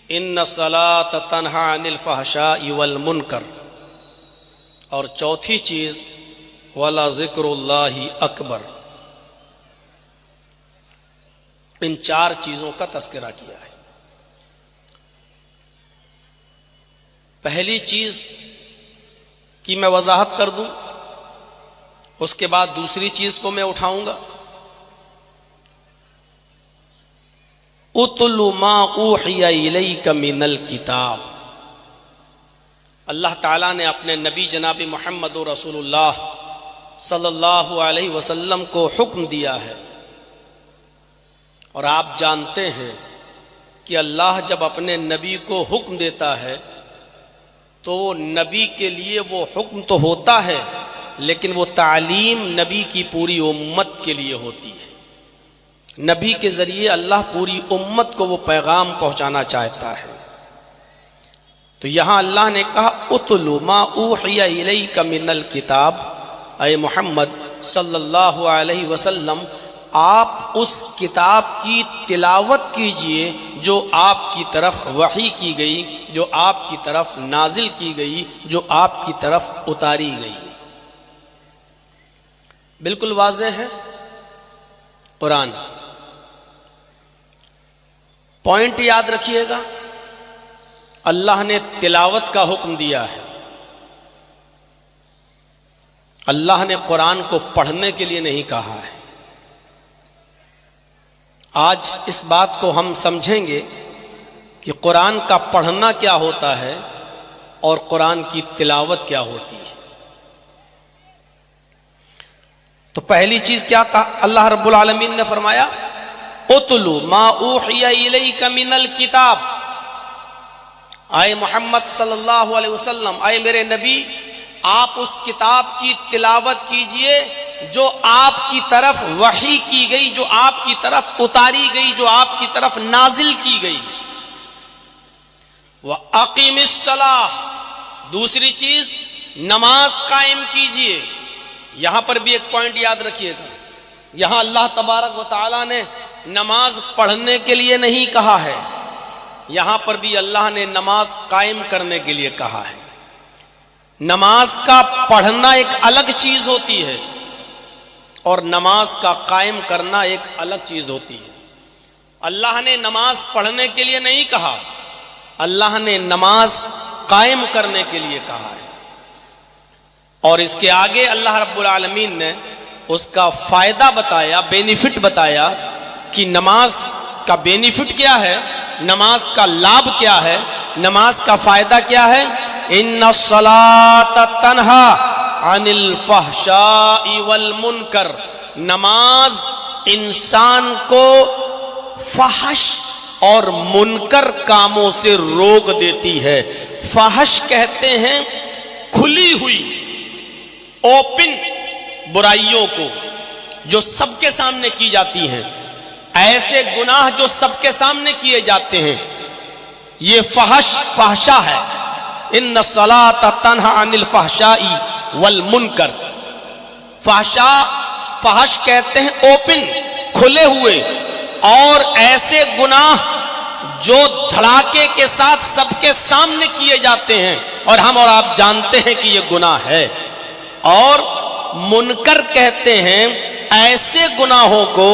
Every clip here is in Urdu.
ان الصلاۃ تنہی عن الفحشاء والمنکر، اور چوتھی چیز وَلَذِكْرُ اللَّهِ اکبر۔ ان چار چیزوں کا تذکرہ کیا ہے۔ پہلی چیز کی میں وضاحت کر دوں، اس کے بعد دوسری چیز کو میں اٹھاؤں گا۔ اُتْلُ مَا أُوحِيَ إِلَيْكَ مِنَ الْكِتَابِ، اللہ تعالیٰ نے اپنے نبی جناب محمد رسول اللہ صلی اللہ علیہ وسلم کو حکم دیا ہے، اور آپ جانتے ہیں کہ اللہ جب اپنے نبی کو حکم دیتا ہے تو نبی کے لیے وہ حکم تو ہوتا ہے، لیکن وہ تعلیم نبی کی پوری امت کے لیے ہوتی ہے۔ نبی کے ذریعے اللہ پوری امت کو وہ پیغام پہنچانا چاہتا ہے۔ تو یہاں اللہ نے کہا اتلو ما اوحی الیک من الکتاب، اے محمد صلی اللہ علیہ وسلم آپ اس کتاب کی تلاوت کیجئے جو آپ کی طرف وحی کی گئی، جو آپ کی طرف نازل کی گئی، جو آپ کی طرف اتاری گئی۔ بالکل واضح ہے قرآن۔ پوائنٹ یاد رکھیے گا، اللہ نے تلاوت کا حکم دیا ہے۔ اللہ نے قرآن کو پڑھنے کے لیے نہیں کہا ہے۔ آج اس بات کو ہم سمجھیں گے کہ قرآن کا پڑھنا کیا ہوتا ہے اور قرآن کی تلاوت کیا ہوتی ہے۔ تو پہلی چیز کیا کہا اللہ رب العالمین نے فرمایا اتلو ما اوحی الیک من الکتاب، اے محمد صلی اللہ علیہ وسلم، اے میرے نبی، آپ اس کتاب کی تلاوت کیجئے جو آپ کی طرف وحی کی گئی، جو آپ کی طرف اتاری گئی، جو آپ کی طرف نازل کی گئی۔ وَأَقِمِ الصَّلَاةَ، دوسری چیز نماز قائم کیجئے۔ یہاں پر بھی ایک پوائنٹ یاد رکھیے گا، یہاں اللہ تبارک و تعالیٰ نے نماز پڑھنے کے لیے نہیں کہا ہے، یہاں پر بھی اللہ نے نماز قائم کرنے کے لیے کہا ہے۔ نماز کا پڑھنا ایک الگ چیز ہوتی ہے اور نماز کا قائم کرنا ایک الگ چیز ہوتی ہے۔ اللہ نے نماز پڑھنے کے لیے نہیں کہا، اللہ نے نماز قائم کرنے کے لیے کہا ہے۔ اور اس کے آگے اللہ رب العالمین نے اس کا فائدہ بتایا، بینیفٹ بتایا کہ نماز کا بینیفٹ کیا ہے، نماز کا لابھ کیا ہے، نماز کا فائدہ کیا ہے۔ ان الصلاۃ تنہی عن الفحشاء والمنکر، نماز انسان کو فحش اور منکر کاموں سے روک دیتی ہے۔ فحش کہتے ہیں کھلی ہوئی اوپن برائیوں کو جو سب کے سامنے کی جاتی ہیں، ایسے گناہ جو سب کے سامنے کیے جاتے ہیں، یہ فحشا ہے۔ ان الصلاۃ تنہی عن الفحشاء والمنکر، فحش کہتے ہیں اوپن، کھلے ہوئے، اور ایسے گناہ جو دھڑاکے کے ساتھ سب کے سامنے کیے جاتے ہیں اور ہم اور آپ جانتے ہیں کہ یہ گناہ ہے۔ اور منکر کہتے ہیں ایسے گناہوں کو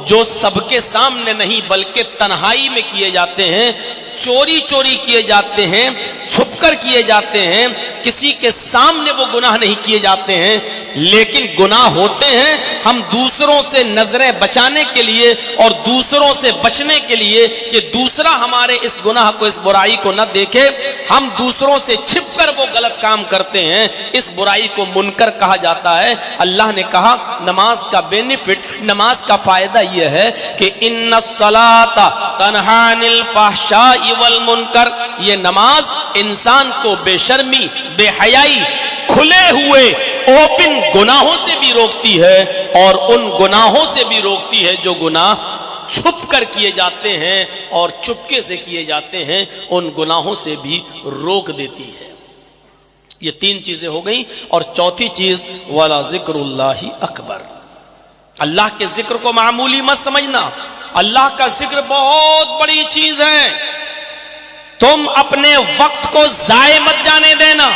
جو سب کے سامنے نہیں بلکہ تنہائی میں کیے جاتے ہیں، چوری چوری کیے جاتے ہیں، چھپ کر کیے جاتے ہیں، کسی کے سامنے وہ گناہ نہیں کیے جاتے ہیں، لیکن گناہ ہوتے ہیں۔ ہم دوسروں سے نظریں بچانے کے لیے اور دوسروں سے بچنے کے لیے کہ دوسرا ہمارے اس گناہ کو، اس برائی کو نہ دیکھے، ہم دوسروں سے چھپ کر وہ غلط کام کرتے ہیں، اس برائی کو منکر کہا جاتا ہے۔ اللہ نے کہا نماز کا بینیفٹ، نماز کا فائدہ یہ ہے کہ ان الصلاۃ تنہی عن الفحشاء والمنکر، یہ نماز انسان کو بے شرمی، بے حیائی، کھلے ہوئے اوپن گناہوں سے بھی روکتی ہے، اور ان گناہوں سے بھی روکتی ہے جو گناہ چھپ کر کیے جاتے ہیں اور چپکے سے کیے جاتے ہیں، ان گناہوں سے بھی روک دیتی ہے۔ یہ تین چیزیں ہو گئیں، اور چوتھی چیز وَلَذِكْرُ اللَّهِ اکبر۔ اللہ کے ذکر کو معمولی مت سمجھنا، اللہ کا ذکر بہت بڑی چیز ہے۔ تم اپنے وقت کو ضائع مت جانے دینا،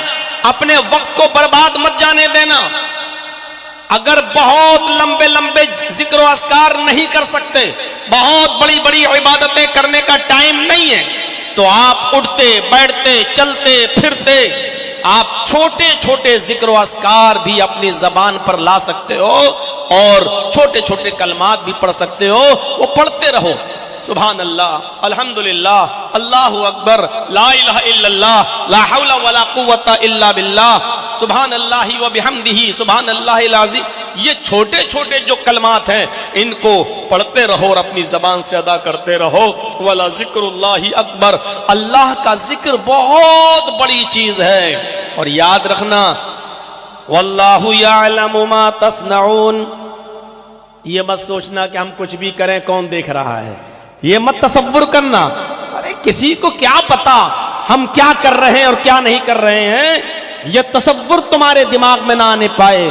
اپنے وقت کو برباد مت جانے دینا۔ اگر بہت لمبے لمبے ذکر و اذکار نہیں کر سکتے، بہت بڑی بڑی عبادتیں کرنے کا ٹائم نہیں ہے، تو آپ اٹھتے بیٹھتے چلتے پھرتے آپ چھوٹے چھوٹے ذکر و اذکار بھی اپنی زبان پر لا سکتے ہو، اور چھوٹے چھوٹے کلمات بھی پڑھ سکتے ہو، وہ پڑھتے رہو۔ سبحان اللہ، الحمدللہ، اللہ اکبر، لا الہ الا اللہ، لا حول ولا قوت الا باللہ، سبحان اللہ و بحمدہ، سبحان اللہ العظیم۔ یہ چھوٹے چھوٹے جو کلمات ہیں ان کو پڑھتے رہو اور اپنی زبان سے ادا کرتے رہو۔ ولا ذکر اللہ اکبر، اللہ کا ذکر بہت بڑی چیز ہے۔ اور یاد رکھنا، واللہ یعلم ما تصنعون، یہ مت سوچنا کہ ہم کچھ بھی کریں کون دیکھ رہا ہے، یہ مت تصور کرنا، ارے کسی کو کیا پتا ہم کیا کر رہے ہیں اور کیا نہیں کر رہے ہیں، یہ تصور تمہارے دماغ میں نہ آنے پائے۔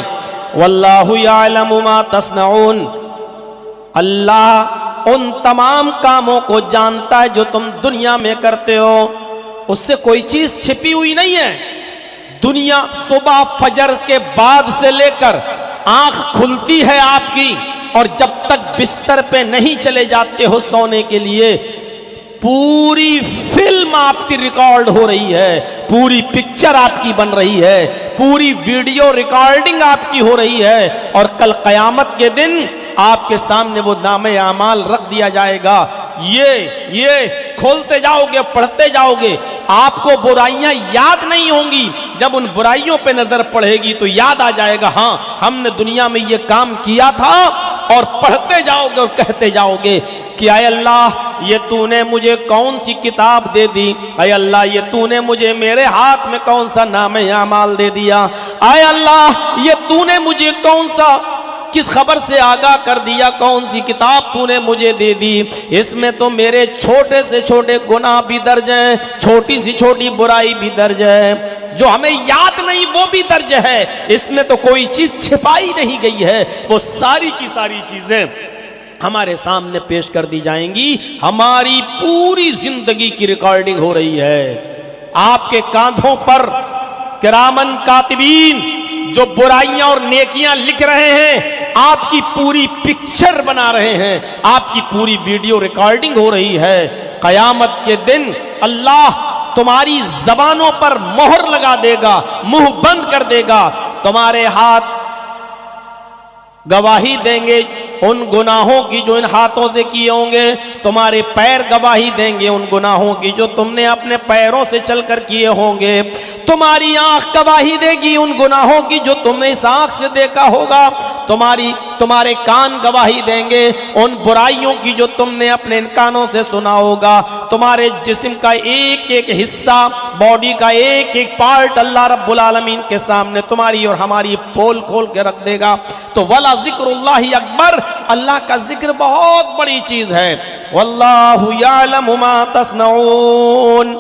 واللہ یعلم ما تصنعون، اللہ ان تمام کاموں کو جانتا ہے جو تم دنیا میں کرتے ہو، اس سے کوئی چیز چھپی ہوئی نہیں ہے۔ دنیا صبح فجر کے بعد سے لے کر آنکھ کھلتی ہے آپ کی، اور جب تک بستر پہ نہیں چلے جاتے ہو سونے کے لیے، پوری فلم آپ کی ریکارڈ ہو رہی ہے، پوری پکچر آپ کی بن رہی ہے، پوری ویڈیو ریکارڈنگ آپ کی ہو رہی ہے، اور کل قیامت کے دن آپ کے سامنے وہ نامہ اعمال رکھ دیا جائے گا۔ یہ کھولتے جاؤ گے، پڑھتے جاؤ گے، آپ کو برائیاں یاد نہیں ہوں گی، جب ان برائیوں پہ نظر پڑے گی تو یاد آ جائے گا، ہاں ہم نے دنیا میں یہ کام کیا تھا، اور پڑھتے جاؤ گے اور کہتے جاؤ گے کہ اے اللہ یہ تو نے مجھے کون سی کتاب دے دی، اے اللہ یہ تو نے مجھے میرے ہاتھ میں کون سا نامہ اعمال دے دیا، اے اللہ یہ تو نے مجھے کون سا کس خبر سے آگاہ کر دیا، کون سی کتاب تو نے مجھے دے دی، اس میں تو میرے چھوٹے سے چھوٹے گناہ بھی درج ہیں، چھوٹی سی چھوٹی برائی بھی درج ہے، جو ہمیں یاد نہیں وہ بھی درج ہے، اس میں تو کوئی چیز چھپائی نہیں گئی ہے، وہ ساری کی ساری چیزیں ہمارے سامنے پیش کر دی جائیں گی۔ ہماری پوری زندگی کی ریکارڈنگ ہو رہی ہے، آپ کے کاندھوں پر کرامن کاتبین جو برائیاں اور نیکیاں لکھ رہے ہیں، آپ کی پوری پکچر بنا رہے ہیں، آپ کی پوری ویڈیو ریکارڈنگ ہو رہی ہے۔ قیامت کے دن اللہ تمہاری زبانوں پر مہر لگا دے گا، منہ بند کر دے گا، تمہارے ہاتھ گواہی دیں گے ان گناہوں کی جو ان ہاتھوں سے کیے ہوں گے، تمہارے پیر گواہی دیں گے ان گناہوں کی جو تم نے اپنے پیروں سے چل کر کیے ہوں گے، تمہاری آنکھ گواہی دے گی ان گناہوں کی جو تم نے اس آنکھ سے دیکھا ہوگا، تمہارے کان گواہی دیں گے ان برائیوں کی جو تم نے اپنے ان کانوں سے سنا ہوگا، تمہارے جسم کا ایک ایک حصہ، باڈی کا ایک ایک پارٹ اللہ رب العالمین کے سامنے تمہاری اور ہماری پول کھول کے رکھ دے گا۔ تو ولا ذکر اللہ اکبر، اللہ کا ذکر بہت بڑی چیز ہے۔ واللہ یعلم ما تصنعون،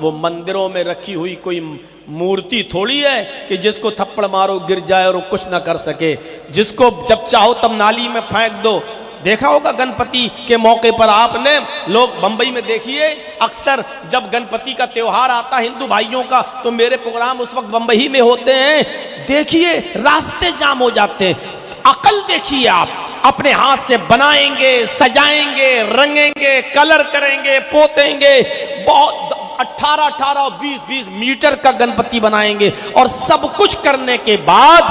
وہ مندروں میں رکھی ہوئی کوئی مورتی تھوڑی ہے کہ جس کو تھپڑ مارو گر جائے اور وہ کچھ نہ کر سکے، جس کو جب چاہو تب نالی میں پھینک دو۔ دیکھا ہوگا گنپتی کے موقع پر آپ نے، لوگ بمبئی میں دیکھیے اکثر جب گنپتی کا تیوہار آتا ہندو بھائیوں کا، تو میرے پروگرام اس وقت بمبئی میں ہوتے ہیں، دیکھیے راستے جام ہو جاتے ہیں۔ عقل دیکھیے آپ، اپنے ہاتھ سے بنائیں گے، سجائیں گے، رنگیں گے، کلر کریں گے، پوتیں گے، بہت 18 اور 20 میٹر کا گنپتی بنائیں گے، اور سب کچھ کرنے کے بعد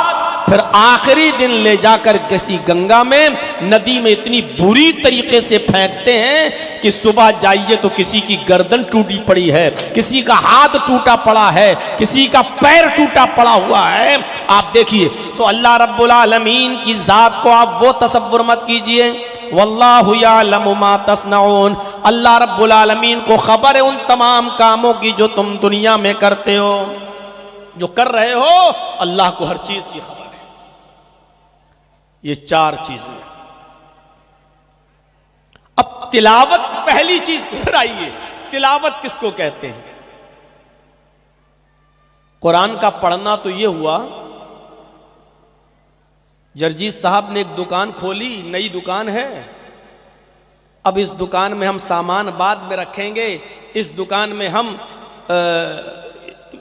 پھر آخری دن لے جا کر کسی گنگا میں، ندی میں اتنی بری طریقے سے پھینکتے ہیں کہ صبح جائیے تو کسی کی گردن ٹوٹی پڑی ہے، کسی کا ہاتھ ٹوٹا پڑا ہے، کسی کا پیر ٹوٹا پڑا ہوا ہے۔ آپ دیکھیے، تو اللہ رب العالمین کی ذات کو آپ وہ تصور مت کیجئے۔ واللہ یعلم ما تصنعون، اللہ رب العالمین کو خبر ہے ان تمام کاموں کی جو تم دنیا میں کرتے ہو، جو کر رہے ہو، اللہ کو ہر چیز کی خبر ہے۔ یہ 4 چیزیں۔ اب تلاوت پہلی چیز پھر آئیے، تلاوت کس کو کہتے ہیں؟ قرآن کا پڑھنا تو یہ ہوا، جرجیت صاحب نے ایک دکان کھولی، نئی دکان ہے، اب اس دکان میں ہم سامان بعد میں رکھیں گے، اس دکان میں ہم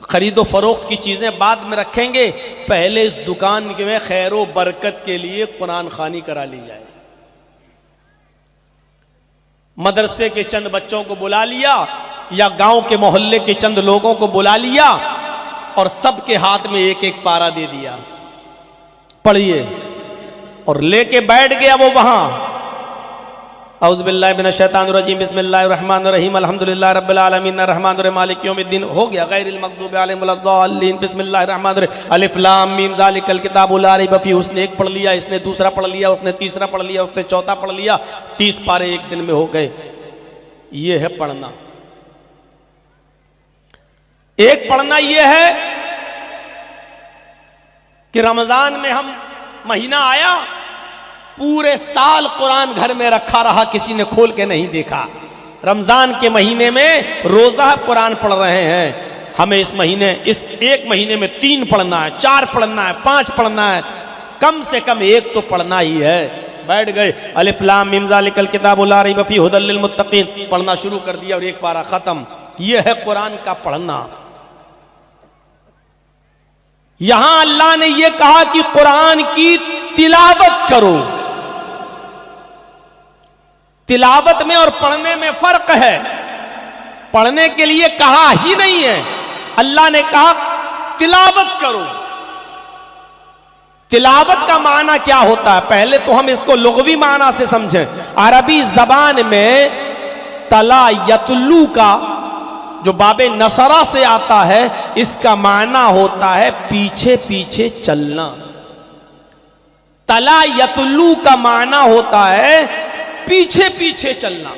خرید و فروخت کی چیزیں بعد میں رکھیں گے، پہلے اس دکان میں خیر و برکت کے لیے قرآن خوانی کرا لی جائے۔ مدرسے کے چند بچوں کو بلا لیا یا گاؤں کے محلے کے چند لوگوں کو بلا لیا اور سب کے ہاتھ میں ایک ایک پارا دے دیا، پڑھیے، اور لے کے بیٹھ گیا وہ وہاں۔ اعوذ باللہ من الشیطان الرجیم، بسم اللہ الرحمن الرحیم، الحمدللہ رب العالمین الرحمن الرحیم مالک یوم الدین، ہو گیا، غیر المغضوب علیہم ولا الضالین، بسم اللہ الرحمن الرحیم، الف لام میم ذالک الکتاب لا ریب فیہ۔ اس نے ایک پڑھ لیا، اس نے دوسرا پڑھ لیا، اس نے تیسرا پڑھ لیا، اس نے چوتھا پڑھ لیا، 30 پارے ایک دن میں ہو گئے۔ یہ ہے پڑھنا۔ ایک پڑھنا یہ ہے کہ رمضان میں ہم مہینہ آیا، پورے سال قرآن گھر میں رکھا رہا، کسی نے کھول کے نہیں دیکھا۔ رمضان کے مہینے میں روزہ قرآن پڑھ رہے ہیں، ہمیں اس ایک مہینے میں 3 پڑھنا ہے، 4 پڑھنا ہے، 5 پڑھنا ہے، کم سے کم ایک تو پڑھنا ہی ہے۔ بیٹھ گئے، الف لام میم ذالک الکتاب لا ریب فیہ ھدی للمتقین، پڑھنا شروع کر دیا اور ایک پارہ ختم۔ یہ ہے قرآن کا پڑھنا۔ یہاں اللہ نے یہ کہا کہ قرآن کی تلاوت کرو۔ تلاوت میں اور پڑھنے میں فرق ہے۔ پڑھنے کے لیے کہا ہی نہیں ہے، اللہ نے کہا تلاوت کرو۔ تلاوت کا معنی کیا ہوتا ہے؟ پہلے تو ہم اس کو لغوی معنی سے سمجھیں۔ عربی زبان میں تلا یتلو کا جو باب نصرہ سے آتا ہے، اس کا معنی ہوتا ہے پیچھے پیچھے چلنا۔ تلا یتلو کا معنی ہوتا ہے پیچھے پیچھے چلنا۔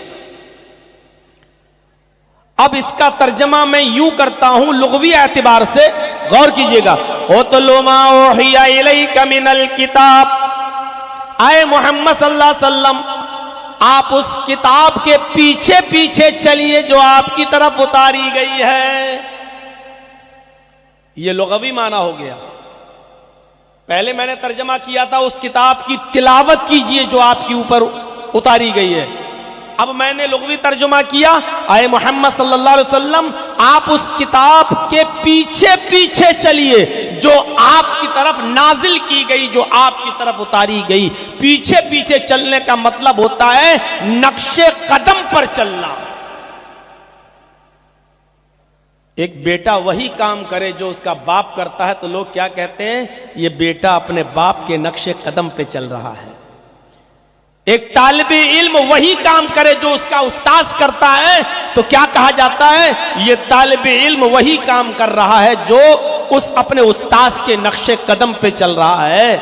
اب اس کا ترجمہ میں یوں کرتا ہوں لغوی اعتبار سے، غور کیجئے گا۔ اُتْلُ مَا أُوحِیَ إِلَيْکَ مِنَ الْکِتَابِ، اے محمد صلی اللہ علیہ وسلم آپ اس کتاب کے پیچھے پیچھے چلیے جو آپ کی طرف اتاری گئی ہے۔ یہ لغوی معنی ہو گیا۔ پہلے میں نے ترجمہ کیا تھا اس کتاب کی تلاوت کیجئے جو آپ کے اوپر اتاری گئی ہے۔ اب میں نے لغوی ترجمہ کیا، اے محمد صلی اللہ علیہ وسلم آپ اس کتاب کے پیچھے پیچھے چلیے جو آپ کی طرف نازل کی گئی، جو آپ کی طرف اتاری گئی۔ پیچھے پیچھے چلنے کا مطلب ہوتا ہے نقش قدم پر چلنا۔ ایک بیٹا وہی کام کرے جو اس کا باپ کرتا ہے تو لوگ کیا کہتے ہیں؟ یہ بیٹا اپنے باپ کے نقش قدم پہ چل رہا ہے۔ ایک طالب علم وہی کام کرے جو اس کا استاذ کرتا ہے تو کیا کہا جاتا ہے؟ یہ طالب علم وہی کام کر رہا ہے جو اس اپنے استاذ کے نقش قدم پہ چل رہا ہے۔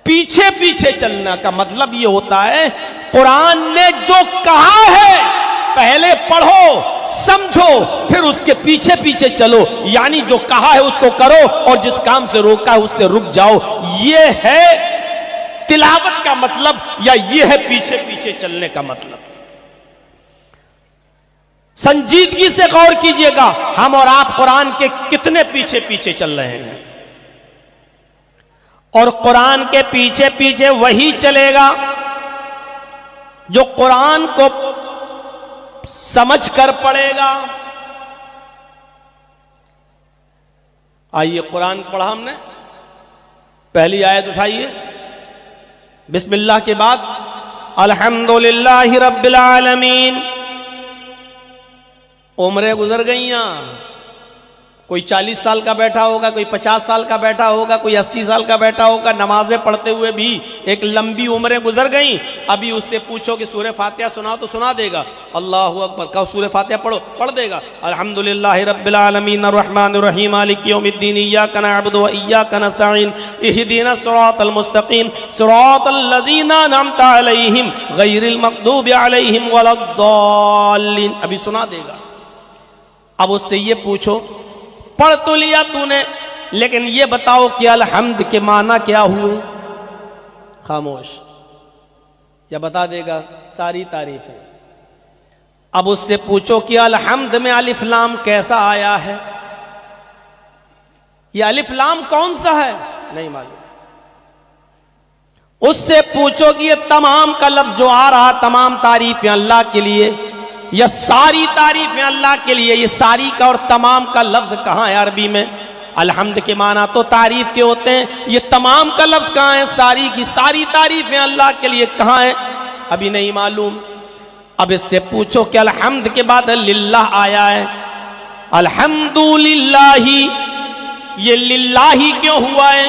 پیچھے پیچھے چلنا کا مطلب یہ ہوتا ہے قرآن نے جو کہا ہے پہلے پڑھو، سمجھو، پھر اس کے پیچھے پیچھے چلو، یعنی جو کہا ہے اس کو کرو اور جس کام سے روکا ہے اس سے رک جاؤ۔ یہ ہے تلاوت کا مطلب، یا یہ ہے پیچھے پیچھے چلنے کا مطلب۔ سنجیدگی سے غور کیجئے گا، ہم اور آپ قرآن کے کتنے پیچھے پیچھے چل رہے ہیں، اور قرآن کے پیچھے پیچھے وہی چلے گا جو قرآن کو سمجھ کر پڑھے گا۔ آئیے قرآن پڑھا ہم نے، پہلی آیت اٹھائیے، بسم اللہ کے بعد الحمدللہ رب العالمین۔ عمریں گزر گئیاں، کوئی 40 سال کا بیٹھا ہوگا، کوئی 50 سال کا بیٹھا ہوگا، کوئی 80 سال کا بیٹھا ہوگا، نمازیں پڑھتے ہوئے بھی ایک لمبی عمریں گزر گئیں۔ ابھی اس سے پوچھو کہ سورہ فاتحہ سنا تو سنا دے گا، اللہ اکبر، کہو سورہ فاتحہ پڑھو، پڑھ دے گا۔ الحمدللہ رب العالمین الرحمن الرحیم مالک یوم الدین ایاک نعبد و ایاک نستعین اہدنا الصراط المستقیم صراط الذین انعمت علیہم غیر المغضوب علیہم ولا الضالین۔ ابھی سنا دے گا۔ اب اس سے یہ پوچھو، پڑھ تو لیا تو نے، لیکن یہ بتاؤ کہ الحمد کے معنی کیا ہوئے؟ خاموش، یا بتا دے گا ساری تعریفیں۔ اب اس سے پوچھو کہ الحمد میں الف لام کیسا آیا ہے؟ یہ الف لام کون سا ہے؟ نہیں معلوم۔ اس سے پوچھو کہ یہ تمام کا لفظ جو آ رہا، تمام تعریفیں اللہ کے لیے، یہ ساری تعریفیں اللہ کے لیے. یہ ساری کا اور تمام کا لفظ کہاں ہے عربی میں؟ الحمد کے معنی تو تعریف کے ہوتے ہیں. یہ تمام کا لفظ کہاں ہے؟ ساری کی ساری تعریفیں اللہ کے لیے کہاں ہیں؟ ابھی نہیں معلوم. اب اس سے پوچھو کہ الحمد کے بعد للہ آیا ہے. الحمدللہ یہ للہ کیوں ہوا ہے؟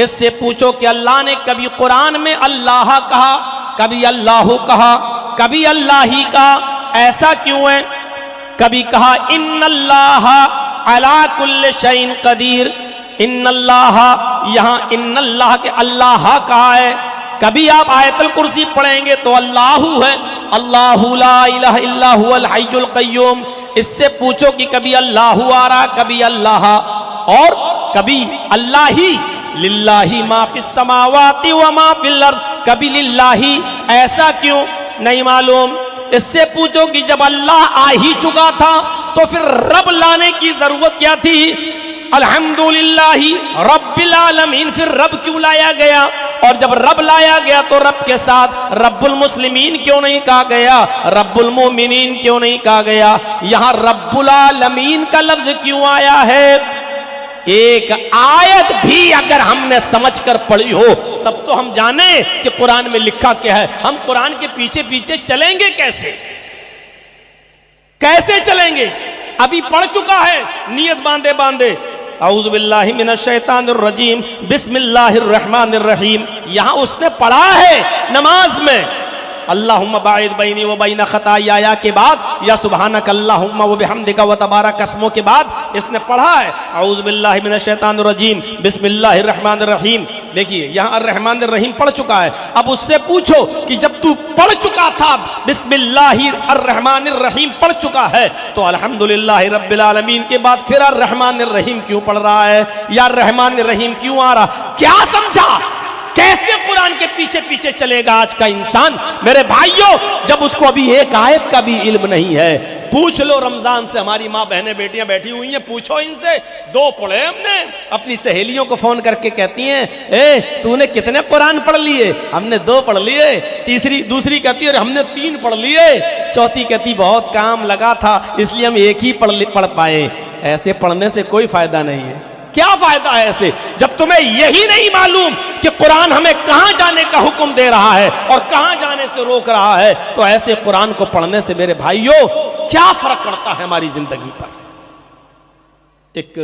اس سے پوچھو کہ اللہ نے کبھی قرآن میں اللہ کہا، کبھی اللہ کہا، کبھی اللہ ہی کہا، ایسا کیوں ہے؟ کبھی کہا ان اللہ علی کل شیء قدیر، ان اللہ، یہاں ان اللہ کے اللہ کہا ہے. کبھی آپ آیت الکرسی پڑھیں گے تو اللہ ہے، اللہ لا الہ الا هو الحی القیوم. اس سے پوچھو کہ کبھی اللہ آ رہا، کبھی اللہ، اور کبھی اللہ ہی، للہ ما فی السماوات وما فی الارض، کبھی للہ، ایسا کیوں؟ نہیں معلوم. اس سے پوچھو کہ جب اللہ آ ہی چکا تھا تو پھر رب لانے کی ضرورت کیا تھی؟ الحمدللہ رب العالمین، پھر رب کیوں لایا گیا؟ اور جب رب لایا گیا تو رب کے ساتھ رب المسلمین کیوں نہیں کہا گیا؟ رب المومنین کیوں نہیں کہا گیا؟ یہاں رب العالمین کا لفظ کیوں آیا ہے؟ ایک آیت بھی اگر ہم نے سمجھ کر پڑھی ہو تب تو ہم جانیں کہ قرآن میں لکھا کیا ہے. ہم قرآن کے پیچھے پیچھے چلیں گے کیسے؟ کیسے چلیں گے؟ ابھی پڑھ چکا ہے نیت باندھے باندھے. اعوذ باللہ من الشیطان الرجیم بسم اللہ الرحمن الرحیم. یہاں اس نے پڑھا ہے نماز میں اللہم باعد بینی و بین خطایا کے بعد، یا سبحانک اللہم و بحمدک و تبارک اسمو کے بعد اس نے پڑھا ہے اعوذ باللہ من الشیطان الرجیم بسم اللہ الرحمن الرحیم. دیکھیے یہاں الرحمن الرحیم پڑھ چکا ہے. اب اس سے پوچھو کہ جب تو پڑھ چکا تھا بسم اللہ الرحمن الرحیم پڑھ چکا ہے تو الحمدللہ رب العالمین کے بعد پھر الرحمن الرحیم کیوں پڑھ رہا ہے؟ یا الرحمن الرحیم کیوں آ رہا؟ کیا سمجھا؟ کیسے قرآن کے پیچھے پیچھے چلے گا آج کا انسان؟ میرے بھائیوں، جب اس کو ابھی ایک آیت کا بھی علم نہیں ہے، پوچھ لو رمضان سے. ہماری ماں بہنیں بیٹیاں بیٹھی ہوئی ہیں، پوچھو ان سے. 2 پڑھے ہم نے. اپنی سہیلیوں کو فون کر کے کہتی ہیں تو نے کتنے قرآن پڑھ لیے؟ ہم نے 2 پڑھ لیے. دوسری کہتی ہے ہم نے 3 پڑھ لیے. چوتھی کہتی بہت کام لگا تھا اس لیے ہم ایک ہی پڑھ پائے. ایسے پڑھنے سے کوئی فائدہ نہیں ہے. کیا فائدہ ہے ایسے جب تمہیں یہی نہیں معلوم کہ قرآن ہمیں کہاں جانے کا حکم دے رہا ہے اور کہاں جانے سے روک رہا ہے؟ تو ایسے قرآن کو پڑھنے سے میرے بھائیوں کیا فرق پڑتا ہے ہماری زندگی پر؟ ایک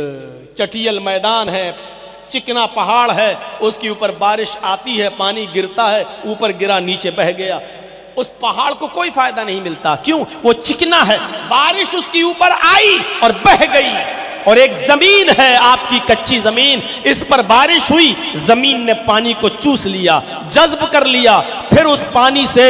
چٹیل میدان ہے، چکنا پہاڑ ہے، اس کے اوپر بارش آتی ہے، پانی گرتا ہے، اوپر گرا نیچے بہہ گیا. اس پہاڑ کو کوئی فائدہ نہیں ملتا. کیوں؟ وہ چکنا ہے. بارش اس کے اوپر آئی اور بہہ گئی. اور ایک زمین ہے آپ کی کچی زمین، اس پر بارش ہوئی، زمین نے پانی کو چوس لیا، جذب کر لیا. پھر اس پانی سے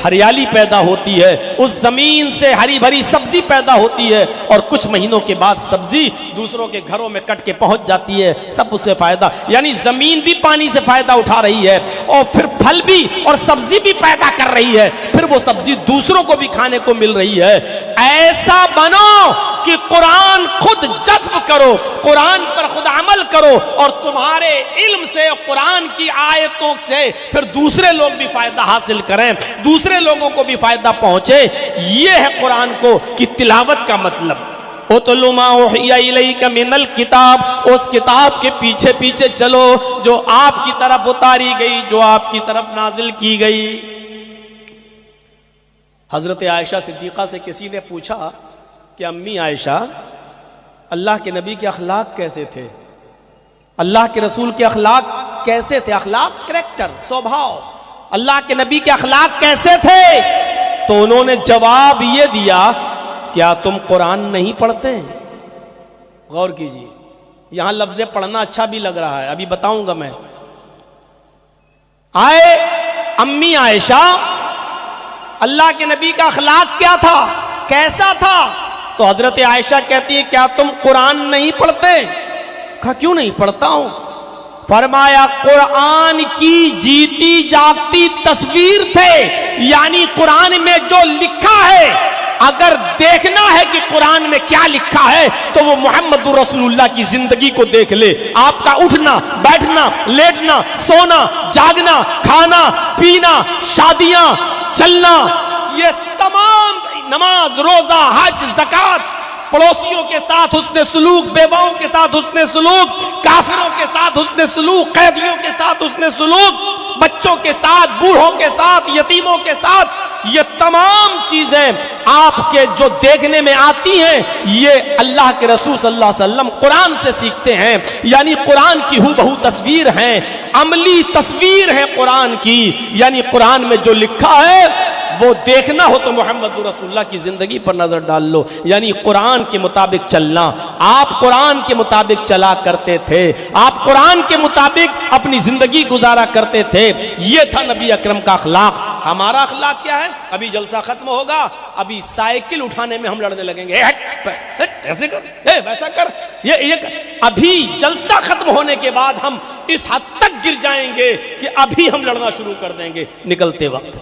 ہریالی پیدا ہوتی ہے، اس زمین سے ہری بھری سبزی پیدا ہوتی ہے، اور کچھ مہینوں کے بعد سبزی دوسروں کے گھروں میں کٹ کے پہنچ جاتی ہے. سب اس سے فائدہ، یعنی زمین بھی پانی سے فائدہ اٹھا رہی ہے، اور پھر پھل بھی اور سبزی بھی پیدا کر رہی ہے. پھر وہ سبزی دوسروں کو بھی کھانے کو مل رہی ہے. ایسا بنو کہ قرآن خود جذب کرو، قرآن پر خود عمل کرو، اور تمہارے علم سے قرآن کی آیتوں سے پھر دوسرے لوگ بھی فائدہ حاصل کریں، دوسرے لوگوں کو بھی فائدہ پہنچے. یہ ہے قرآن کو کی تلاوت کا مطلب. اُتْلُ مَا أُوحِیَ إِلَيْکَ مِنَ الْکِتَابِ، اس کتاب کے پیچھے پیچھے چلو جو آپ کی طرف اتاری گئی، جو آپ کی طرف نازل کی گئی. حضرت عائشہ صدیقہ سے کسی نے پوچھا کہ امی عائشہ، اللہ کے نبی کے اخلاق کیسے تھے؟ اللہ کے رسول کے اخلاق کیسے تھے؟ اخلاق، کریکٹر، سوبھاؤ، اللہ کے نبی کے اخلاق کیسے تھے؟ تو انہوں نے جواب یہ دیا، کیا تم قرآن نہیں پڑھتے؟ غور کیجیے، یہاں لفظ پڑھنا اچھا بھی لگ رہا ہے، ابھی بتاؤں گا میں. آئے امی عائشہ، اللہ کے نبی کا اخلاق کیا تھا، کیسا تھا؟ تو حضرت عائشہ کہتی ہے کیا تم قرآن نہیں پڑھتے؟ کہا کیوں نہیں پڑھتا ہوں. فرمایا قرآن کی جیتی جاگتی تصویر تھے، یعنی قرآن میں جو لکھا ہے اگر دیکھنا ہے کہ قرآن میں کیا لکھا ہے تو وہ محمد رسول اللہ کی زندگی کو دیکھ لے. آپ کا اٹھنا، بیٹھنا، لیٹنا، سونا، جاگنا، کھانا، پینا، شادیاں، چلنا، یہ تمام نماز، روزہ، حج، زکات، پڑوسیوں کے ساتھ حسن سلوک، بیواؤں کے ساتھ حسن سلوک، کافروں کے ساتھ حسن سلوک، قیدیوں کے ساتھ حسن سلوک، بچوں کے ساتھ، بوڑھوں کے ساتھ، یتیموں کے ساتھ، یہ تمام چیزیں آپ کے جو دیکھنے میں آتی ہیں یہ اللہ کے رسول صلی اللہ علیہ وسلم قرآن سے سیکھتے ہیں، یعنی قرآن کی ہو بہو تصویر ہیں، عملی تصویر ہے قرآن کی، یعنی قرآن میں جو لکھا ہے وہ دیکھنا ہو تو محمد رسول اللہ کی زندگی پر نظر ڈال لو، یعنی قرآن کے مطابق چلنا۔ آپ قرآن کے مطابق چلا کرتے تھے، آپ قرآن کے مطابق اپنی زندگی گزارا کرتے تھے، یہ تھا نبی اکرم کا اخلاق۔ ہمارا اخلاق کیا ہے؟ ابھی جلسہ ختم ہوگا، ابھی سائیکل اٹھانے میں ہم لڑنے لگیں گے، ایسے کر، ویسا کر، یہ ابھی جلسہ ختم ہونے کے بعد ہم اس حد تک گر جائیں گے کہ ابھی ہم لڑنا شروع کر دیں گے نکلتے وقت۔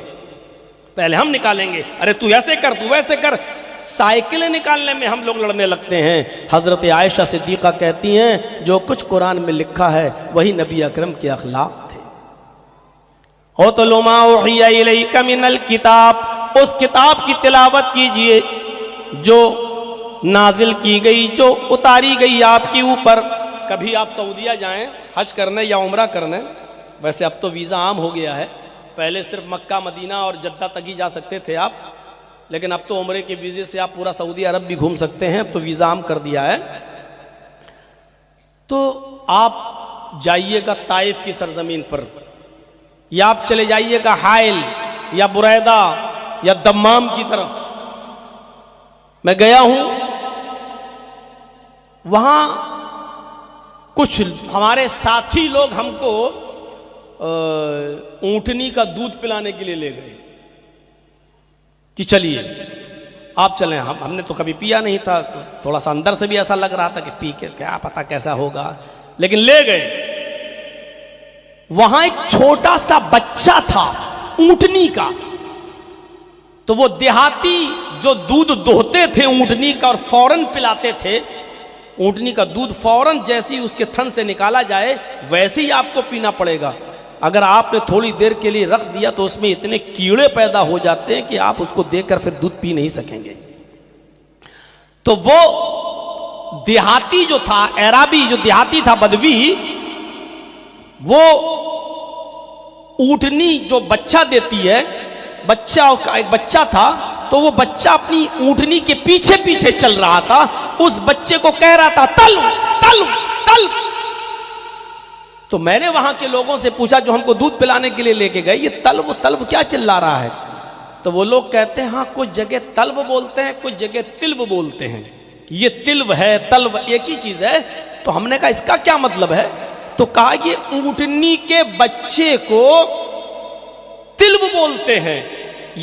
پہلے ہم نکالیں گے، ارے تو ایسے کر، تو ویسے کر، سائیکلیں نکالنے میں ہم لوگ لڑنے لگتے ہیں۔ حضرت عائشہ صدیقہ کہتی ہیں جو کچھ قرآن میں لکھا ہے وہی نبی اکرم کے اخلاق تھے۔ اُتْلُ مَا أُوحِیَ إِلَيْکَ مِنَ الْکِتَابِ، اس کتاب کی تلاوت کیجئے جو نازل کی گئی، جو اتاری گئی آپ کے اوپر۔ کبھی آپ سعودیہ جائیں حج کرنے یا عمرہ کرنے، ویسے اب تو ویزا عام ہو گیا ہے، پہلے صرف مکہ مدینہ اور جدہ تک ہی جا سکتے تھے آپ، لیکن اب تو عمرے کے ویزے سے آپ پورا سعودی عرب بھی گھوم سکتے ہیں، اب تو ویزا عام کر دیا ہے۔ تو آپ جائیے گا طائف کی سرزمین پر، یا آپ چلے جائیے گا حائل یا بریدہ یا دمام کی طرف۔ میں گیا ہوں، وہاں کچھ ہمارے ساتھی لوگ ہم کو اونٹنی کا دودھ پلانے کے لیے لے گئے کہ چلیے آپ چلیں۔ ہم نے تو کبھی پیا نہیں تھا، تو تھوڑا سا اندر سے بھی ایسا لگ رہا تھا کہ پی کے کیا پتا کیسا ہوگا، لیکن لے گئے۔ وہاں ایک چھوٹا سا بچہ تھا اونٹنی کا، تو وہ دیہاتی جو دودھ دوہتے تھے اونٹنی کا اور فوراً پلاتے تھے، اونٹنی کا دودھ فوراً جیسے ہی اس کے تھن سے نکالا جائے ویسے ہی آپ کو پینا پڑے گا۔ اگر آپ نے تھوڑی دیر کے لیے رکھ دیا تو اس میں اتنے کیڑے پیدا ہو جاتے ہیں کہ آپ اس کو دیکھ کر پھر دودھ پی نہیں سکیں گے۔ تو وہ دیہاتی جو تھا، اعرابی جو دیہاتی تھا، بدوی، وہ اونٹنی جو بچہ دیتی ہے، بچہ اس کا ایک بچہ تھا، تو وہ بچہ اپنی اونٹنی کے پیچھے پیچھے چل رہا تھا، اس بچے کو کہہ رہا تھا تلو تلو تلو۔ تو میں نے وہاں کے لوگوں سے پوچھا جو ہم کو دودھ پلانے کے لیے لے کے گئے، یہ تلو تلو کیا چلا رہا ہے؟ تو وہ لوگ کہتے ہیں ہاں کچھ جگہ تلو بولتے ہیں، کچھ جگہ تلو بولتے ہیں، یہ تلو ہے تلو ایک ہی چیز ہے۔ تو ہم نے کہا اس کا کیا مطلب ہے؟ تو کہا یہ اونٹنی کے بچے کو تلو بولتے ہیں،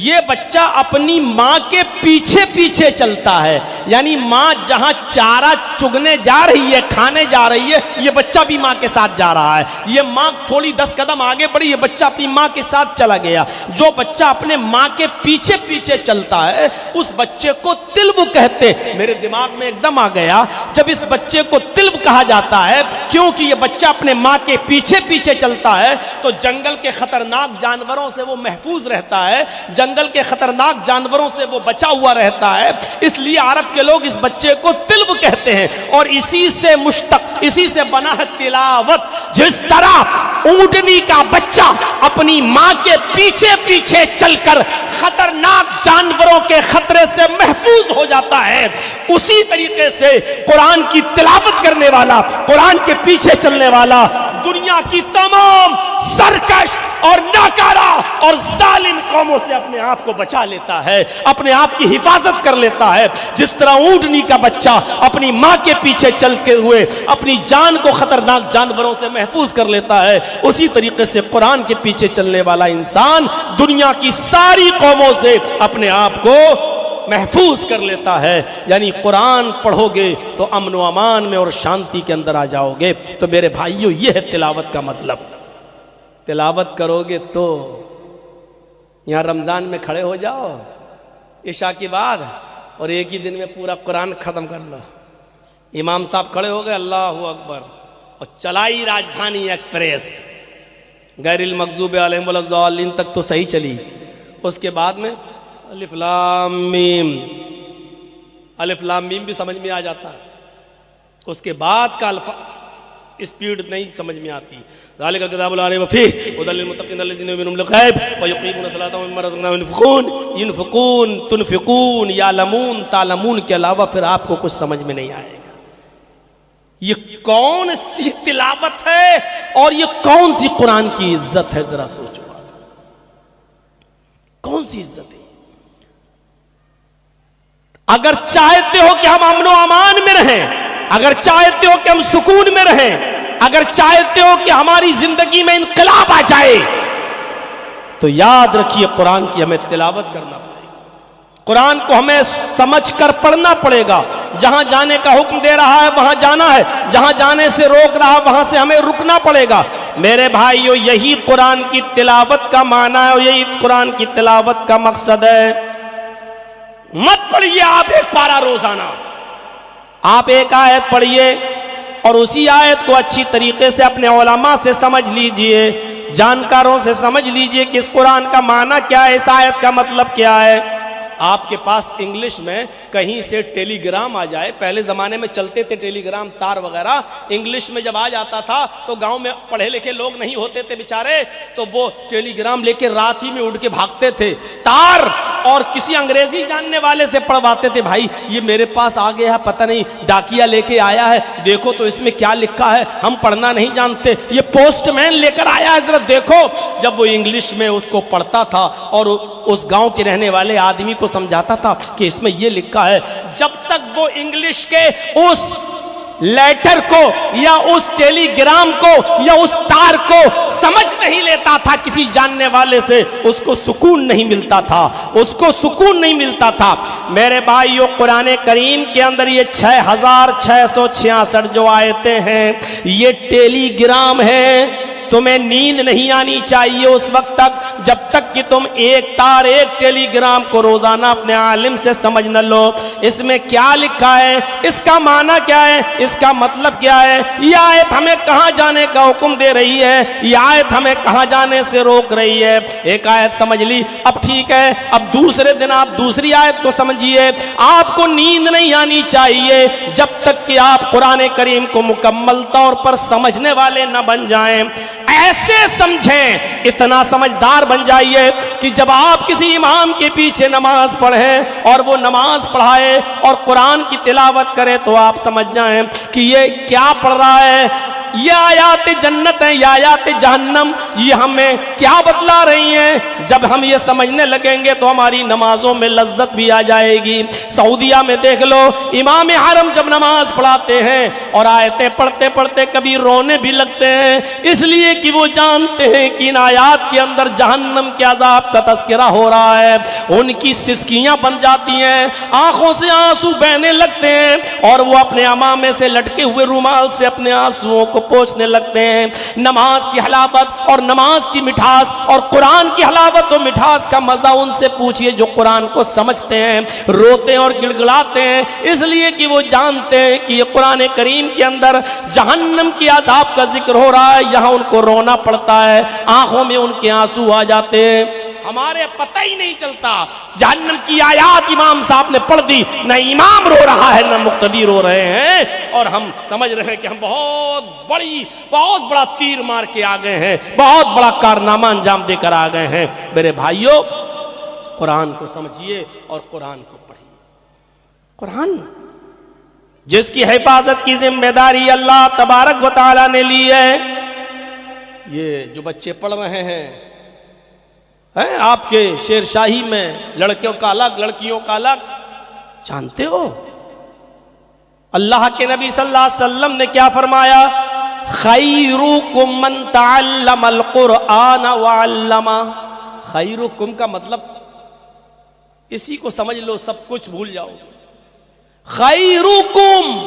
یہ بچہ اپنی ماں کے پیچھے پیچھے چلتا ہے، یعنی ماں جہاں چارہ چگنے جا رہی ہے، کھانے جا رہی ہے، یہ بچہ بھی ماں کے ساتھ جا رہا ہے۔ یہ ماں تھوڑی 10 قدم آگے بڑھی، یہ بچہ اپنی ماں کے ساتھ چلا گیا۔ جو بچہ اپنے ماں کے پیچھے پیچھے چلتا ہے اس بچے کو تلو کہتے۔ میرے دماغ میں ایک دم آ گیا جب اس بچے کو تلو کہا جاتا ہے کیونکہ یہ بچہ اپنے ماں کے پیچھے پیچھے چلتا ہے، تو جنگل کے خطرناک جانوروں سے وہ محفوظ رہتا ہے، جنگل کے خطرناک جانوروں سے وہ بچا ہوا رہتا ہے، اس لیے عرب کے لوگ اس بچے کو تلو کہتے ہیں۔ اور اسی سے مشتق، اسی سے بنا ہے تلاوت۔ جس طرح اونٹنی کا بچہ اپنی ماں کے پیچھے پیچھے چل کر خطرناک جانوروں کے خطرے سے محفوظ ہو جاتا ہے، اسی طریقے سے قرآن کی تلاوت کرنے والا، قرآن کے پیچھے چلنے والا دنیا کی تمام سرکش اور ناکارہ اور ظالم قوموں سے اپنے آپ کو بچا لیتا ہے، اپنے آپ کی حفاظت کر لیتا ہے۔ جس طرح اونٹنی کا بچہ اپنی ماں کے پیچھے چلتے ہوئے اپنی جان کو خطرناک جانوروں سے محفوظ کر لیتا ہے، اسی طریقے سے قرآن کے پیچھے چلنے والا انسان دنیا کی ساری قوموں سے اپنے آپ کو محفوظ کر لیتا ہے۔ یعنی قرآن پڑھو گے تو امن و امان میں اور شانتی کے اندر آ جاؤ گے۔ تو میرے بھائیو یہ ہے تلاوت کا مطلب۔ تلاوت کرو گے تو یہاں رمضان میں کھڑے ہو جاؤ عشاء کے بعد اور ایک ہی دن میں پورا قرآن ختم کر لو۔ امام صاحب کھڑے ہو گئے، اللہ اکبر، اور چلائی راجدھانی ایکسپریس، غیر المغضوب علیہم ولا الضالین تک تو صحیح چلی، اس کے بعد میں الف لام میم، الف لام میم بھی سمجھ میں آ جاتا ہے، اس کے بعد کا اسپیڈ نہیں سمجھ میں آتی. ذالک الکتاب لا ریب فیہ ھدی للمتقین الذین یؤمنون بالغیب ویقیمون الصلاۃ ومما رزقناہم ينفقون تنفقون یعلمون تعلمون کے علاوہ پھر آپ کو کچھ سمجھ میں نہیں آئے گا. یہ کون سی تلاوت ہے اور یہ کون سی قرآن کی عزت ہے؟ ذرا سوچو، کون سی عزت ہے؟ اگر چاہتے ہو کہ ہم امن و امان میں رہیں، اگر چاہتے ہو کہ ہم سکون میں رہیں، اگر چاہتے ہو کہ ہماری زندگی میں انقلاب آ جائے، تو یاد رکھیے قرآن کی ہمیں تلاوت کرنا پڑے گا، قرآن کو ہمیں سمجھ کر پڑھنا پڑے گا. جہاں جانے کا حکم دے رہا ہے وہاں جانا ہے، جہاں جانے سے روک رہا ہے وہاں سے ہمیں رکنا پڑے گا. میرے بھائیو، یہی قرآن کی تلاوت کا معنی ہے اور یہی قرآن کی تلاوت کا مقصد ہے. مت پڑھیے آپ ایک پارہ روزانہ، آپ ایک آیت پڑھیے اور اسی آیت کو اچھی طریقے سے اپنے علماء سے سمجھ لیجئے، جانکاروں سے سمجھ لیجئے کہ اس قرآن کا معنی کیا ہے، اس آیت کا مطلب کیا ہے. آپ کے پاس انگلش میں کہیں سے ٹیلی گرام آ جائے، پہلے زمانے میں چلتے تھے ٹیلی گرام تار وغیرہ، انگلش میں جب آ جاتا تھا تو گاؤں میں پڑھے لکھے لوگ نہیں ہوتے تھے بیچارے، تو وہ ٹیلی گرام لے کے رات ہی میں اڑ کے بھاگتے تھے تار، اور کسی انگریزی جاننے والے سے پڑھواتے تھے. بھائی یہ میرے پاس آ گیا ہے، پتہ نہیں ڈاکیا لے کے آیا ہے، دیکھو تو اس میں کیا لکھا ہے، ہم پڑھنا نہیں جانتے، یہ پوسٹ مین لے کر آیا ہے، ذرا دیکھو. جب وہ انگلش میں اس کو پڑھتا تھا اور اس گاؤں کے رہنے والے آدمی کو سمجھاتا تھا کہ اس میں یہ لکھا ہے، جب تک وہ انگلش کے اس لیٹر کو یا اس ٹیلی گرام کو یا اس تار کو سمجھ نہیں لیتا تھا کسی جاننے والے سے، اس کو سکون نہیں ملتا تھا، اس کو سکون نہیں ملتا تھا. میرے بھائیو، قرآن کریم کے اندر یہ 6666 جو آیتیں ہیں یہ ٹیلی گرام ہیں. تمہیں نیند نہیں آنی چاہیے اس وقت تک جب تک کہ تم ایک تار، ایک ٹیلی گرام کو روزانہ اپنے عالم سے سمجھ نہ لو. اس میں کیا لکھا ہے، اس کا معنی کیا ہے، اس کا مطلب کیا ہے، یہ آیت ہمیں کہاں جانے کا حکم دے رہی ہے، یہ آیت ہمیں کہاں جانے سے روک رہی ہے. ایک آیت سمجھ لی، اب ٹھیک ہے، اب دوسرے دن آپ دوسری آیت کو سمجھیے. آپ کو نیند نہیں آنی چاہیے جب تک کہ آپ قرآن کریم کو مکمل طور پر سمجھنے والے نہ بن جائیں. ایسے سمجھیں، اتنا سمجھدار بن جائیے کہ جب آپ کسی امام کے پیچھے نماز پڑھیں اور وہ نماز پڑھائے اور قرآن کی تلاوت کرے تو آپ سمجھ جائیں کہ یہ کیا پڑھ رہا ہے. یہ آیات جنت ہیں، یہ آیات جہنم، یہ ہمیں کیا بتلا رہی ہیں. جب ہم یہ سمجھنے لگیں گے تو ہماری نمازوں میں لذت بھی آ جائے گی. سعودیہ میں دیکھ لو، امام حرم جب نماز پڑھاتے ہیں اور آیتیں پڑھتے پڑھتے کبھی رونے بھی لگتے ہیں، اس لیے کہ وہ جانتے ہیں کہ ان آیات کے اندر جہنم کے عذاب کا تذکرہ ہو رہا ہے. ان کی سسکیاں بن جاتی ہیں، آنکھوں سے آنسو بہنے لگتے ہیں اور وہ اپنے عمامے سے لٹکے ہوئے رومال سے اپنے آنسوؤں کو پوچھنے لگتے ہیں. نماز کی حلاوت اور نماز کی مٹھاس اور قرآن کی حلاوت و مٹھاس کا مزہ ان سے پوچھئے جو قرآن کو سمجھتے ہیں. روتے اور گڑگڑاتے ہیں اس لیے کہ وہ جانتے ہیں کہ یہ قرآن کریم کے اندر جہنم کی عذاب کا ذکر ہو رہا ہے. یہاں ان کو رونا پڑتا ہے، آنکھوں میں ان کے آنسو آ جاتے ہیں. ہمارے پتہ ہی نہیں چلتا، جہنم کی آیات امام صاحب نے پڑھ دی، نہ امام رو رہا ہے نہ مقتدی رو رہے ہیں، اور ہم سمجھ رہے ہیں کہ ہم بہت بڑا تیر مار کے آ گئے ہیں، بہت بڑا کارنامہ انجام دے کر آ گئے ہیں. میرے بھائیوں، قرآن کو سمجھیے اور قرآن کو پڑھیے. قرآن جس کی حفاظت کی ذمہ داری اللہ تبارک و تعالی نے لی ہے. یہ جو بچے پڑھ رہے ہیں آپ کے شیر شاہی میں لڑکیوں کا الگ لڑکیوں کا الگ، جانتے ہو اللہ کے نبی صلی اللہ علیہ وسلم نے کیا فرمایا؟ خیرکم من تعلم القرآن وعلمہ. خیرکم کا مطلب اسی کو سمجھ لو، سب کچھ بھول جاؤ. خیرکم،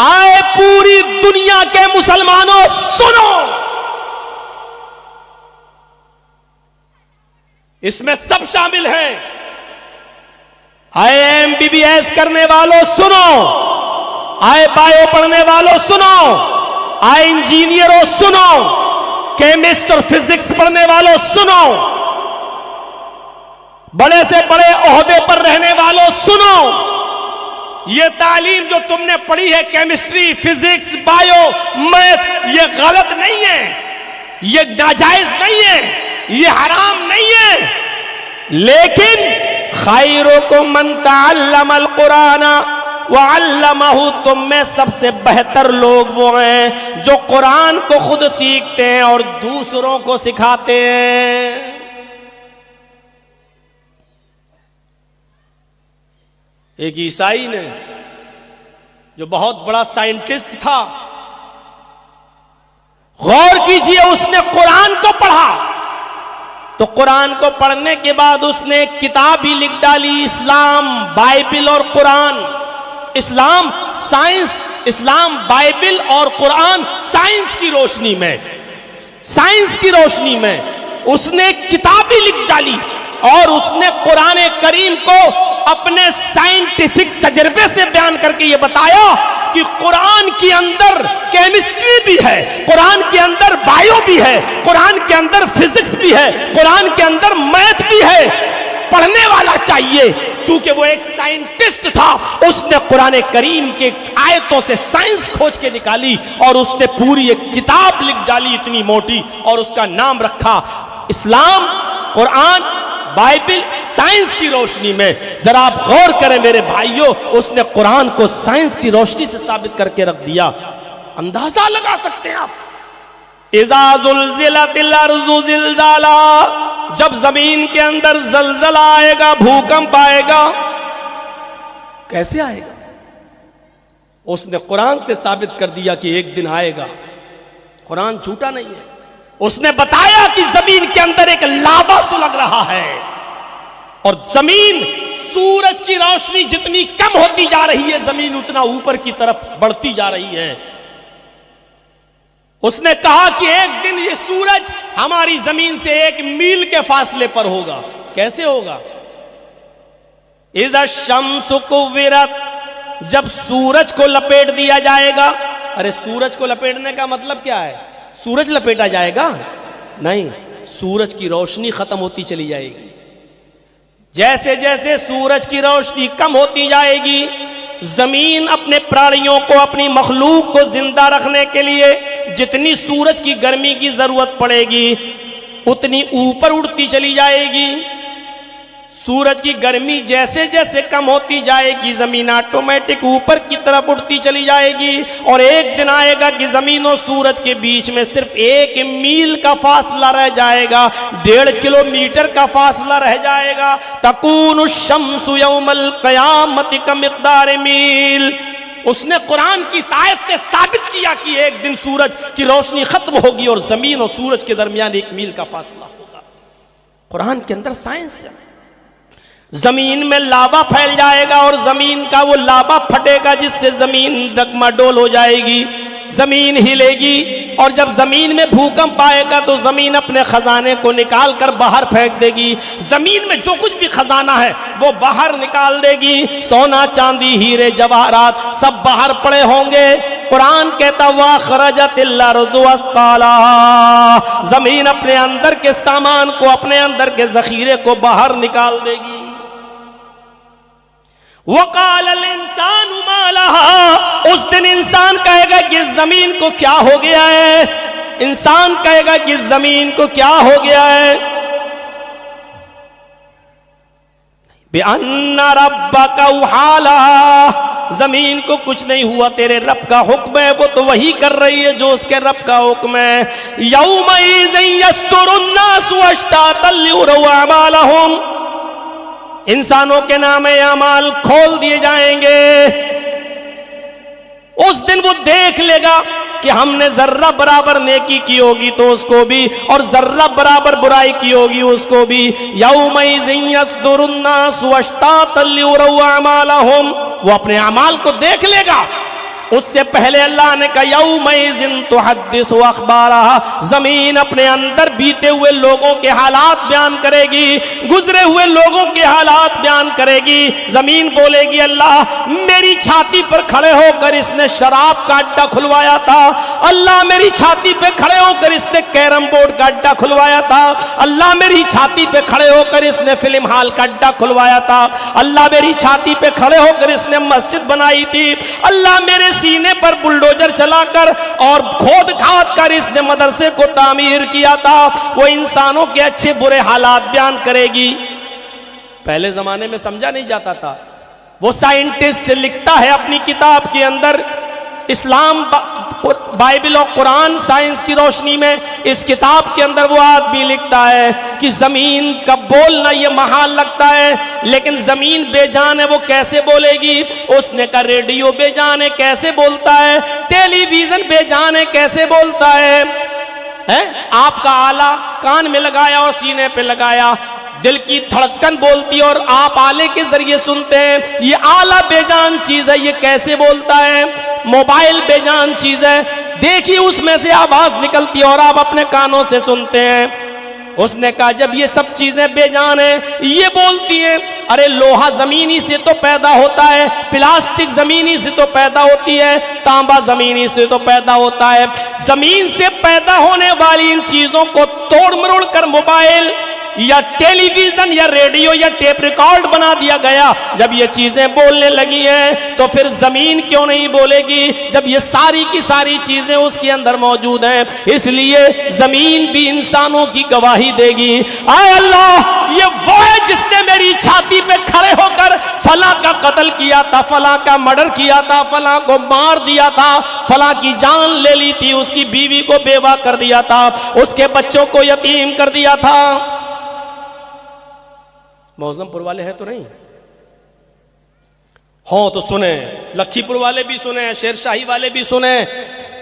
آئے پوری دنیا کے مسلمانوں سنو، اس میں سب شامل ہیں. آئے MBBS کرنے والوں سنو، آئے بایو پڑھنے والوں سنو، آئے انجینئروں سنو، کیمسٹ اور فزکس پڑھنے والوں سنو. بڑے سے بڑے عہدے پر رہنے والوں سنو، یہ تعلیم جو تم نے پڑھی ہے کیمسٹری، فزکس، بایو، میتھ، یہ غلط نہیں ہے، یہ ناجائز نہیں ہے، یہ حرام نہیں ہے، لیکن خیرکم من تعلم القرآن وعلمہ، تم میں سب سے بہتر لوگ وہ ہیں جو قرآن کو خود سیکھتے ہیں اور دوسروں کو سکھاتے ہیں۔ ایک عیسائی نے جو بہت بڑا سائنٹسٹ تھا، غور کیجئے، اس نے قرآن کو پڑھا، تو قرآن کو پڑھنے کے بعد اس نے ایک کتاب ہی لکھ ڈالی، اسلام، بائبل اور قرآن، اسلام سائنس، اسلام بائبل اور قرآن سائنس کی روشنی میں، سائنس کی روشنی میں اس نے ایک کتاب ہی لکھ ڈالی، اور اس نے قرآن کریم کو اپنے سائنٹیفک تجربے سے بیان کر کے یہ بتایا کہ قرآن کے اندر کیمسٹری بھی ہے، قرآن کے اندر بایو بھی ہے، قرآن کے اندر فزکس بھی ہے، قرآن کے اندر میتھ بھی ہے، پڑھنے والا چاہیے۔ چونکہ وہ ایک سائنٹسٹ تھا، اس نے قرآن کریم کے آیتوں سے سائنس کھوج کے نکالی اور اس نے پوری ایک کتاب لکھ ڈالی اتنی موٹی، اور اس کا نام رکھا اسلام، قرآن، بائبل سائنس کی روشنی میں۔ ذرا آپ غور کریں میرے بھائیوں، اس نے قرآن کو سائنس کی روشنی سے ثابت کر کے رکھ دیا۔ اندازہ لگا سکتے ہیں آپ، اذا زلزلت الارض زلزالہا، جب زمین کے اندر زلزلہ آئے گا، بھوکمپ آئے گا، کیسے آئے گا؟ اس نے قرآن سے ثابت کر دیا کہ ایک دن آئے گا، قرآن جھوٹا نہیں ہے۔ اس نے بتایا کہ زمین کے اندر ایک لاوا سلگ رہا ہے، اور زمین، سورج کی روشنی جتنی کم ہوتی جا رہی ہے، زمین اتنا اوپر کی طرف بڑھتی جا رہی ہے۔ اس نے کہا کہ ایک دن یہ سورج ہماری زمین سے 1 میل کے فاصلے پر ہوگا۔ کیسے ہوگا؟ اذا الشمس کورت، جب سورج کو لپیٹ دیا جائے گا۔ ارے سورج کو لپیٹنے کا مطلب کیا ہے؟ سورج لپیٹا جائے گا؟ نہیں، سورج کی روشنی ختم ہوتی چلی جائے گی۔ جیسے جیسے سورج کی روشنی کم ہوتی جائے گی، زمین اپنے پرانیوں کو، اپنی مخلوق کو زندہ رکھنے کے لیے جتنی سورج کی گرمی کی ضرورت پڑے گی اتنی اوپر اڑتی چلی جائے گی۔ سورج کی گرمی جیسے جیسے کم ہوتی جائے گی، زمین آٹومیٹک اوپر کی طرف اٹھتی چلی جائے گی، اور ایک دن آئے گا کہ زمین و سورج کے بیچ میں صرف 1 میل کا فاصلہ رہ جائے گا، 1.5 کلومیٹر کا فاصلہ رہ جائے گا۔ تکون الشمس یوم القیامت کمقدار میل۔ اس نے قرآن کی آیت سے ثابت کیا کہ ایک دن سورج کی روشنی ختم ہوگی اور زمین اور سورج کے درمیان 1 میل کا فاصلہ ہوگا۔ قرآن کے اندر سائنس ہے۔ زمین میں لاوا پھیل جائے گا، اور زمین کا وہ لاوا پھٹے گا جس سے زمین ڈگمڈول ہو جائے گی، زمین ہلے گی، اور جب زمین میں بھوکمپ آئے گا تو زمین اپنے خزانے کو نکال کر باہر پھینک دے گی۔ زمین میں جو کچھ بھی خزانہ ہے وہ باہر نکال دے گی، سونا، چاندی، ہیرے، جواہرات سب باہر پڑے ہوں گے۔ قرآن کہتا وَأَخْرَجَتِ الْأَرْضُ أَثْقَالَهَا، زمین اپنے اندر کے سامان کو، اپنے اندر کے ذخیرے کو باہر نکال دے گی۔ وَقَالَ الْإِنسَانُ مَا لَهَا، اس دن انسان کہے گا کہ زمین کو کیا ہو گیا ہے، انسان کہے گا کہ زمین کو کیا ہو گیا ہے۔ بِأَنَّ رَبَّكَ أَوْحَىٰ لَهَا، زمین کو کچھ نہیں ہوا، تیرے رب کا حکم ہے، وہ تو وہی کر رہی ہے جو اس کے رب کا حکم ہے۔ يَوْمَئِذٍ يَصْدُرُ النَّاسُ أَشْتَاتًا لِيُرَوْا أَعْمَالَهُمْ، انسانوں کے نام اعمال کھول دیے جائیں گے۔ اس دن وہ دیکھ لے گا کہ ہم نے ذرہ برابر نیکی کی ہوگی تو اس کو بھی، اور ذرہ برابر برائی کی ہوگی اس کو بھی۔ یومئذ یصدر الناس اشتاتا لیروا اعمالهم، وہ اپنے اعمال کو دیکھ لے گا اس سے پہلے اللہ نے کہا یومئذ تحدث اخبارہا، زمین اپنے اندر بیتے ہوئے لوگوں کے حالات بیان کرے گی، گزرے ہوئے لوگوں کے حالات بیان کرے گی۔ زمین بولے گی اللہ میری چھاتی پر کھڑے ہو کر اس نے شراب کا اڈا کھلوایا تھا، اللہ میری چھاتی پہ کھڑے ہو کر اس نے کیرم بورڈ کا اڈا کھلوایا تھا، اللہ میری چھاتی پہ کھڑے ہو کر اس نے فلم ہال کا اڈا کھلوایا تھا، اللہ میری چھاتی پہ کھڑے ہو کر اس نے مسجد بنائی تھی، اللہ میرے سینے پر بلڈوزر چلا کر اور کھود کھاد کر اس نے مدرسے کو تعمیر کیا تھا۔ وہ انسانوں کے اچھے برے حالات بیان کرے گی۔ پہلے زمانے میں سمجھا نہیں جاتا تھا۔ وہ سائنٹسٹ لکھتا ہے اپنی کتاب کے اندر، اسلام بائبل اور قرآن سائنس کی روشنی میں، اس کتاب کے اندر وہ آدمی لکھتا ہے کہ زمین کا بولنا یہ محال لگتا ہے، لیکن زمین بے جان ہے، وہ کیسے بولے گی؟ اس نے کہا ریڈیو بے جان ہے، کیسے بولتا ہے؟ ٹیلی ویژن بے جان ہے، کیسے بولتا ہے؟ آپ کا آلہ کان میں لگایا اور سینے پہ لگایا، دل کی دھڑکن بولتی اور آپ آلے کے ذریعے سنتے ہیں، یہ آلہ بے جان چیز ہے، یہ کیسے بولتا ہے؟ موبائل بے جان چیز ہے، دیکھیے اس میں سے آواز نکلتی ہے اور آپ اپنے کانوں سے سنتے ہیں۔ اس نے کہا جب یہ سب چیزیں بے جان ہیں، یہ بولتی ہیں، ارے لوہا زمینی سے تو پیدا ہوتا ہے، پلاسٹک زمینی سے تو پیدا ہوتی ہے، تانبا زمینی سے تو پیدا ہوتا ہے، زمین سے پیدا ہونے والی ان چیزوں کو توڑ مروڑ کر موبائل یا ٹیلی ویژن یا ریڈیو یا ٹیپ ریکارڈ بنا دیا گیا۔ جب یہ چیزیں بولنے لگی ہیں تو پھر زمین کیوں نہیں بولے گی جب یہ ساری کی ساری چیزیں اس کے اندر موجود ہیں؟ اس لیے زمین بھی انسانوں کی گواہی دے گی، اے اللہ یہ وہ ہے جس نے میری چھاتی پہ کھڑے ہو کر فلاں کا قتل کیا تھا، فلاں کا مرڈر کیا تھا، فلاں کو مار دیا تھا، فلاں کی جان لے لی تھی، اس کی بیوی کو بیوہ کر دیا تھا، اس کے بچوں کو یتیم کر دیا تھا۔ موزم پور والے ہیں تو نہیں ہوں تو سنیں، لکھی پور والے بھی سنیں، شیر شاہی والے بھی سنیں،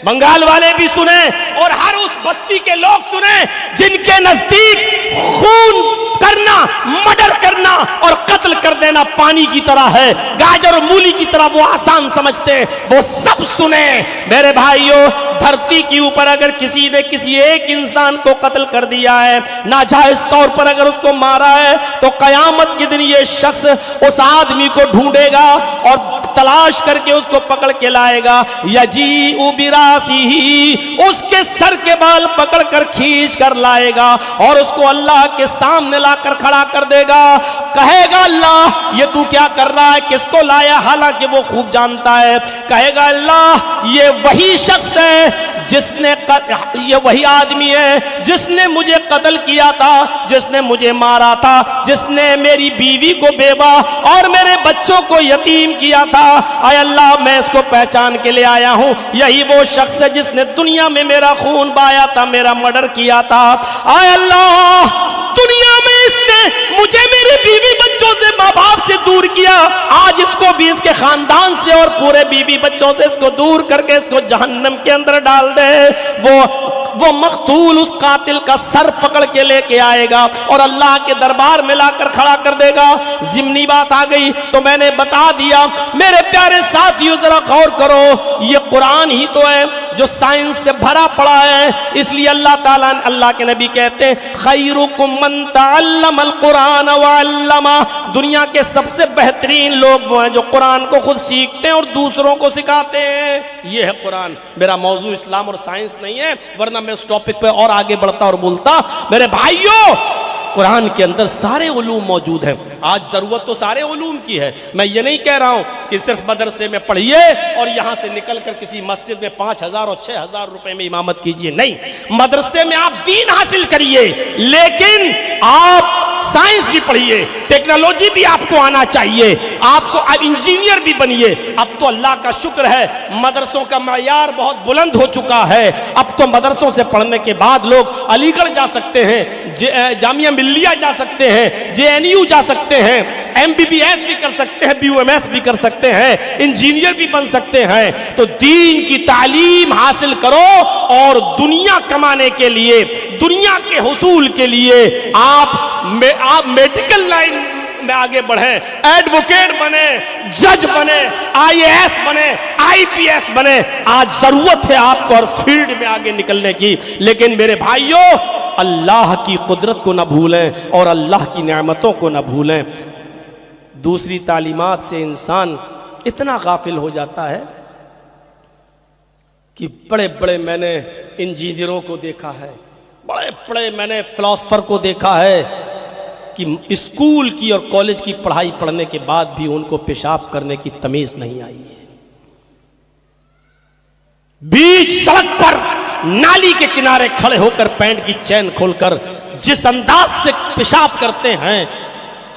بنگال والے بھی سنیں، اور ہر اس بستی کے لوگ سنیں جن کے نزدیک خون کرنا، مرڈر کرنا اور قتل کر دینا پانی کی طرح ہے، گاجر اور مولی کی طرح وہ آسان سمجھتے ہیں، وہ سب سنیں۔ میرے بھائیوں، دھرتی کے اوپر اگر کسی نے کسی ایک انسان کو قتل کر دیا ہے، ناجائز طور پر اگر اس کو مارا ہے، تو قیامت کے دن یہ شخص اس آدمی کو ڈھونڈے گا اور تلاش کر کے اس کو پکڑ کے لائے گا، یجیء براسیہ، اس کے سر کے بال پکڑ کر کھینچ کر لائے گا اور اس کو اللہ کے سامنے لا کر کھڑا کر دے گا، کہے گا اللہ یہ تو کیا کر رہا ہے، کس کو لایا؟ حالانکہ وہ خوب جانتا ہے، کہے گا اللہ یہ وہی شخص ہے جس نے، یہ وہی آدمی ہے جس نے مجھے قتل کیا تھا، جس نے مجھے مارا تھا، جس نے میری بیوی کو بیوہ اور میرے بچوں کو یتیم کیا تھا، اے اللہ میں اس کو پہچان کے لے آیا ہوں، یہی وہ شخص ہے جس نے دنیا میں میرا خون بہایا تھا، میرا مرڈر کیا تھا، اے اللہ دنیا میں اس نے مجھے میری بیوی بچوں سے، ماں باپ سے دور کیا، آج اس کو بھی اس کے خاندان سے اور پورے بیوی بچوں سے اس کو دور کر کے اس کو جہنم کے اندر ڈال دے۔ وہ مقتول اس قاتل کا سر پکڑ کے لے کے آئے گا اور اللہ کے دربار میں لا کر کھڑا کر دے گا۔ ضمنی بات آ گئی تو میں نے بتا دیا۔ میرے پیارے ساتھیو ذرا غور کرو، یہ قرآن ہی تو ہے جو سائنس سے بھرا پڑا ہے، اس لیے اللہ تعالیٰ، اللہ کے نبی کہتے ہیں خیرکم من تعلم القرآن وعلمہ، دنیا کے سب سے بہترین لوگ وہ ہیں جو قرآن کو خود سیکھتے ہیں اور دوسروں کو سکھاتے ہیں۔ یہ ہے قرآن۔ میرا موضوع اسلام اور سائنس نہیں ہے، ورنہ میں اس ٹاپک پہ اور آگے بڑھتا اور بولتا۔ میرے بھائیوں، قرآن کے اندر سارے علوم موجود ہیں۔ آج ضرورت تو سارے علوم کی ہے، میں یہ نہیں کہہ رہا ہوں کہ صرف مدرسے میں پڑھیے اور یہاں سے نکل کر کسی مسجد میں 5,000 اور 6,000 روپے میں امامت کیجئے، نہیں، مدرسے میں آپ دین حاصل کریے، لیکن آپ سائنس بھی پڑھیے، ٹیکنالوجی بھی آپ کو آنا چاہیے، آپ کو انجینئر بھی بنیے۔ اب تو اللہ کا شکر ہے مدرسوں کا معیار بہت بلند ہو چکا ہے، اب تو مدرسوں سے پڑھنے کے بعد لوگ علی گڑھ جا سکتے ہیں، جامعہ ملیہ جا سکتے ہیں، JNU جا سکتے ہیں، MBBS بھی کر سکتے ہیں، BUMS بھی کر سکتے ہیں، انجینئر بھی بن سکتے ہیں۔ تو دین کی تعلیم حاصل کرو اور دنیا کمانے کے لیے، دنیا کے حصول کے لیے آپ میڈیکل لائن میں آگے بڑھیں، ایڈوکیٹ بنے، جج بنے، IAS بنے، IPS بنے. آج ضرورت ہے آپ کو اور فیلڈ میں آگے نکلنے کی. لیکن میرے بھائیوں، اللہ کی قدرت کو نہ بھولیں اور اللہ کی نعمتوں کو نہ بھولیں. دوسری تعلیمات سے انسان اتنا غافل ہو جاتا ہے کہ بڑے بڑے میں نے انجینئروں کو دیکھا ہے، بڑے بڑے میں نے فلاسفر کو دیکھا ہے کہ اسکول کی اور کالج کی پڑھائی پڑھنے کے بعد بھی ان کو پیشاب کرنے کی تمیز نہیں آئی ہے. بیچ سڑک پر نالی کے کنارے کھڑے ہو کر پینٹ کی چین کھول کر جس انداز سے پیشاب کرتے ہیں،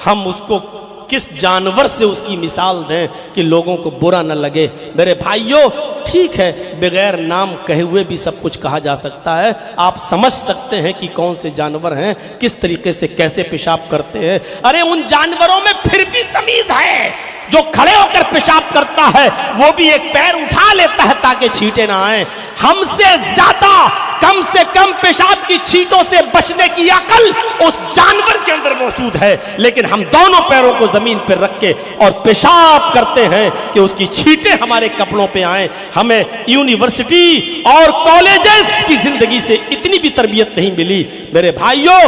ہم اس کو کس جانور سے اس کی مثال دیں کہ لوگوں کو برا نہ لگے. میرے بھائیوں، ٹھیک ہے بغیر نام کہے ہوئے بھی سب کچھ کہا جا سکتا ہے. آپ سمجھ سکتے ہیں کہ کون سے جانور ہیں، کس طریقے سے کیسے پیشاب کرتے ہیں. ارے ان جانوروں میں پھر بھی تمیز ہے. جو کھڑے ہو کر پیشاب کرتا ہے وہ بھی ایک پیر اٹھا لیتا ہے تاکہ چھینٹے نہ آئیں. ہم سے زیادہ کم سے کم پیشاب کی چھینٹوں سے بچنے کی عقل اس جانور کے اندر موجود ہے، لیکن ہم دونوں پیروں کو زمین پر رکھ کے اور پیشاب کرتے ہیں کہ اس کی چھینٹیں ہمارے کپڑوں پہ آئیں. ہمیں یونیورسٹی اور کالجز کی زندگی سے اتنی بھی تربیت نہیں ملی. میرے بھائیوں،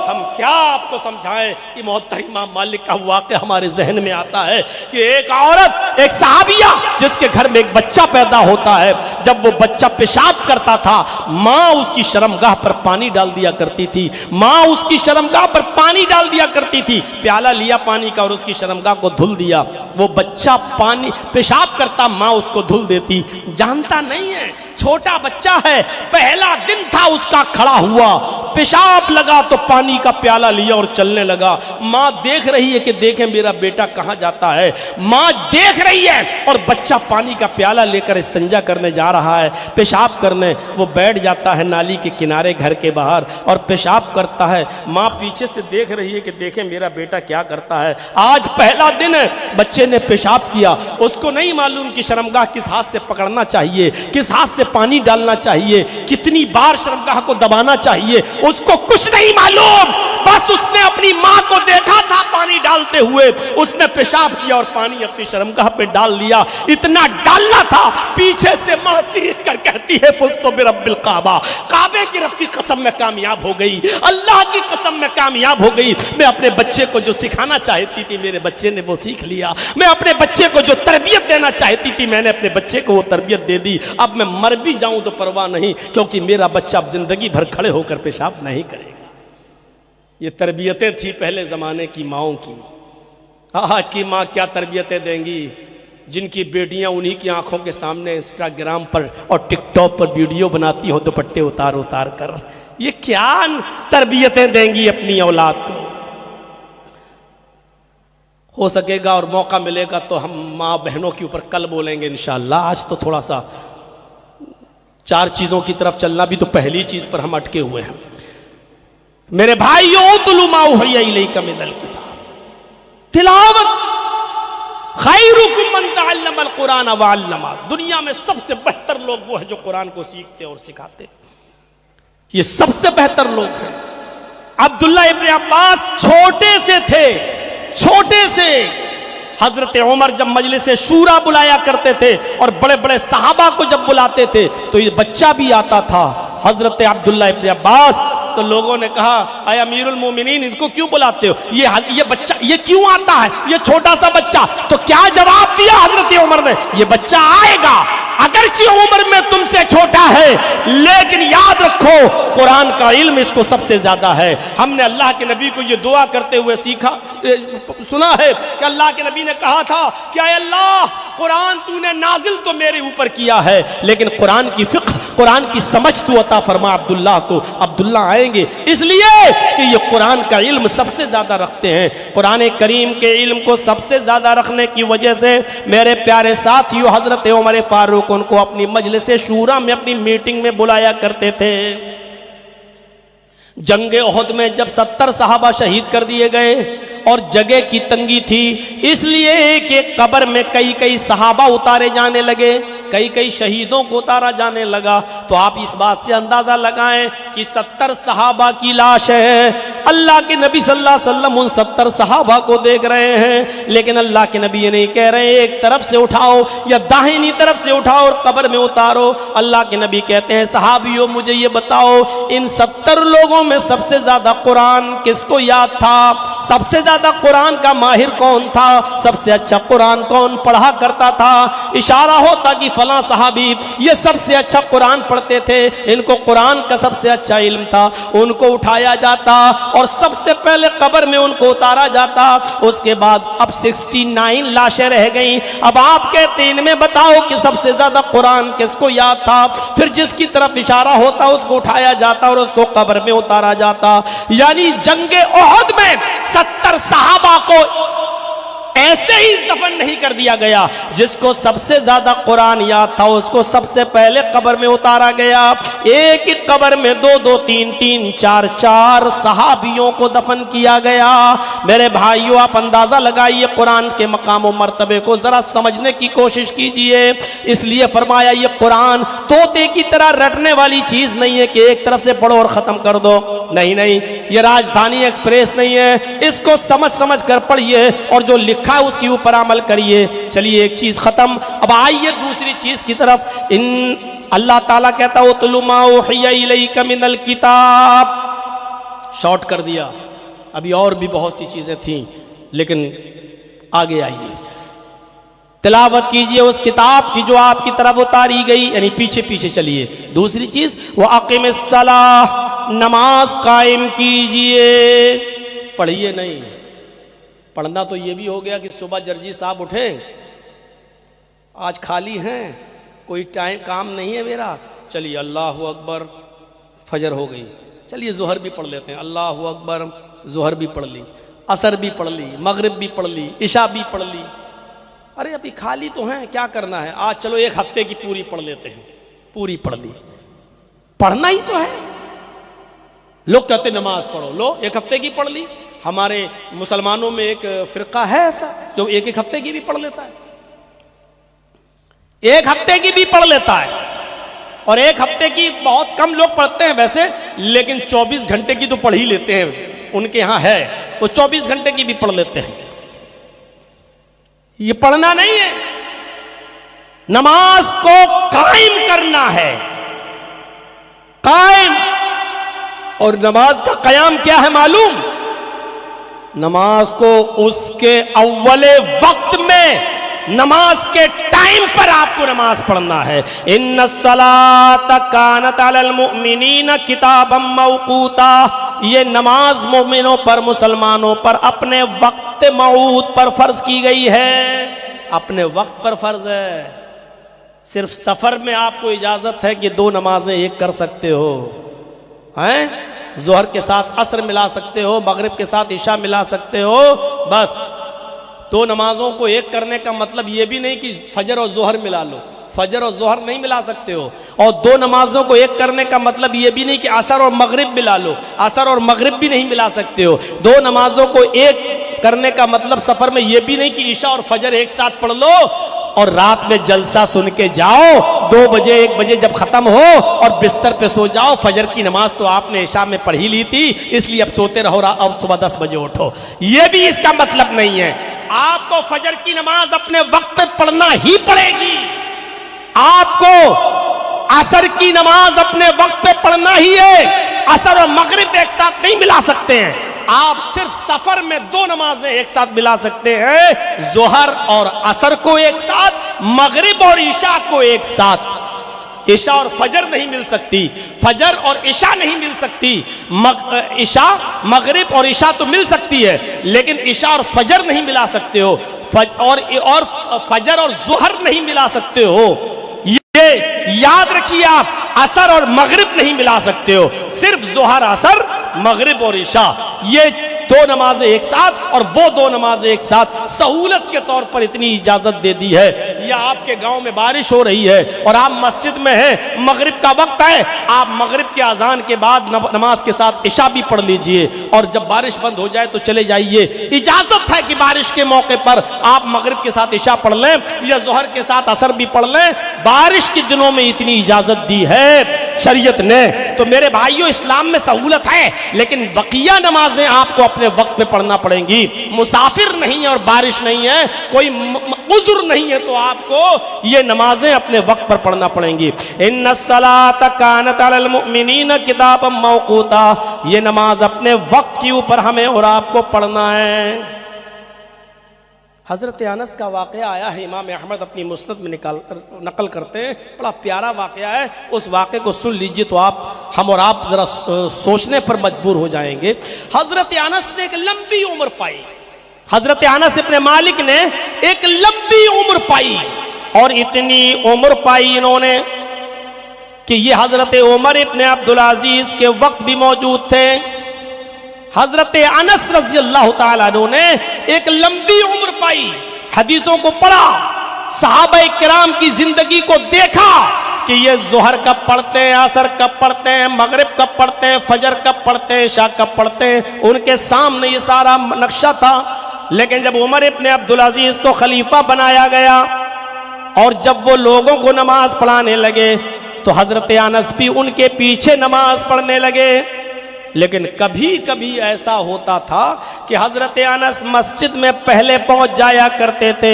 ہم کیا آپ کو سمجھائیں کہ محترم امام مالک کا واقعہ ہمارے ذہن میں آتا ہے کہ ایک عورت، ایک صحابیہ جس کے گھر میں ایک بچہ پیدا ہوتا ہے، جب وہ بچہ پیشاب کرتا تھا ماں اس کی شرمگاہ پر پانی ڈال دیا کرتی تھی. ماں اس کی شرمگاہ پر پانی ڈال دیا کرتی تھی. پیالہ لیا پانی کا اور اس کی شرمگاہ کو دھل دیا. وہ بچہ پانی پیشاب کرتا، ماں اس کو دھل دیتی. جانتا نہیں ہے، چھوٹا بچہ ہے، پہلا دن تھا اس کا. کھڑا ہوا، پیشاب لگا تو پانی کا پیالہ لیا اور چلنے لگا. ماں دیکھ رہی ہے کہ دیکھیں میرا بیٹا کہاں جاتا ہے. ماں دیکھ رہی ہے اور بچہ پانی کا پیالہ لے کر استنجا کرنے جا رہا ہے، پیشاب کرنے. وہ بیٹھ جاتا ہے نالی کے کنارے گھر کے باہر اور پیشاب کرتا ہے. ماں پیچھے سے دیکھ رہی ہے کہ دیکھیں میرا بیٹا کیا کرتا ہے. آج پہلا دن ہے، بچے نے پیشاب کیا. اس کو نہیں معلوم کہ شرمگاہ کس ہاتھ سے پکڑنا چاہیے، کس ہاتھ سے پانی ڈالنا چاہیے، کتنی بار شرمگاہ کو دبانا چاہیے. اس کو کچھ نہیں معلوم. بس اس نے اپنی ماں کو دیکھا تھا پانی ڈالتے ہوئے، اس نے پیشاب کیا اور پانی اپنی شرمگاہ پہ ڈال لیا. اتنا ڈالنا تھا. پیچھے سے ماں چیخ کر کہتی ہے فزت برب الکعبہ، کعبے کی رب کی قسم میں کامیاب ہو گئی، اللہ کی قسم میں کامیاب ہو گئی. میں اپنے بچے کو جو سکھانا چاہتی تھی میرے بچے نے وہ سیکھ لیا. میں اپنے بچے کو جو تربیت دینا چاہتی تھی میں نے اپنے بچے کو وہ تربیت دے دی. اب میں مر بھی جاؤں تو پرواہ نہیں، کیونکہ میرا بچہ اب زندگی بھر کھڑے ہو کر پیشاب نہیں کرے گا. یہ تربیتیں تھی پہلے زمانے کی ماؤں کی. آج کی ماں کیا تربیتیں دیں گی؟ جن کی بیٹیاں انہی کی آنکھوں کے سامنے انسٹاگرام پر اور ٹک ٹاک پر ویڈیو بناتی ہو دوپٹے اتار اتار کر. یہ کیا تربیتیں دیں گی اپنی اولاد کو؟ ہو سکے گا اور موقع ملے گا تو ہم ماں بہنوں کے اوپر کل بولیں گے انشاءاللہ. آج تو تھوڑا سا 4 چیزوں کی طرف چلنا بھی تو پہلی چیز پر ہم اٹکے ہوئے ہیں. میرے بھائیو، اتلو ما اوحی الیک من الکتاب، تلاوت. خیرکم من تعلم القرآن وعلمہ. دنیا میں سب سے بہتر لوگ وہ ہیں جو قرآن کو سیکھتے اور سکھاتے. یہ سب سے بہتر لوگ ہیں. عبداللہ ابن عباس چھوٹے سے تھے، چھوٹے سے. حضرت عمر جب مجلس شورا بلایا کرتے تھے اور بڑے بڑے صحابہ کو جب بلاتے تھے تو یہ بچہ بھی آتا تھا حضرت عبداللہ ابن عباس. تو لوگوں نے کہا اے امیر المومنین ان کو کیوں بلاتے ہو؟ یہ بچہ یہ کیوں آتا ہے؟ یہ چھوٹا سا بچہ. تو کیا جواب دیا حضرت عمر نے؟ یہ بچہ آئے گا، اگرچہ عمر میں تم سے چھوٹا ہے لیکن یاد رکھو قرآن کا علم اس کو سب سے زیادہ ہے. ہم نے اللہ کے نبی کو یہ دعا کرتے ہوئے سنا ہے کہ اللہ کے نبی نے کہا تھا کہ اے اللہ، قرآن تو نے نازل تو میرے اوپر کیا ہے لیکن قرآن کی فقہ، قرآن کی سمجھ تو عطا فرما عبداللہ کو. عبداللہ آئیں گے اس لیے کہ یہ قرآن کا علم سب سے زیادہ رکھتے ہیں. قرآن کریم کے علم کو سب سے زیادہ رکھنے کی وجہ سے میرے پیارے ساتھیو حضرت عمر فاروق ان کو اپنی مجلس شورا میں، اپنی میٹنگ میں بلایا کرتے تھے. جنگ احد میں جب 70 صحابہ شہید کر دیے گئے اور جگہ کی تنگی تھی اس لیے کہ قبر میں کئی صحابہ اتارے جانے لگے. کئی شہیدوں کو اتارا جانے لگا. تو آپ اس بات سے اندازہ لگائیں کہ 70 صحابہ کی لاش ہے. اللہ کے نبی صلی اللہ علیہ وسلم ان 70 صحابہ کو دیکھ رہے ہیں, لیکن اللہ کے نبی یہ نہیں کہہ رہے ایک طرف سے اٹھاؤ یا داہنی طرف سے اٹھاؤ اور قبر میں اتارو. اللہ کے نبی کہتے ہیں صحابیوں مجھے یہ بتاؤ ان 70 لوگوں میں سب سے زیادہ قرآن کس کو یاد تھا؟ سب سے زیادہ قرآن کا ماہر کون تھا؟ سب سے اچھا قرآن کون پڑھا کرتا تھا؟ اشارہ ہوتا کہ فلاں صحابی یہ سب سے اچھا قرآن پڑھتے تھے, ان کو قرآن کا سب سے اچھا علم تھا. ان کو اٹھایا جاتا اور سب سے پہلے قبر میں ان کو اتارا جاتا. اس کے بعد اب 69 لاشیں رہ گئیں. اب آپ کہتے ہیں ان میں بتاؤ کہ سب سے زیادہ قرآن کس کو یاد تھا؟ پھر جس کی طرف اشارہ ہوتا اس کو اٹھایا جاتا اور اس کو قبر میں اتارا جاتا. یعنی جنگ احد میں 70 صحابہ کو ایسے ہی دفن نہیں کر دیا گیا. جس کو سب سے زیادہ قرآن یاد تھا اس کو سب سے پہلے قبر میں اتارا گیا. ایک ایک قبر میں 2-2 3-3 4-4 صحابیوں کو دفن کیا گیا. میرے بھائیوں آپ اندازہ لگائیے قرآن کے مقام و مرتبے کو ذرا سمجھنے کی کوشش کیجئے. اس لیے فرمایا یہ قرآن طوطے کی طرح رٹنے والی چیز نہیں ہے کہ ایک طرف سے پڑھو اور ختم کر دو. نہیں, یہ راجدھانی ایکسپریس نہیں ہے. اس کو سمجھ کر پڑھیے اور جو لکھا اس کے اوپر عمل کریے. چلیے ایک چیز ختم. اب آئیے دوسری چیز کی طرف. ان اللہ تعالیٰ کہتا ہے وَاتْلُ مَا أُوحِيَ إِلَيْكَ مِنَ الْكِتَابِ. شارٹ کر دیا, ابھی اور بھی بہت سی چیزیں تھیں لیکن آگے آئیے. تلاوت کیجئے اس کتاب کی جو آپ کی طرف اتاری گئی, یعنی پیچھے چلیے. دوسری چیز وَأَقِمِ الصَّلَاةَ, نماز قائم کیجئے. پڑھیے نہیں, پڑھنا تو یہ بھی ہو گیا کہ صبح جرجی صاحب اٹھے, آج خالی ہیں, کوئی ٹائم کام نہیں ہے میرا, چلیے اللہ اکبر فجر ہو گئی, چلیے ظہر بھی پڑھ لیتے ہیں, اللہ اکبر ظہر بھی پڑھ لی, عصر بھی پڑھ لی, مغرب بھی پڑھ لی, عشاء بھی پڑھ لی. ارے ابھی خالی تو ہیں, کیا کرنا ہے آج, چلو ایک ہفتے کی پوری پڑھ لیتے ہیں. پوری پڑھ لی, پڑھنا ہی تو ہے. لوگ کہتے نماز پڑھو, لو ایک ہفتے کی پڑھ لی. ہمارے مسلمانوں میں ایک فرقہ ہے ایسا جو ایک ہفتے کی بھی پڑھ لیتا ہے, ایک ہفتے کی بھی پڑھ لیتا ہے. اور ایک ہفتے کی بہت کم لوگ پڑھتے ہیں ویسے, لیکن 24 گھنٹے کی تو پڑھ ہی لیتے ہیں. ان کے ہاں ہے وہ 24 گھنٹے کی بھی پڑھ لیتے ہیں. یہ پڑھنا نہیں ہے, نماز کو قائم کرنا ہے. قائم. اور نماز کا قیام کیا ہے معلوم؟ نماز کو اس کے اول وقت میں, نماز کے ٹائم پر آپ کو نماز پڑھنا ہے. ان الصلاۃ کانت علی المؤمنین کتابا موقوتا. یہ نماز مومنوں پر, مسلمانوں پر اپنے وقت موعود پر فرض کی گئی ہے. اپنے وقت پر فرض ہے. صرف سفر میں آپ کو اجازت ہے کہ 2 نمازیں ایک کر سکتے ہو, ہیں ظہر کے ساتھ عصر ملا سکتے ہو, مغرب کے ساتھ عشاء ملا سکتے ہو. بس 2 نمازوں کو ایک کرنے کا مطلب یہ بھی نہیں کہ فجر اور ظہر ملا لو. فجر اور ظہر نہیں ملا سکتے ہو. اور 2 نمازوں کو ایک کرنے کا مطلب یہ بھی نہیں کہ عصر اور مغرب ملا لو. عصر اور مغرب بھی نہیں ملا سکتے ہو. 2 نمازوں کو ایک کرنے کا مطلب سفر میں یہ بھی نہیں کہ عشاء اور فجر ایک ساتھ پڑھ لو اور رات میں جلسہ سن کے جاؤ, 2 بجے 1 بجے جب ختم ہو اور بستر پہ سو جاؤ. فجر کی نماز تو آپ نے عشاء میں پڑھ ہی لی تھی, اس لیے اب سوتے رہو, اب صبح 10 بجے اٹھو. یہ بھی اس کا مطلب نہیں ہے. آپ کو فجر کی نماز اپنے وقت پہ پڑھنا ہی پڑے گی. آپ کو عصر کی نماز اپنے وقت پہ پڑھنا ہی ہے. عصر اور مغرب ایک ساتھ نہیں ملا سکتے ہیں. آپ صرف سفر میں 2 نمازیں ایک ساتھ ملا سکتے ہیں, ظہر اور عصر کو ایک ساتھ, مغرب اور عشاء کو ایک ساتھ. عشاء اور فجر نہیں مل سکتی, فجر اور عشاء نہیں مل سکتی. عشاء مغرب اور عشاء تو مل سکتی ہے, لیکن عشاء اور فجر نہیں ملا سکتے ہو. اور فجر اور ظہر نہیں ملا سکتے ہو. یہ یاد رکھیے آپ, عصر اور مغرب نہیں ملا سکتے ہو, صرف ظہر, عصر, مغرب اور عشاء. یہ دو نمازیں ایک ساتھ اور وہ دو نمازیں ایک ساتھ سہولت کے طور پر اتنی اجازت دے دی ہے. یا آپ کے گاؤں میں بارش ہو رہی ہے اور آپ مسجد میں ہیں, مغرب کا وقت ہے, آپ مغرب کے اذان کے بعد نماز کے ساتھ عشاء بھی پڑھ لیجئے, اور جب بارش بند ہو جائے تو چلے جائیے. اجازت ہے کہ بارش کے موقع پر آپ مغرب کے ساتھ عشاء پڑھ لیں یا ظہر کے ساتھ عصر بھی پڑھ لیں. بارش کے دنوں میں اتنی اجازت دی ہے شریعت نے. تو میرے بھائیوں, اسلام میں سہولت ہے, لیکن بقیہ نمازیں آپ کو اپنے وقت پہ پڑھنا پڑیں گی. مسافر نہیں ہے اور بارش نہیں ہے, کوئی عذر نہیں ہے, تو آپ کو یہ نمازیں اپنے وقت پر پڑھنا پڑیں گی. ان الصلاۃ کانت علی المؤمنین کتابا موقوتا, یہ نماز اپنے وقت کے اوپر ہمیں اور آپ کو پڑھنا ہے. حضرت انس کا واقعہ آیا ہے, امام احمد اپنی مسند میں نقل کرتے ہیں, بڑا پیارا واقعہ ہے. اس واقعے کو سن لیجئے تو ہم اور آپ ذرا سوچنے پر مجبور ہو جائیں گے. حضرت انس نے ایک لمبی عمر پائی. حضرت انس ابن مالک نے ایک لمبی عمر پائی, اور اتنی عمر پائی انہوں نے کہ یہ حضرت عمر ابن عبدالعزیز کے وقت بھی موجود تھے. حضرت انس رضی اللہ تعالیٰ عنہ نے ایک لمبی عمر پائی, حدیثوں کو پڑھا, صحابہ کرام کی زندگی کو دیکھا کہ یہ ظہر کب پڑھتے ہیں, عصر کب پڑھتے ہیں, مغرب کب پڑھتے ہیں, فجر کب پڑھتے ہیں, عشاء کب پڑھتے ہیں. ان کے سامنے یہ سارا نقشہ تھا. لیکن جب عمر ابن عبدالعزیز کو خلیفہ بنایا گیا اور جب وہ لوگوں کو نماز پڑھانے لگے تو حضرت انس بھی ان کے پیچھے نماز پڑھنے لگے. لیکن کبھی کبھی ایسا ہوتا تھا کہ حضرت انس مسجد میں پہلے پہنچ جایا کرتے تھے,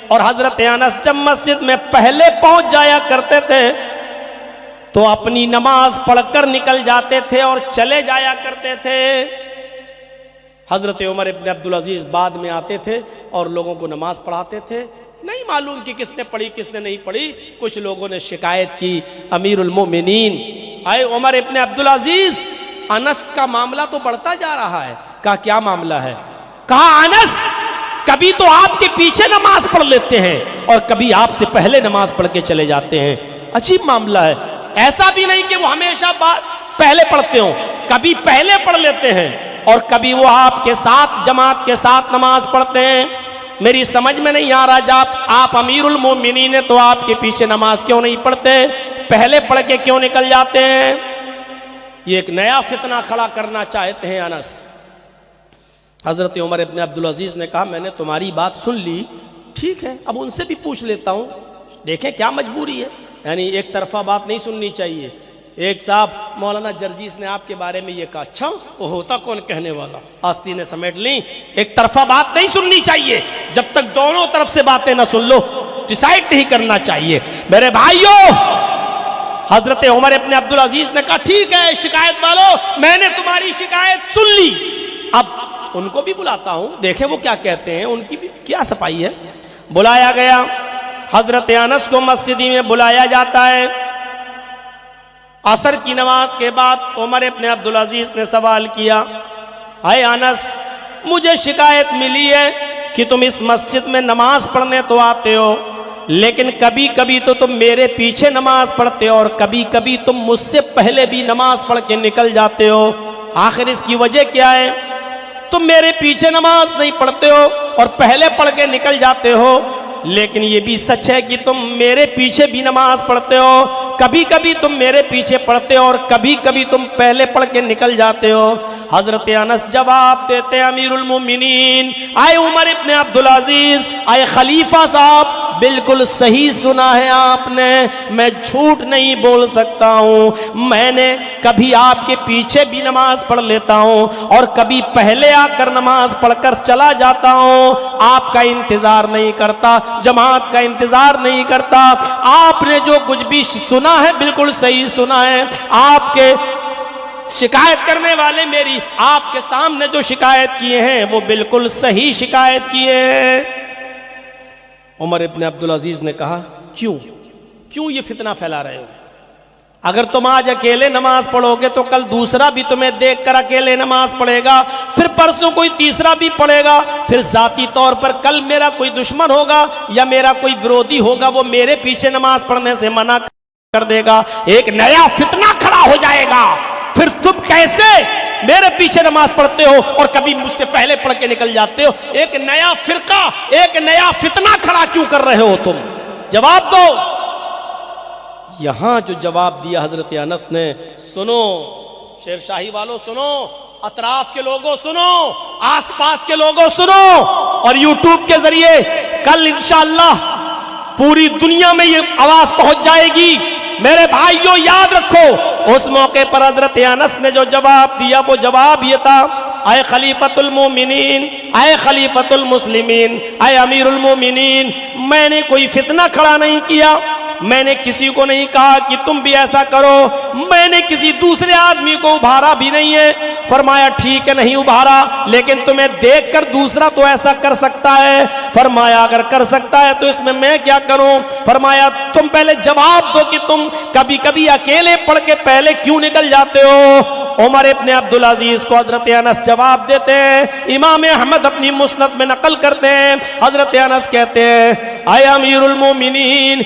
اور حضرت انس جب مسجد میں پہلے پہنچ جایا کرتے تھے تو اپنی نماز پڑھ کر نکل جاتے تھے اور چلے جایا کرتے تھے. حضرت عمر ابن عبدالعزیز بعد میں آتے تھے اور لوگوں کو نماز پڑھاتے تھے. نہیں معلوم کہ کس نے پڑھی کس نے نہیں پڑھی. کچھ لوگوں نے شکایت کی, امیر المومنین اے عمر ابن عبدالعزیز, انس کا معاملہ تو بڑھتا جا رہا ہے. کہا کیا معاملہ ہے؟ کہا انس کبھی تو آپ کے پیچھے نماز پڑھ لیتے ہیں اور کبھی آپ سے پہلے نماز پڑھ کے چلے جاتے ہیں. عجیب معاملہ ہے. ایسا بھی نہیں کہ وہ ہمیشہ پہلے پڑھتے ہوں, کبھی پہلے پڑھ لیتے ہیں اور کبھی وہ آپ کے ساتھ جماعت کے ساتھ نماز پڑھتے ہیں. میری سمجھ میں نہیں آ رہا, جب آپ امیر المومنین ہیں تو آپ کے پیچھے نماز کیوں نہیں پڑھتے, پہلے پڑھ کے کیوں نکل جاتے ہیں؟ یہ ایک نیا فتنہ کھڑا کرنا چاہتے ہیں انس. حضرت عمر ابن عبدالعزیز نے کہا میں نے تمہاری بات سن لی, ٹھیک ہے, اب ان سے بھی پوچھ لیتا ہوں, دیکھیں کیا مجبوری ہے. یعنی ایک طرفہ بات نہیں سننی چاہیے. ایک صاحب مولانا جرجیس نے آپ کے بارے میں یہ کہا, اچھا وہ ہوتا کون کہنے والا, آستینیں سمیٹ لیں. ایک طرفہ بات نہیں سننی چاہیے, جب تک دونوں طرف سے باتیں نہ سن لو ڈیسائیڈ نہیں کرنا چاہیے. میرے بھائیوں, حضرت عمر ابن عبدالعزیز نے کہا ٹھیک ہے شکایت والو, میں نے تمہاری شکایت سن لی, اب ان کو بھی بلاتا ہوں, دیکھیں وہ کیا کہتے ہیں, ان کی بھی کیا صفائی ہے. بلایا گیا, حضرت انس کو مسجد میں بلایا جاتا ہے. عصر کی نماز کے بعد عمر ابن عبدالعزیز نے سوال کیا, اے انس مجھے شکایت ملی ہے کہ تم اس مسجد میں نماز پڑھنے تو آتے ہو, لیکن کبھی کبھی تو تم میرے پیچھے نماز پڑھتے ہو اور کبھی کبھی تم مجھ سے پہلے بھی نماز پڑھ کے نکل جاتے ہو. آخر اس کی وجہ کیا ہے؟ تم میرے پیچھے نماز نہیں پڑھتے ہو اور پہلے پڑھ کے نکل جاتے ہو, لیکن یہ بھی سچ ہے کہ تم میرے پیچھے بھی نماز پڑھتے ہو, کبھی کبھی تم میرے پیچھے پڑھتے ہو اور کبھی کبھی تم پہلے پڑھ کے نکل جاتے ہو. حضرت انس جواب دیتے امیر المومنین, اے عمر ابن عبدالعزیز, اے خلیفہ صاحب, بالکل صحیح سنا ہے آپ نے, میں جھوٹ نہیں بول سکتا ہوں. میں نے کبھی آپ کے پیچھے بھی نماز پڑھ لیتا ہوں اور کبھی پہلے آ کر نماز پڑھ کر چلا جاتا ہوں. آپ کا انتظار نہیں کرتا, جماعت کا انتظار نہیں کرتا. آپ نے جو کچھ بھی سنا ہے بالکل صحیح سنا ہے. آپ کے شکایت کرنے والے میری آپ کے سامنے جو شکایت کیے ہیں وہ بالکل صحیح شکایت کیے ہیں. عمر ابن عبدالعزیز نے کہا کیوں یہ فتنہ پھیلا رہے ہو؟ اگر تم آج اکیلے نماز پڑھو گے تو کل دوسرا بھی تمہیں دیکھ کر اکیلے نماز پڑھے گا, پھر پرسوں کوئی تیسرا بھی پڑھے گا, پھر ذاتی طور پر کل میرا کوئی دشمن ہوگا یا میرا کوئی ورودی ہوگا, وہ میرے پیچھے نماز پڑھنے سے منع کر دے گا, ایک نیا فتنہ کھڑا ہو جائے گا. پھر تم کیسے میرے پیچھے نماز پڑھتے ہو اور کبھی مجھ سے پہلے پڑھ کے نکل جاتے ہو؟ ایک نیا فرقہ، ایک نیا فتنہ کھڑا کیوں کر رہے ہو تم؟ جواب دو۔ یہاں جو جواب دیا حضرت انس نے، سنو شیر شاہی والوں، سنو اطراف کے لوگوں، سنو آس پاس کے لوگوں، سنو، اور یوٹیوب کے ذریعے کل انشاءاللہ پوری دنیا میں یہ آواز پہنچ جائے گی۔ میرے بھائیوں یاد رکھو، اس موقع پر حضرت انس نے جو جواب دیا وہ جواب یہ تھا، اے خلیفۃ المومنین، اے خلیفۃ المسلمین، اے امیر المومنین، میں نے کوئی فتنہ کھڑا نہیں کیا، میں نے کسی کو نہیں کہا کہ تم بھی ایسا کرو، میں نے کسی دوسرے آدمی کو ابھارا بھی نہیں ہے۔ فرمایا ٹھیک ہے نہیں ابھارا، لیکن تمہیں دیکھ کر دوسرا تو ایسا کر سکتا ہے۔ فرمایا اگر کر سکتا ہے تو اس میں کیا کروں؟ فرمایا تم پہلے جواب دو کہ تم کبھی کبھی اکیلے پڑھ کے پہلے کیوں نکل جاتے ہو؟ عمر ابن عبدالعزیز کو حضرت انس جواب دیتے ہیں، امام احمد اپنی مسند میں نقل کرتے ہیں، حضرت انس کہتے ہیں، اے امیر المومنین،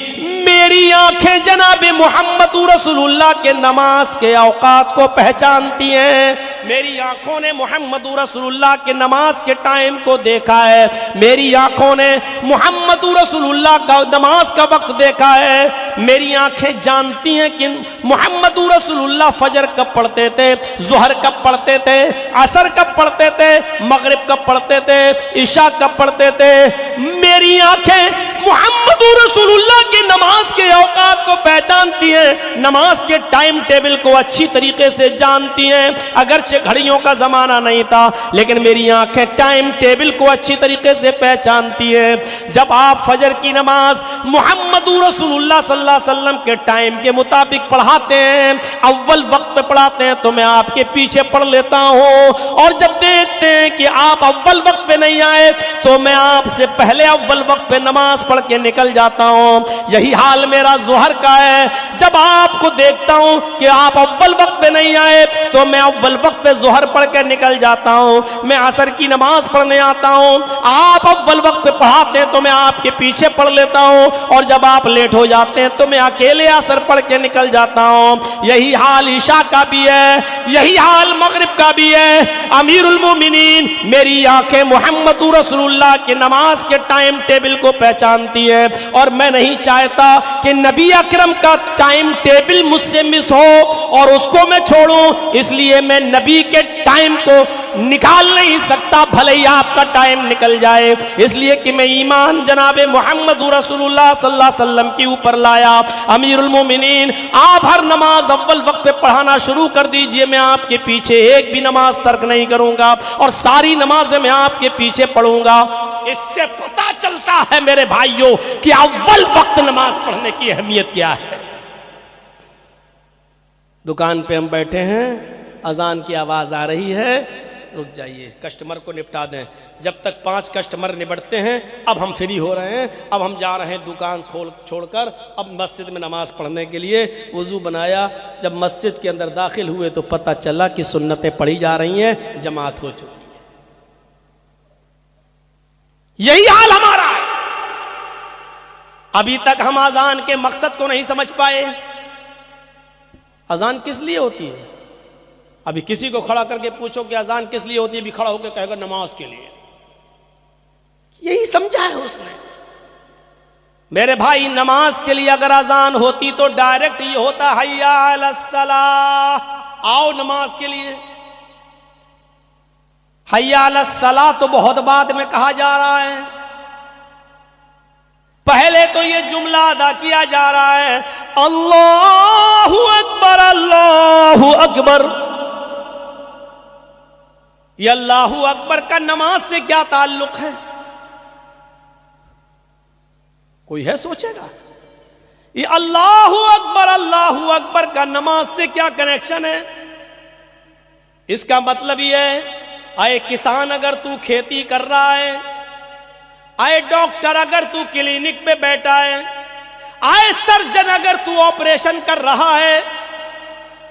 میری آنکھیں جناب محمد رسول اللہ کے نماز کے اوقات کو پہچانتی ہیں، میری آنکھوں نے محمد رسول اللہ کے نماز کے ٹائم کو دیکھا ہے، میری آنکھوں نے محمد رسول اللہ کا نماز کا وقت دیکھا ہے، میری آنکھیں جانتی ہیں کہ محمد رسول اللہ فجر کب پڑھتے تھے، ظہر کب پڑھتے تھے، عصر کب پڑھتے تھے، مغرب کب پڑھتے تھے، عشاء کب پڑھتے تھے، میری آنکھیں محمد رسول اللہ کی نماز کے اوقات کو پہچانتی ہیں، نماز کے ٹائم ٹیبل کو اچھی طریقے سے جانتی ہیں، اگرچہ گھڑیوں کا زمانہ نہیں تھا لیکن میری آنکھیں ٹائم ٹیبل کو اچھی طریقے سے پہچانتی ہیں۔ جب آپ فجر کی نماز محمد رسول اللہ صلی اللہ علیہ وسلم کے ٹائم کے مطابق پڑھاتے ہیں، اول وقت پہ پڑھاتے ہیں تو میں آپ کے پیچھے پڑھ لیتا ہوں، اور جب دیکھتے ہیں کہ آپ اول وقت پہ نہیں آئے تو میں آپ سے پہلے اول وقت پہ نماز پڑھ کے نکل جاتا ہوں۔ یہی حال میرا ظہر کا ہے، جب آپ کو دیکھتا ہوں کہ آپ اول وقت پہ نہیں آئے تو میں اول وقت پہ ظہر پڑھ کے نکل جاتا ہوں، میں عصر کی نماز پڑھنے آتا ہوں، آپ اول وقت پہ پڑھاتے ہیں تو میں آپ کے پیچھے پڑھ لیتا ہوں، اور جب آپ لیٹ ہو جاتے ہیں تو میں اکیلے عصر پڑھ کے نکل جاتا ہوں۔ یہی حال عشاء کا بھی ہے، یہی حال مغرب کا بھی ہے۔ امیر المومنین، میری آنکھیں محمد رسول اللہ کے نماز کے ٹائم ٹیبل کو پہچانتی ہے، اور میں نہیں چاہتا کہ نبی اکرم کا ٹائم ٹیبل مجھ سے مس ہو اور اس کو میں چھوڑوں، اس لیے میں نبی کے ٹائم کو نکال نہیں سکتا، بھلے ہی آپ کا ٹائم نکل جائے، اس لیے کہ میں ایمان جناب محمد رسول اللہ صلی اللہ علیہ وسلم کے اوپر لایا۔ امیر المومنین، آپ ہر نماز اول وقت پہ پڑھانا شروع کر دیجئے، میں آپ کے پیچھے ایک بھی نماز ترک نہیں کروں گا، اور ساری نمازیں میں آپ کے پیچھے پڑھوں گا۔ اس سے پتہ چلتا ہے میرے بھائیوں کہ اول وقت نماز پڑھنے کی اہمیت کیا ہے۔ دکان پہ ہم بیٹھے ہیں، اذان کی آواز آ رہی ہے، رک جائیے، کسٹمر کو نپٹا دیں، جب تک 5 کسٹمر نبٹتے ہیں اب ہم فری ہو رہے ہیں، اب ہم جا رہے ہیں دکان چھوڑ کر اب مسجد میں نماز پڑھنے کے لیے۔ وضو بنایا، جب مسجد کے اندر داخل ہوئے تو پتہ چلا کہ سنتیں پڑھی جا رہی ہیں، جماعت ہو چکی ہے۔ یہی حال ہمارا ہے۔ ابھی تک ہم اذان کے مقصد کو نہیں سمجھ پائے۔ اذان کس لیے ہوتی ہے؟ ابھی کسی کو کھڑا کر کے پوچھو کہ اذان کس لیے ہوتی ہے، بھی کھڑا ہو کے کہے گا نماز کے لیے۔ یہی سمجھا ہے اس نے۔ میرے بھائی، نماز کے لیے اگر اذان ہوتی تو ڈائریکٹ یہ ہوتا حیا علی الصلاۃ، آؤ نماز کے لیے۔ حیا علی الصلاۃ تو بہت بعد میں کہا جا رہا ہے، پہلے تو یہ جملہ ادا کیا جا رہا ہے، اللہ اکبر اللہ اکبر۔ یہ اللہ اکبر کا نماز سے کیا تعلق ہے؟ کوئی ہے سوچے گا؟ یہ اللہ اکبر کا نماز سے کیا کنیکشن ہے؟ اس کا مطلب یہ ہے، اے کسان اگر تو کھیتی کر رہا ہے، اے ڈاکٹر اگر تو کلینک پہ بیٹھا ہے، اے سرجن اگر تو آپریشن کر رہا ہے،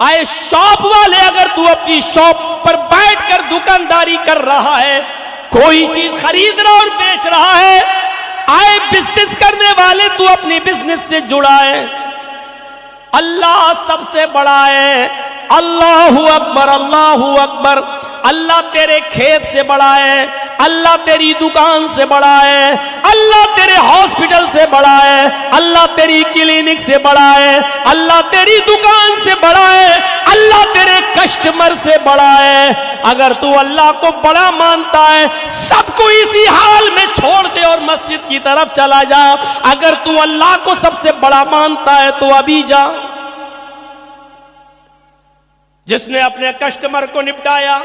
اے شاپ والے اگر تو اپنی شاپ پر بیٹھ کر دکانداری کر رہا ہے، کوئی چیز خرید رہا اور بیچ رہا ہے، اے بزنس کرنے والے تو اپنی بزنس سے جڑا ہے، اللہ سب سے بڑا ہے، اللہ اکبر اللہ اکبر، اللہ تیرے کھیت سے بڑا ہے، اللہ تیری دکان سے بڑا ہے، اللہ تیرے ہاسپٹل سے بڑا ہے، اللہ تیری کلینک سے بڑا ہے، اللہ تیری دکان سے بڑا ہے، اللہ تیرے کسٹمر سے بڑا ہے۔ اگر تو اللہ کو بڑا مانتا ہے، سب کو اسی حال میں چھوڑ دے اور مسجد کی طرف چلا جا۔ اگر تو اللہ کو سب سے بڑا مانتا ہے تو ابھی جا۔ جس نے اپنے کسٹمر کو نپٹایا،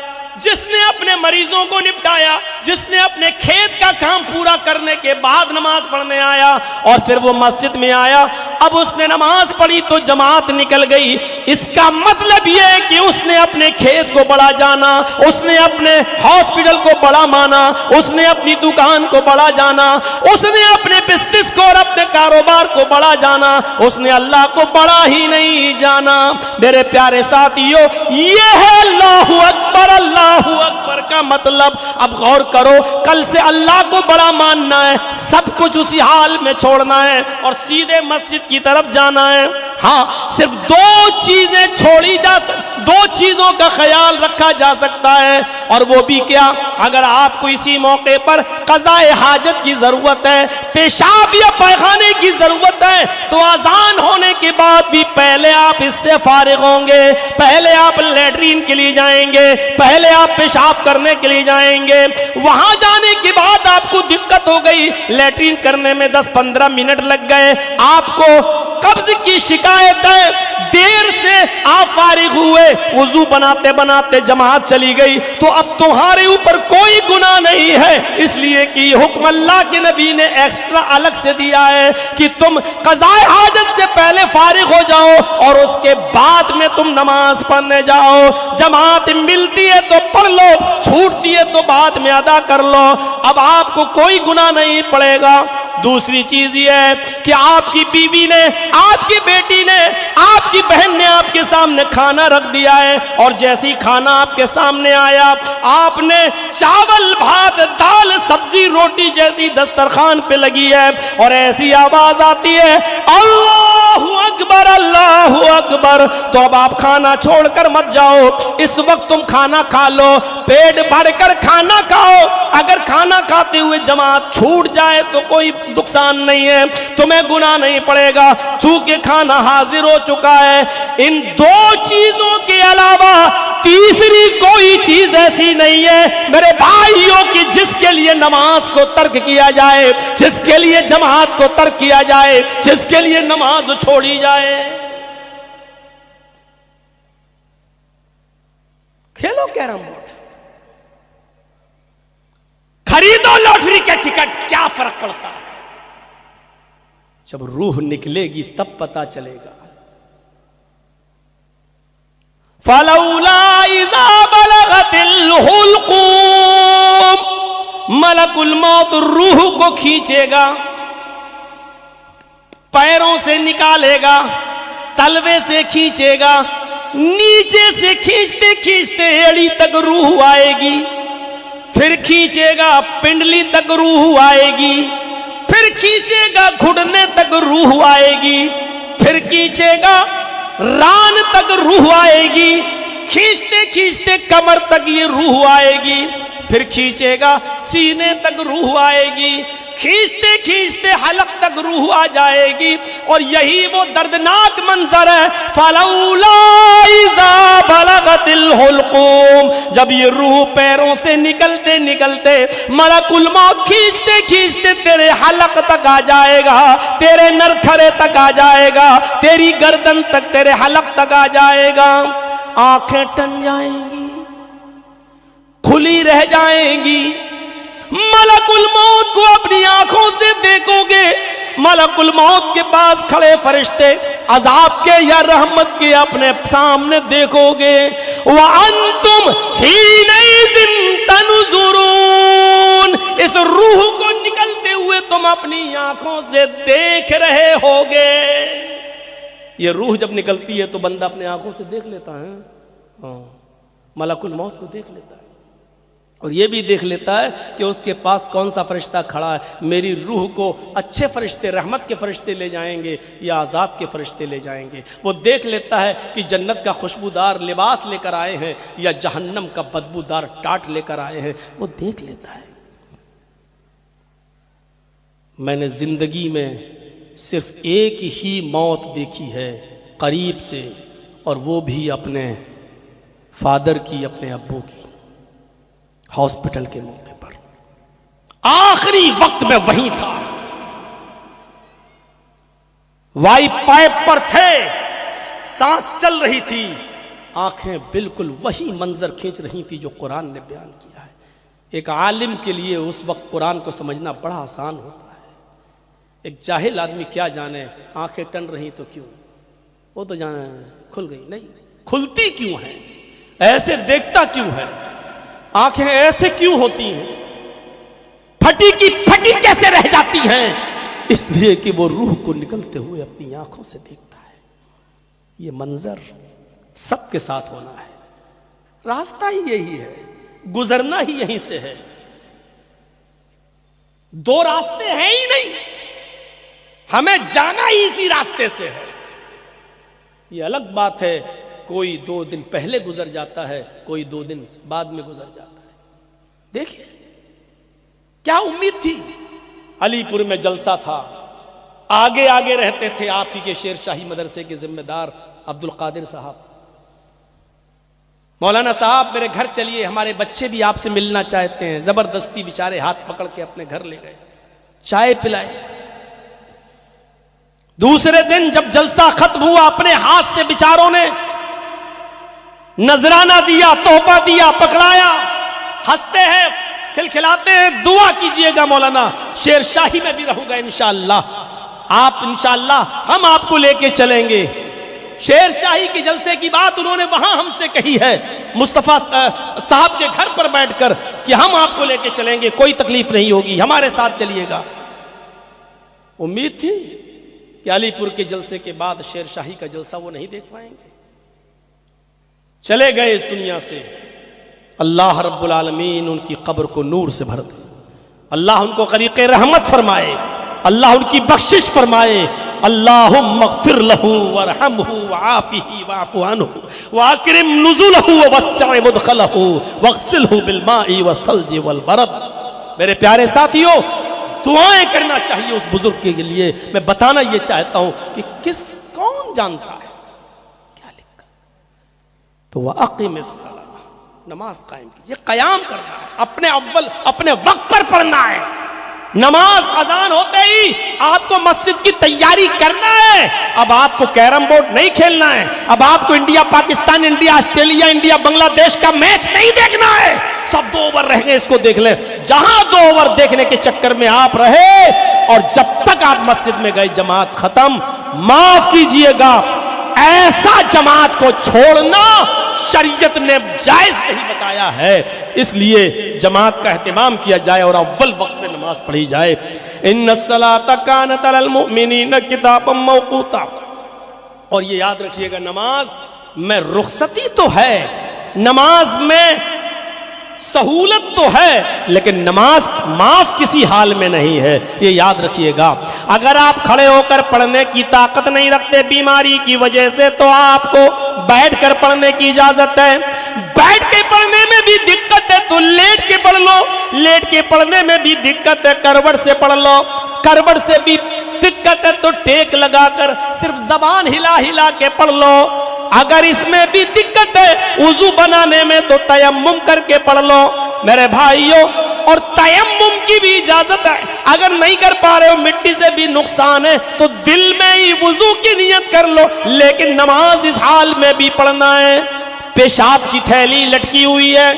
جس نے اپنے مریضوں کو نپٹایا، جس نے اپنے کھیت کا کام پورا کرنے کے بعد نماز پڑھنے آیا اور پھر وہ مسجد میں آیا، اب اس نے نماز پڑھی تو جماعت نکل گئی، اس کا مطلب یہ ہے کہ اس نے اپنے کھیت کو بڑا جانا، اس نے اپنے ہاسپٹل کو بڑا مانا، اس نے اپنی دکان کو بڑا جانا، اس نے اپنے بزنس کو اور اپنے کاروبار کو بڑا جانا، اس نے اللہ کو بڑا ہی نہیں جانا۔ میرے پیارے ساتھیو، یہ ہے اللہ اکبر اللہ اکبر کا مطلب۔ اب غور کرو، کل سے اللہ کو بڑا ماننا ہے، سب کچھ اسی حال میں چھوڑنا ہے اور سیدھے مسجد کی طرف جانا ہے۔ ہاں، صرف دو چیزیں چھوڑی دو چیزوں کا خیال رکھا جا سکتا ہے، اور وہ بھی کیا؟ اگر آپ کو اسی موقع پر قضاء حاجت کی ضرورت ہے، پیشاب یا پائخانے کی ضرورت ہے، تو اذان ہونے کے بعد بھی پہلے آپ اس سے فارغ ہوں گے، پہلے آپ لیٹرین کے لیے جائیں گے، پہلے آپ پیشاب کرنے کے لیے جائیں گے۔ وہاں جانے کے بعد آپ کو دقت ہو گئی، لیٹرین کرنے میں 10-15 منٹ لگ گئے، آپ کو قبض کی شکایت ہے، دیر سے آپ فارغ ہوئے، وضو بناتے بناتے جماعت چلی گئی، تو اب تمہارے اوپر کوئی گناہ نہیں ہے، اس لیے کہ یہ حکم اللہ کے نبی نے ایکسٹرا الگ سے دیا ہے کہ تم قضاء حاجت سے پہلے فارغ ہو جاؤ اور اس کے بعد میں تم نماز پڑھنے جاؤ۔ جماعت ملتی ہے تو پڑھ لو، چھوٹتی ہے تو بعد میں ادا کر لو، اب آپ کو کوئی گناہ نہیں پڑے گا۔ دوسری چیز یہ ہے کہ آپ کی بیوی نے، آپ کی بیٹی نے، آپ کی بہن نے آپ کے سامنے کھانا رکھ دیا ہے، اور جیسی کھانا آپ کے سامنے آیا، آپ نے چاول بھات دال سبزی روٹی جیسی دسترخوان پہ لگی ہے، اور ایسی آواز آتی ہے اللہ اکبر اللہ اکبر، تو اب آپ کھانا چھوڑ کر مت جاؤ، اس وقت تم کھانا کھا لو، پیٹ بھر کر کھانا کھاؤ۔ اگر کھانا کھاتے ہوئے جماعت چھوٹ جائے تو کوئی نقصان نہیں ہے، تمہیں گناہ نہیں پڑے گا، چونکہ کھانا حاضر ہو چکا ہے۔ ان دو چیزوں کے علاوہ تیسری کوئی چیز ایسی نہیں ہے میرے بھائیوں کی جس کے لیے نماز کو ترک کیا جائے، جس کے لیے جماعت کو ترک کیا جائے، جس کے لیے نماز چھوڑی جائے۔ کھیلو کیرم بورڈ، خریدو لاٹری کے ٹکٹ، کیا فرق پڑتا ہے؟ جب روح نکلے گی تب پتا چلے گا۔ فَلَوْلَا إِذَا بَلَغَتِ الْحُلْقُومَ، ملک الموت روح کو کھینچے گا، پیروں سے نکالے گا، تلوے سے کھینچے گا، نیچے سے کھینچتے کھینچتے ایڑی تک روح آئے گی، پھر کھینچے گا پنڈلی تک روح آئے گی، پھر کھینچے گا گھٹنے تک روح آئے گی، پھر کھینچے گا ران تک روح آئے گی، کھینچتے کھینچتے کمر تک یہ روح آئے گی، پھر کھینچے گا سینے تک روح آئے گی، کھینچتے کھینچتے حلق تک روح آ جائے گی، اور یہی وہ دردناک منظر ہے فَلَوْلَا إِذَا بَلَغَتِ الْحُلْقُومَ، جب یہ روح پیروں سے نکلتے نکلتے ملک الموت کھینچتے کھینچتے تیرے حلق تک آ جائے گا، تیرے نرکھرے تک آ جائے گا، تیری گردن تک، تیرے حلق تک آ جائے گا، آنکھیں ٹن جائیں گی، کھلی رہ جائیں گی، ملک الموت کو اپنی آنکھوں سے دیکھو گے، ملک الموت کے پاس کھڑے فرشتے عذاب کے یا رحمت کے اپنے سامنے دیکھو گے، وَأَنْتُمْ حِينَئِذٍ تَنْظُرُونَ، اس روح کو نکلتے ہوئے تم اپنی آنکھوں سے دیکھ رہے ہوگے۔ یہ روح جب نکلتی ہے تو بندہ اپنے آنکھوں سے دیکھ لیتا ہے، ہاں، ملک الموت کو دیکھ لیتا ہے۔ اور یہ بھی دیکھ لیتا ہے کہ اس کے پاس کون سا فرشتہ کھڑا ہے، میری روح کو اچھے فرشتے، رحمت کے فرشتے لے جائیں گے یا عذاب کے فرشتے لے جائیں گے۔ وہ دیکھ لیتا ہے کہ جنت کا خوشبودار لباس لے کر آئے ہیں یا جہنم کا بدبودار ٹاٹ لے کر آئے ہیں، وہ دیکھ لیتا ہے۔ میں نے زندگی میں صرف ایک ہی موت دیکھی ہے قریب سے، اور وہ بھی اپنے فادر کی، اپنے ابو کی، ہاسپٹل کے موقع پر۔ آخری وقت میں وہیں تھا، وائی پائپ پر تھے، سانس چل رہی تھی، آنکھیں بالکل وہی منظر کھینچ رہی تھی جو قرآن نے بیان کیا ہے۔ ایک عالم کے لیے اس وقت قرآن کو سمجھنا بڑا آسان ہوتا ہے، ایک جاہل آدمی کیا جانے آنکھیں ٹن رہی تو کیوں، وہ تو جانے کھل گئی، نہیں کھلتی کیوں ہے، ایسے دیکھتا کیوں ہے، آنکھیں ایسے کیوں ہوتی ہیں، پھٹی کی پھٹی کیسے رہ جاتی ہیں، اس لیے کہ وہ روح کو نکلتے ہوئے اپنی آنکھوں سے دیکھتا ہے۔ یہ منظر سب کے ساتھ ہونا ہے، راستہ ہی یہی ہے، گزرنا ہی یہیں سے ہے، دو راستے ہیں ہی نہیں، ہمیں جانا ہی اسی راستے سے ہے۔ یہ الگ بات ہے کوئی 2 دن پہلے گزر جاتا ہے، کوئی 2 دن بعد میں گزر جاتا ہے۔ دیکھیں کیا امید تھی، علی پور میں جلسہ تھا، آگے آگے رہتے تھے آپ ہی کے شیر شاہی مدرسے کے ذمہ دار عبد القادر صاحب، مولانا صاحب میرے گھر چلیے، ہمارے بچے بھی آپ سے ملنا چاہتے ہیں، زبردستی بیچارے ہاتھ پکڑ کے اپنے گھر لے گئے، چائے پلائے۔ دوسرے دن جب جلسہ ختم ہوا، اپنے ہاتھ سے بیچاروں نے نذرانہ دیا، تحفہ دیا، پکڑایا، ہنستے ہیں، کھلکھلاتے ہیں، دعا کیجئے گا مولانا شیر شاہی میں بھی رہوں گا انشاءاللہ، آپ انشاءاللہ ہم آپ کو لے کے چلیں گے۔ شیر شاہی کے جلسے کی بات انہوں نے وہاں ہم سے کہی ہے، مصطفیٰ صاحب کے گھر پر بیٹھ کر، کہ ہم آپ کو لے کے چلیں گے، کوئی تکلیف نہیں ہوگی، ہمارے ساتھ چلیے گا۔ امید تھی کہ علی پور کے جلسے کے بعد شیر شاہی کا جلسہ وہ نہیں دیکھ پائیں گے، چلے گئے اس دنیا سے۔ اللہ رب العالمین ان کی قبر کو نور سے بھر دے، اللہ ان کو غریق رحمت فرمائے، اللہ ان کی بخشش فرمائے۔ اللہم اغفر لہ وارحمہ وعافہ واعف عنہ واکرم نزلہ ووسع مدخلہ واغسلہ بالماء والثلج والبرد۔ میرے پیارے ساتھیوں، دعائیں کرنا چاہیے اس بزرگ کے لیے۔ میں بتانا یہ چاہتا ہوں کہ کون جانتا ہے کیا لکھا، تو وَأَقِمِ الصَّلَاةَ، نماز قائم کیجئے، قیام کرنا ہے، اپنے وقت پر پڑھنا ہے۔ نماز اذان ہوتے ہی آپ کو مسجد کی تیاری کرنا ہے، اب آپ کو کیرم بورڈ نہیں کھیلنا ہے، اب آپ کو India Pakistan, India Australia, India Bangladesh کا میچ نہیں دیکھنا ہے، سب 2 اوور رہ گئے، اس کو دیکھ لیں۔ جہاں 2 اوور دیکھنے کے چکر میں آپ رہے اور جب تک آپ مسجد میں گئے جماعت ختم، معاف کیجئے گا، ایسا جماعت کو چھوڑنا شریعت نے جائز نہیں بتایا ہے، اس لیے جماعت کا اہتمام کیا جائے اور اول وقت میں نماز پڑھی جائے۔ ان الصلاۃ کانت علی المؤمنین کتابا موقوتا، اور یہ یاد رکھیے گا، نماز میں رخصتی تو ہے، نماز میں سہولت تو ہے، لیکن نماز معاف کسی حال میں نہیں ہے، یہ یاد رکھیے گا۔ اگر آپ کھڑے ہو کر پڑھنے کی طاقت نہیں رکھتے بیماری کی وجہ سے، تو آپ کو بیٹھ کر پڑھنے کی اجازت ہے۔ بیٹھ کے پڑھنے میں بھی دقت ہے تو لیٹ کے پڑھ لو، لیٹ کے پڑھنے میں بھی دقت ہے کروٹ سے پڑھ لو، کروٹ سے بھی دقت ہے تو ٹیک لگا کر صرف زبان ہلا ہلا کے پڑھ لو۔ اگر اس میں بھی دقت ہے وضو بنانے میں تو تیمم کر کے پڑھ لو میرے بھائیوں، اور تیمم کی بھی اجازت ہے، اگر نہیں کر پا رہے ہو، مٹی سے بھی نقصان ہے تو دل میں ہی وضو کی نیت کر لو، لیکن نماز اس حال میں بھی پڑھنا ہے۔ پیشاب کی تھیلی لٹکی ہوئی ہے،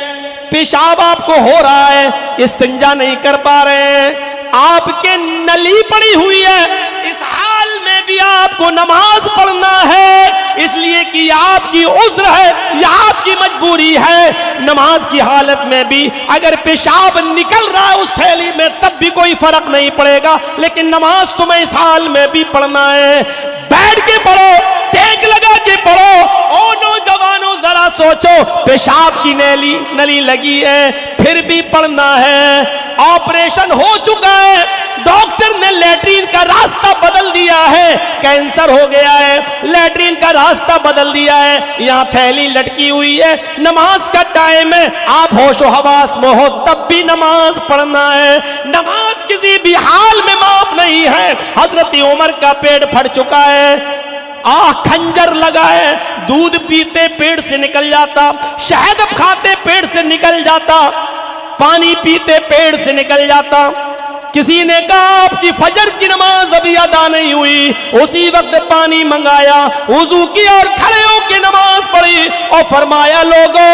پیشاب آپ کو ہو رہا ہے، استنجا نہیں کر پا رہے ہیں، آپ کے نلی پڑی ہوئی ہے، اس حال میں بھی آپ کو نماز پڑھنا ہے، اس لیے کہ یہ آپ کی عذر ہے، یہ آپ کی مجبوری ہے۔ نماز کی حالت میں بھی اگر پیشاب نکل رہا ہے اس تھیلی میں تب بھی کوئی فرق نہیں پڑے گا، لیکن نماز تمہیں اس حال میں بھی پڑھنا ہے۔ بیٹھ کے پڑھو، ٹیک لگا کے پڑھو۔ او نوجوانوں ذرا سوچو پیشاب کی نلی لگی ہے پھر بھی پڑھنا ہے، آپریشن ہو چکا ہے، ڈاکٹر نے لیٹرین کا راستہ بدل دیا ہے، کینسر ہو گیا ہے، لیٹرین کا راستہ بدل دیا ہے، یہاں تھیلی لٹکی ہوئی ہے، نماز کا ٹائم ہے، آپ ہوش و حواس میں ہو تب بھی نماز پڑھنا ہے، نماز کسی بھی حال میں معاف نہیں ہے۔ حضرت عمر کا پیٹ پھٹ چکا ہے، کھنجر لگا ہے، دودھ پیتے پیٹ سے نکل جاتا، شہد کھاتے پیٹ سے نکل جاتا، پانی پیتے پیٹ سے نکل جاتا۔ کسی نے کہا آپ کی فجر کی نماز ابھی ادا نہیں ہوئی، اسی وقت پانی منگایا، وضو کیا اور کھڑے ہو کے نماز پڑھی اور فرمایا لوگوں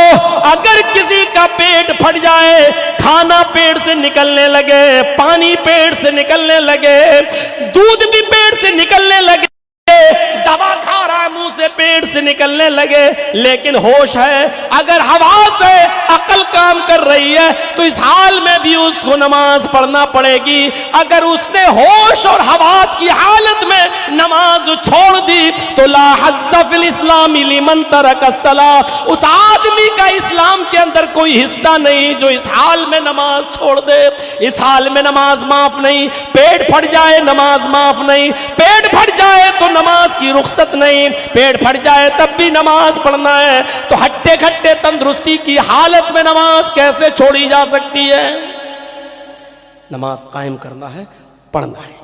اگر کسی کا پیٹ پھٹ جائے، کھانا پیٹ سے نکلنے لگے، پانی پیٹ سے نکلنے لگے، دودھ بھی پیٹ سے نکلنے لگے، دوا کھا رہا ہے منہ سے پیٹ سے نکلنے لگے، لیکن ہوش ہے، اگر حواس ہے، عقل کام کر رہی ہے تو اس حال میں بھی اس کو نماز پڑھنا پڑے گی۔ اگر اس نے ہوش اور حواس کی حالت میں نماز چھوڑ دی تو لا حظ فی الاسلام لمن ترک الصلاۃ، اس آدمی کا اسلام کے اندر کوئی حصہ نہیں جو اس حال میں نماز چھوڑ دے۔ اس حال میں نماز معاف نہیں، پیٹ پھٹ جائے نماز معاف نہیں، پیٹ پھٹ جائے تو نماز کی رخصت نہیں، پیٹ پھٹ جائے تب بھی نماز پڑھنا ہے۔ تو ہٹے کھٹے تندرستی کی حالت میں نماز کیسے چھوڑی جا سکتی ہے؟ نماز قائم کرنا ہے، پڑھنا ہے۔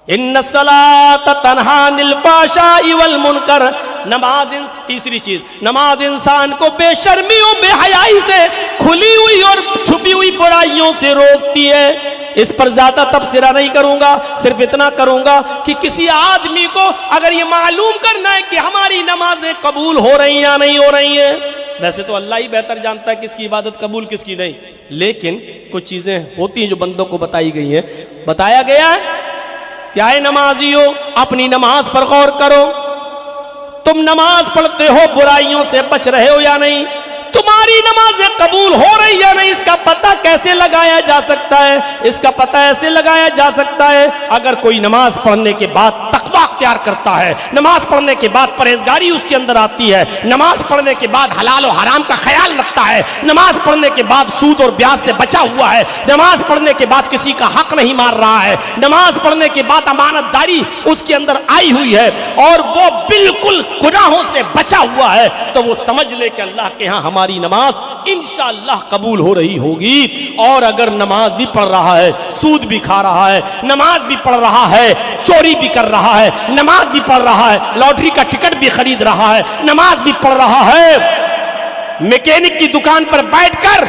ان الصلاۃ تنہی عن الفحشاء والمنکر، نماز تیسری چیز، نماز انسان کو بے شرمی و بے حیائی سے، کھلی ہوئی اور چھپی ہوئی برائیوں سے روکتی ہے۔ اس پر زیادہ تبصرہ نہیں کروں گا، صرف اتنا کروں گا کہ کسی آدمی کو اگر یہ معلوم کرنا ہے کہ ہماری نمازیں قبول ہو رہی ہیں یا نہیں ہو رہی ہیں، ویسے تو اللہ ہی بہتر جانتا ہے کس کی عبادت قبول کس کی نہیں، لیکن کچھ چیزیں ہوتی ہیں جو بندوں کو بتائی گئی ہیں۔ بتایا گیا ہے کہ اے نمازیو اپنی نماز پر غور کرو، تم نماز پڑھتے ہو برائیوں سے بچ رہے ہو یا نہیں، تمہاری نمازیں قبول ہو رہی یا نہیں، اس کا پتہ کیسے لگایا جا سکتا ہے؟ اس کا پتہ ایسے لگایا جا سکتا ہے اگر کوئی نماز پڑھنے کے بعد تقویٰ اختیار کرتا ہے، نماز پڑھنے کے بعد پرہیزگاری اس کے اندر آتی ہے، نماز پڑھنے کے بعد حلال و حرام کا خیال رکھتا ہے، نماز پڑھنے کے بعد سود اور بیاج سے بچا ہوا ہے، نماز پڑھنے کے بعد کسی کا حق نہیں مار رہا ہے، نماز پڑھنے کے بعد امانت داری اس کے اندر آئی ہوئی ہے اور وہ بالکل گناہوں سے بچا ہوا ہے، تو وہ سمجھ لے کہ اللہ کے ہاں ہماری نماز انشاءاللہ قبول ہو رہی ہوگی۔ اور اگر نماز بھی پڑھ رہا ہے، سود بھی کھا رہا ہے، نماز بھی پڑھ رہا ہے، چوری بھی کر رہا ہے، نماز بھی پڑھ رہا ہے، لاٹری کا ٹکٹ بھی خرید رہا ہے، نماز بھی پڑھ رہا ہے، میکینک کی دکان پر بیٹھ کر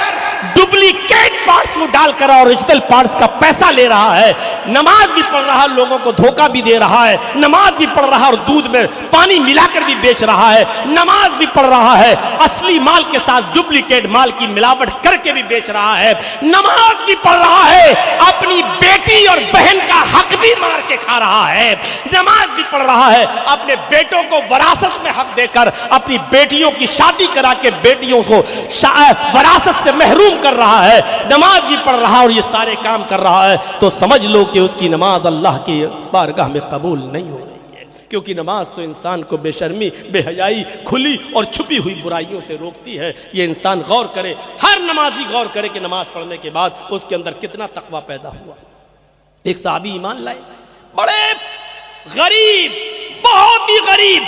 ڈپلیکیٹ پارٹس کو ڈال کر اوریجنل پارٹس کا پیسہ لے رہا ہے، نماز بھی پڑھ رہا ہے، لوگوں کو دھوکہ بھی دے رہا ہے، نماز بھی پڑھ رہا ہے اور دودھ میں پانی ملا کر بھی بیچ رہا ہے، نماز بھی پڑھ رہا ہے، اصلی مال کے ساتھ ڈپلیکیٹ مال کی ملاوٹ کر کے بھی بیچ رہا ہے، نماز بھی پڑھ رہا ہے، اپنی بیٹی اور بہن کا حق بھی مار کے کھا رہا ہے، نماز بھی پڑھ رہا ہے، اپنے بیٹوں کو وراثت میں حق دے کر اپنی بیٹیوں کی شادی کرا کے بیٹیوں کو وراثت سے محروم کر رہا ہے، نماز بھی پڑھ رہا اور یہ سارے کام کر رہا ہے، تو سمجھ لو کہ اس کی نماز اللہ کی بارگاہ میں قبول نہیں ہو رہی ہے، کیونکہ نماز تو انسان کو بے شرمی، بے حیائی، کھلی اور چھپی ہوئی برائیوں سے روکتی ہے۔ یہ انسان غور کرے، ہر نمازی غور کرے کہ نماز پڑھنے کے بعد اس کے اندر کتنا تقویٰ پیدا ہوا۔ ایک صحابی ایمان لائے، بڑے غریب، بہت ہی غریب،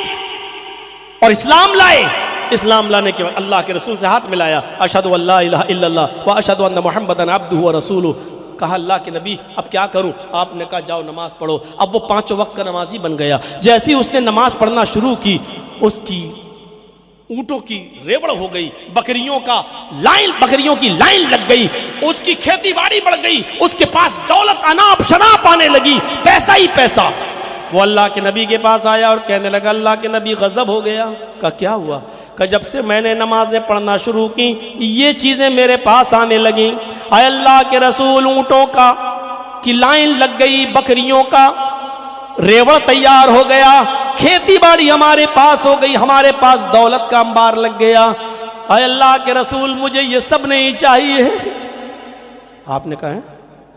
اور اسلام لائے۔ اسلام لانے کے بعد اللہ کے رسول سے ہاتھ ملایا، اشہد ان لا الہ الا اللہ واشہد ان محمدًا عبدہ ورسولہ۔ کہا اللہ کے نبی اب کیا کروں؟ آپ نے کہا جاؤ نماز پڑھو۔ اب وہ 5 وقت کا نمازی بن گیا۔ جیسے اس نے نماز پڑھنا شروع کی، اس کی اونٹوں کی ریوڑ ہو گئی، بکریوں کی لائن لگ گئی، اس کی کھیتی باڑی بڑھ گئی، اس کے پاس دولت اناپ شناپ آنے لگی، پیسہ ہی پیسہ۔ وہ اللہ کے نبی کے پاس آیا اور کہنے لگا، اللہ کے نبی غضب ہو گیا۔ کہا کیا ہوا؟ کہ جب سے میں نے نمازیں پڑھنا شروع کی یہ چیزیں میرے پاس آنے لگیں۔ اے اللہ کے رسول، اونٹوں کی لائن لگ گئی، بکریوں کا ریوڑ تیار ہو گیا، کھیتی باڑی ہمارے پاس ہو گئی، ہمارے پاس دولت کا انبار لگ گیا۔ اے اللہ کے رسول، مجھے یہ سب نہیں چاہیے۔ آپ نے کہا ہے،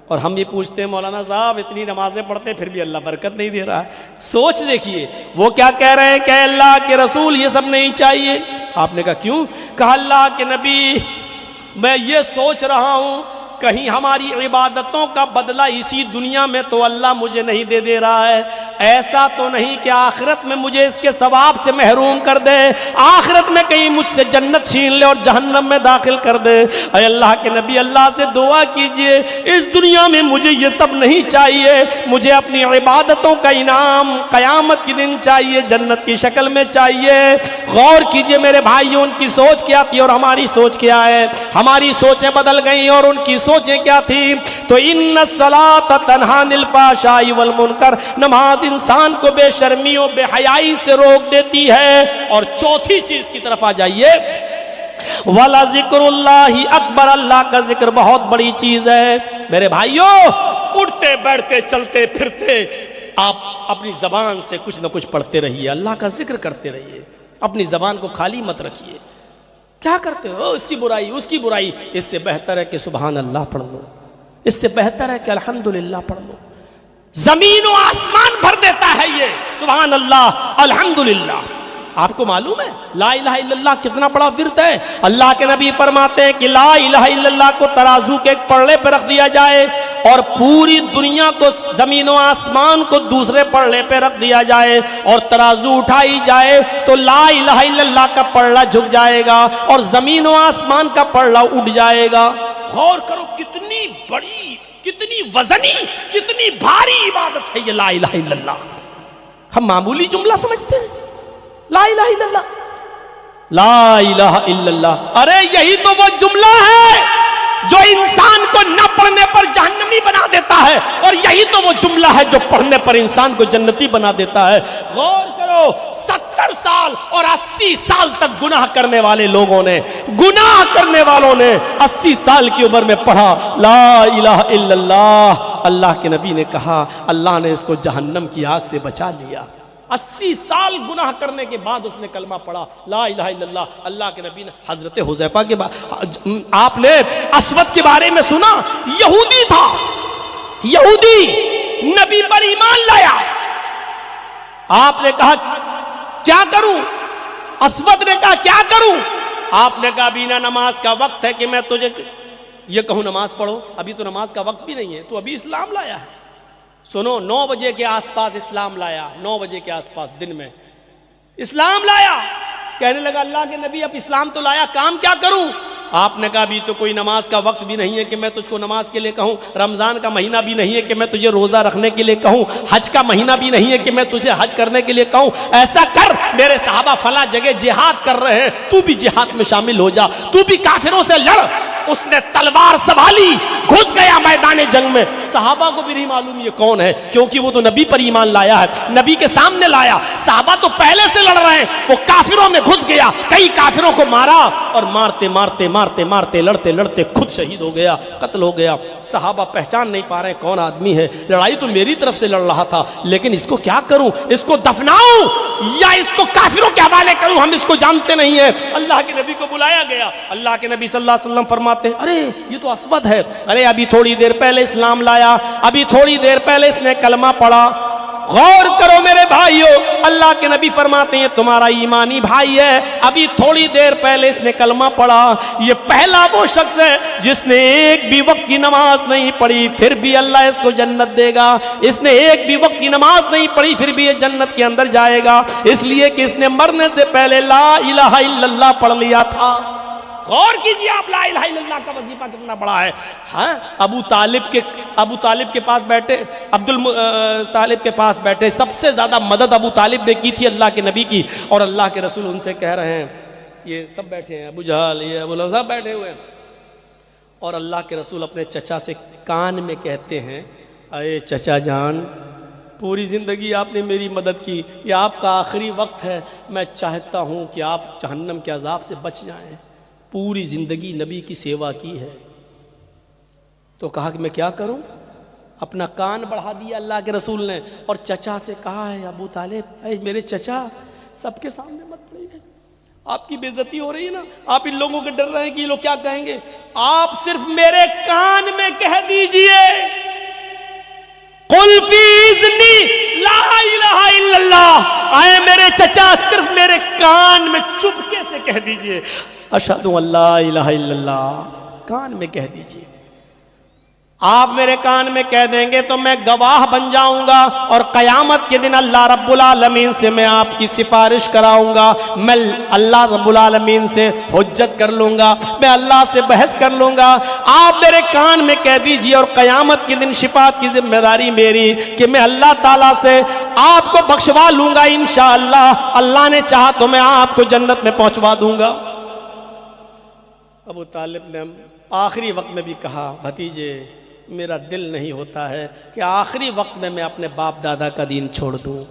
اور ہم یہ پوچھتے ہیں مولانا صاحب اتنی نمازیں پڑھتے پھر بھی اللہ برکت نہیں دے رہا ہے۔ سوچ دیکھیے وہ کیا کہہ رہے ہیں کہ اللہ کے رسول یہ سب نہیں چاہیے۔ آپ نے کہا کیوں؟ کہا اللہ کے نبی میں یہ سوچ رہا ہوں کہیں ہماری عبادتوں کا بدلہ اسی دنیا میں تو اللہ مجھے نہیں دے رہا ہے، ایسا تو نہیں کہ آخرت میں مجھے اس کے ثواب سے محروم کر دے، آخرت میں کہیں مجھ سے جنت چھین لے اور جہنم میں داخل کر دے۔ اے اللہ کے نبی اللہ سے دعا کیجئے، اس دنیا میں مجھے یہ سب نہیں چاہیے، مجھے اپنی عبادتوں کا انعام قیامت کے دن چاہیے، جنت کی شکل میں چاہیے۔ غور کیجئے میرے بھائیوں، ان کی سوچ کیا تھی اور ہماری سوچ کیا ہے؟ ہماری سوچیں بدل گئیں اور ان کی سوچیں کیا تھی؟ تو ان الصلاۃ تنہی عن الفحشاء والمنکر، نماز انسان کو بے شرمی و بے حیائی سے روک دیتی ہے۔ اور چوتھی چیز کی طرف آ جائیے، وَلَذِكْرُ اللَّهِ اکبر، اللہ کا ذکر بہت بڑی چیز ہے۔ میرے بھائیوں، اٹھتے بیٹھتے چلتے پھرتے آپ اپنی زبان سے کچھ نہ کچھ پڑھتے رہیے، اللہ کا ذکر کرتے رہیے، اپنی زبان کو خالی مت رکھیے۔ کیا کرتے ہو؟ اس کی برائی، اس کی برائی، اس سے بہتر ہے کہ سبحان اللہ پڑھ لو، اس سے بہتر ہے کہ الحمدللہ پڑھ لو۔ زمین و آسمان بھر دیتا ہے یہ سبحان اللہ الحمدللہ۔ آپ کو معلوم ہے لا الہ الا اللہ کتنا بڑا ورد ہے؟ اللہ کے نبی فرماتے ہیں کہ لا الہ الا اللہ کو ترازو کے ایک پلڑے پہ رکھ دیا جائے اور پوری دنیا کو، زمین و آسمان کو دوسرے پلڑے پہ رکھ دیا جائے اور ترازو اٹھائی جائے تو لا الہ الا اللہ کا پلڑا جھک جائے گا اور زمین و آسمان کا پلڑا اٹھ جائے گا۔ غور کرو کتنی بڑی، کتنی وزنی، کتنی بھاری عبادت ہے یہ لا الہ الا اللہ۔ ہم معمولی جملہ سمجھتے ہیں لا الہ الا اللہ، لا الہ الا اللہ، ارے یہی تو وہ جملہ ہے جو انسان کو نہ پڑھنے پر جہنمی بنا دیتا ہے، اور یہی تو وہ جملہ ہے جو پڑھنے پر انسان کو جنتی بنا دیتا ہے۔ غور کرو 70 سال اور 80 سال تک گناہ کرنے والے لوگوں نے، گناہ کرنے والوں نے 80 سال کی عمر میں پڑھا لا الہ الا اللہ۔ اللہ کے نبی نے کہا اللہ نے اس کو جہنم کی آگ سے بچا لیا۔ 80 سال گناہ کرنے کے بعد اس نے کلمہ پڑھا لا الہ الا اللہ۔ اللہ کے نبی نے حضرت حذیفہ کے آپ نے اسود کے بارے میں سنا، یہودی تھا، یہودی نبی پر ایمان لایا۔ آپ نے کہا کیا کروں؟ اسود نے کہا کیا کروں؟ آپ نے کہا بینا نماز کا وقت ہے کہ میں تجھے یہ کہوں نماز پڑھو؟ ابھی تو نماز کا وقت بھی نہیں ہے، تو ابھی اسلام لایا ہے۔ سنو 9 بجے کے آس پاس اسلام لایا، 9 بجے کے آس پاس دن میں اسلام لایا۔ کہنے لگا اللہ کے نبی اب اسلام تو لایا، کام کیا کروں؟ آپ نے کہا ابھی تو کوئی نماز کا وقت بھی نہیں ہے کہ میں تجھ کو نماز کے لیے کہوں، رمضان کا مہینہ بھی نہیں ہے کہ میں تجھے روزہ رکھنے کے لیے کہوں، حج کا مہینہ بھی نہیں ہے کہ میں تجھے حج کرنے کے لیے کہوں۔ ایسا کر، میرے صحابہ فلاں جگہ جہاد کر رہے ہیں، تو بھی جہاد میں شامل ہو جا، تو بھی کافروں سے لڑ۔ اس نے تلوار سنبھالی، گھس گیا میدان جنگ میں۔ صحابہ کو بھی نہیں معلوم یہ کون ہے، کیونکہ وہ تو نبی پر ایمان لایا ہے، نبی کے سامنے لایا۔ صحابہ تو پہلے سے لڑ رہے ہیں، وہ کافروں میں گھس گیا، کئی کافروں کو مارا اور مارتے مارتے مارتے مارتے لڑتے لڑتے خود شہید ہو گیا، قتل ہو گیا۔ صحابہ پہچان نہیں پا رہے کون آدمی ہے، لڑائی تو میری طرف سے لڑ رہا تھا، لیکن اس کو کیا کروں؟ اس کو دفناؤں یا اس کو کافروں کے حوالے کروں؟ ہم اس کو جانتے نہیں ہیں۔ اللہ کے نبی کو بلایا گیا، اللہ کے نبی صلی اللہ علیہ وسلم فرماتے ہیں ارے یہ تو اسود ہے، ارے ابھی تھوڑی دیر پہلے اسلام لایا، ابھی تھوڑی دیر پہلے اس نے کلمہ پڑھا۔ غور کرو میرے بھائیو، اللہ کے نبی فرماتے ہیں تمہارا ایمانی بھائی ہے، ابھی تھوڑی دیر پہلے اس نے کلمہ پڑھا۔ یہ پہلا وہ شخص ہے جس نے ایک بھی وقت کی نماز نہیں پڑھی، پھر بھی اللہ اس کو جنت دے گا۔ اس نے ایک بھی وقت کی نماز نہیں پڑھی، پھر بھی یہ جنت کے اندر جائے گا، اس لیے کہ اس نے مرنے سے پہلے لا الہ الا اللہ پڑھ لیا تھا۔ غور کیجئے آپ لا الہ الا اللہ کا وظیفہ کتنا بڑا ہے۔ ہاں ابو طالب کے پاس بیٹھے، طالب کے پاس بیٹھے، سب سے زیادہ مدد ابو طالب نے کی تھی اللہ کے نبی کی، اور اللہ کے رسول ان سے کہہ رہے ہیں، یہ سب بیٹھے ہیں، ابو جہل، یہ ابو لہب، سب بیٹھے ہوئے ہیں، اور اللہ کے رسول اپنے چچا سے کان میں کہتے ہیں اے چچا جان، پوری زندگی آپ نے میری مدد کی، یہ آپ کا آخری وقت ہے، میں چاہتا ہوں کہ آپ جہنم کے عذاب سے بچ جائیں، پوری زندگی نبی کی سیوا کی ہے۔ تو کہا کہ میں کیا کروں؟ اپنا کان بڑھا دیا اللہ کے رسول نے، اور چچا سے کہا ہے ابو طالب، اے میرے چچا، سب کے سامنے مت پڑھیے، آپ کی بے عزتی ہو رہی ہے نا، آپ ان لوگوں کے ڈر رہے ہیں کہ یہ لوگ کیا کہیں گے، آپ صرف میرے کان میں کہہ دیجئے قل فی اذنی لا الہ الا اللہ، آئے میرے میرے چچا صرف میرے کان میں چپکے سے کہہ دیجئے اشہد ان لا الہ الا اللہ، کان میں کہہ دیجئے۔ آپ میرے کان میں کہہ دیں گے تو میں گواہ بن جاؤں گا، اور قیامت کے دن اللہ رب العالمین سے میں آپ کی سفارش کراؤں گا، میں اللہ رب العالمین سے حجت کر لوں گا، میں اللہ سے بحث کر لوں گا۔ آپ میرے کان میں کہہ دیجئے، اور قیامت کے دن شفاعت کی ذمہ داری میری کہ میں اللہ تعالیٰ سے آپ کو بخشوا لوں گا انشاءاللہ، اللہ نے چاہا تو میں آپ کو جنت میں پہنچوا دوں گا۔ ابو طالب نے آخری وقت میں بھی کہا بھتیجے میرا دل نہیں ہوتا ہے کہ آخری وقت میں اپنے باپ دادا کا دین چھوڑ دوں۔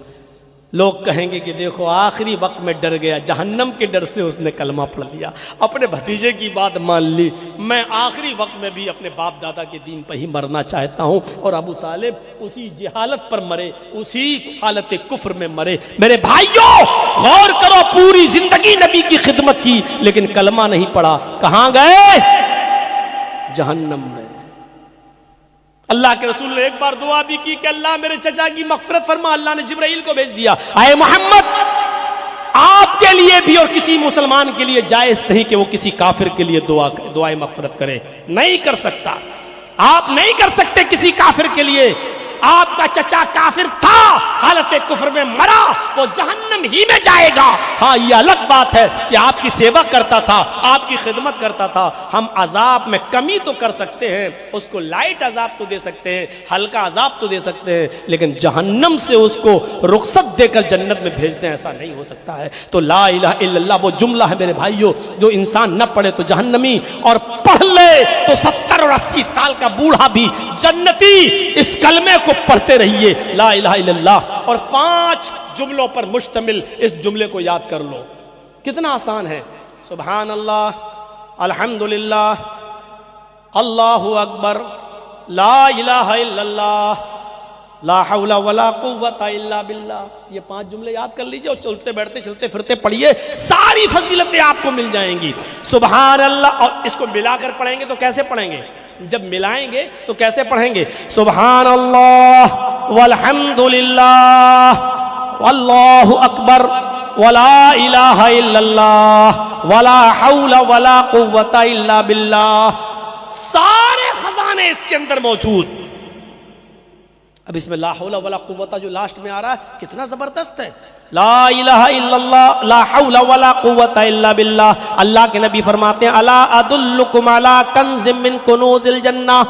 لوگ کہیں گے کہ دیکھو آخری وقت میں ڈر گیا، جہنم کے ڈر سے اس نے کلمہ پڑھ لیا، اپنے بھتیجے کی بات مان لی، میں آخری وقت میں بھی اپنے باپ دادا کے دین پہ ہی مرنا چاہتا ہوں۔ اور ابو طالب اسی جہالت پر مرے، اسی حالت کفر میں مرے۔ میرے بھائیوں غور کرو، پوری زندگی نبی کی خدمت کی لیکن کلمہ نہیں پڑھا، کہاں گئے؟ جہنم میں۔ اللہ کے رسول نے ایک بار دعا بھی کی کہ اللہ میرے چچا کی مغفرت فرما، اللہ نے جبرائیل کو بھیج دیا، اے محمد آپ کے لیے بھی اور کسی مسلمان کے لیے جائز نہیں کہ وہ کسی کافر کے لیے دعائے مغفرت کرے، نہیں کر سکتا، آپ نہیں کر سکتے کسی کافر کے لیے۔ آپ کا چچا کافر تھا، حالت کفر میں مرا، وہ جہنم ہی میں جائے گا۔ ہاں یہ الگ بات ہے کہ آپ کی سیوا کرتا تھا، آپ کی خدمت کرتا تھا، ہم عذاب میں کمی تو کر سکتے ہیں، اس کو لائٹ عذاب تو دے سکتے ہیں، ہلکا عذاب تو دے سکتے ہیں، لیکن جہنم سے اس کو رخصت دے کر جنت میں بھیج دیں ایسا نہیں ہو سکتا ہے۔ تو لا الہ الا اللہ وہ جملہ ہے میرے بھائیوں، جو انسان نہ پڑھے تو جہنمی، اور پڑھ لے تو 70 اور 80 سال کا بوڑھا بھی جنتی۔ اس کلمے کو پڑھتے رہیے لا الہ الا اللہ، اور 5 جملوں پر مشتمل اس جملے کو یاد کر لو۔ کتنا آسان ہے، سبحان اللہ، الحمدللہ، اللہ اکبر، لا الہ الا اللہ، لا حول ولا قوت الا باللہ۔ یہ 5 جملے یاد کر لیجئے اور چلتے بیٹھتے چلتے پھرتے پڑھیے، ساری فضیلتیں آپ کو مل جائیں گی۔ سبحان اللہ، اور اس کو ملا کر پڑھیں گے تو کیسے پڑھیں گے؟ جب ملائیں گے تو کیسے پڑھیں گے؟ سبحان اللہ والحمدللہ واللہ اکبر ولا الہ الا اللہ ولا حول ولا قوت الا باللہ۔ سارے خزانے اس کے اندر موجود۔ اب اس میں لا حول ولا قوت جو لاسٹ میں آ رہا ہے کتنا زبردست ہے، لا الہ الا اللہ لا حول ولا قوت الا باللہ۔ اللہ کے نبی فرماتے ہیں الا ادلکم علی کنز من کنوز الجنہ،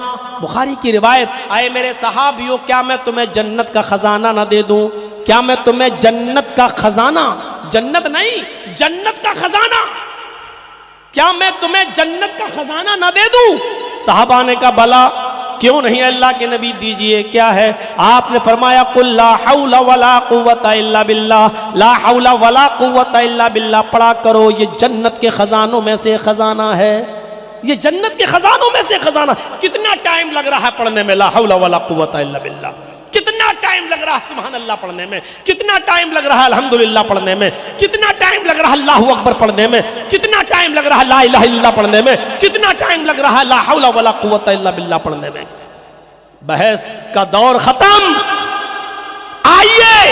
بخاری کی روایت، اے میرے صحابیوں کیا میں تمہیں جنت کا خزانہ نہ دے دوں؟ کیا میں تمہیں جنت کا خزانہ، جنت نہیں جنت کا خزانہ، کیا میں تمہیں جنت کا خزانہ نہ دے دوں؟ صحابہ نے کہا بلا، کیوں نہیں اللہ کے نبی دیجئے، کیا ہے؟ آپ نے فرمایا قل لا حول ولا قوت الا باللہ، لا حول ولا قوت الا باللہ پڑھا کرو، یہ جنت کے خزانوں میں سے خزانہ ہے، یہ جنت کے خزانوں میں سے خزانہ۔ کتنا ٹائم لگ رہا ہے پڑھنے میں لا حول ولا قوت الا باللہ، کتنا ٹائم لگ رہا ہے سبحان اللہ پڑھنے میں، کتنا ٹائم لگ رہا ہے الحمدللہ پڑھنے میں، کتنا ٹائم لگ رہا ہے اللہ اکبر پڑھنے میں، کتنا ٹائم لگ رہا ہے لا الہ الا اللہ پڑھنے میں، کتنا ٹائم لگ رہا ہے لا حول ولا قوت الا باللہ پڑھنے میں۔ بحث کا دور ختم، آئیے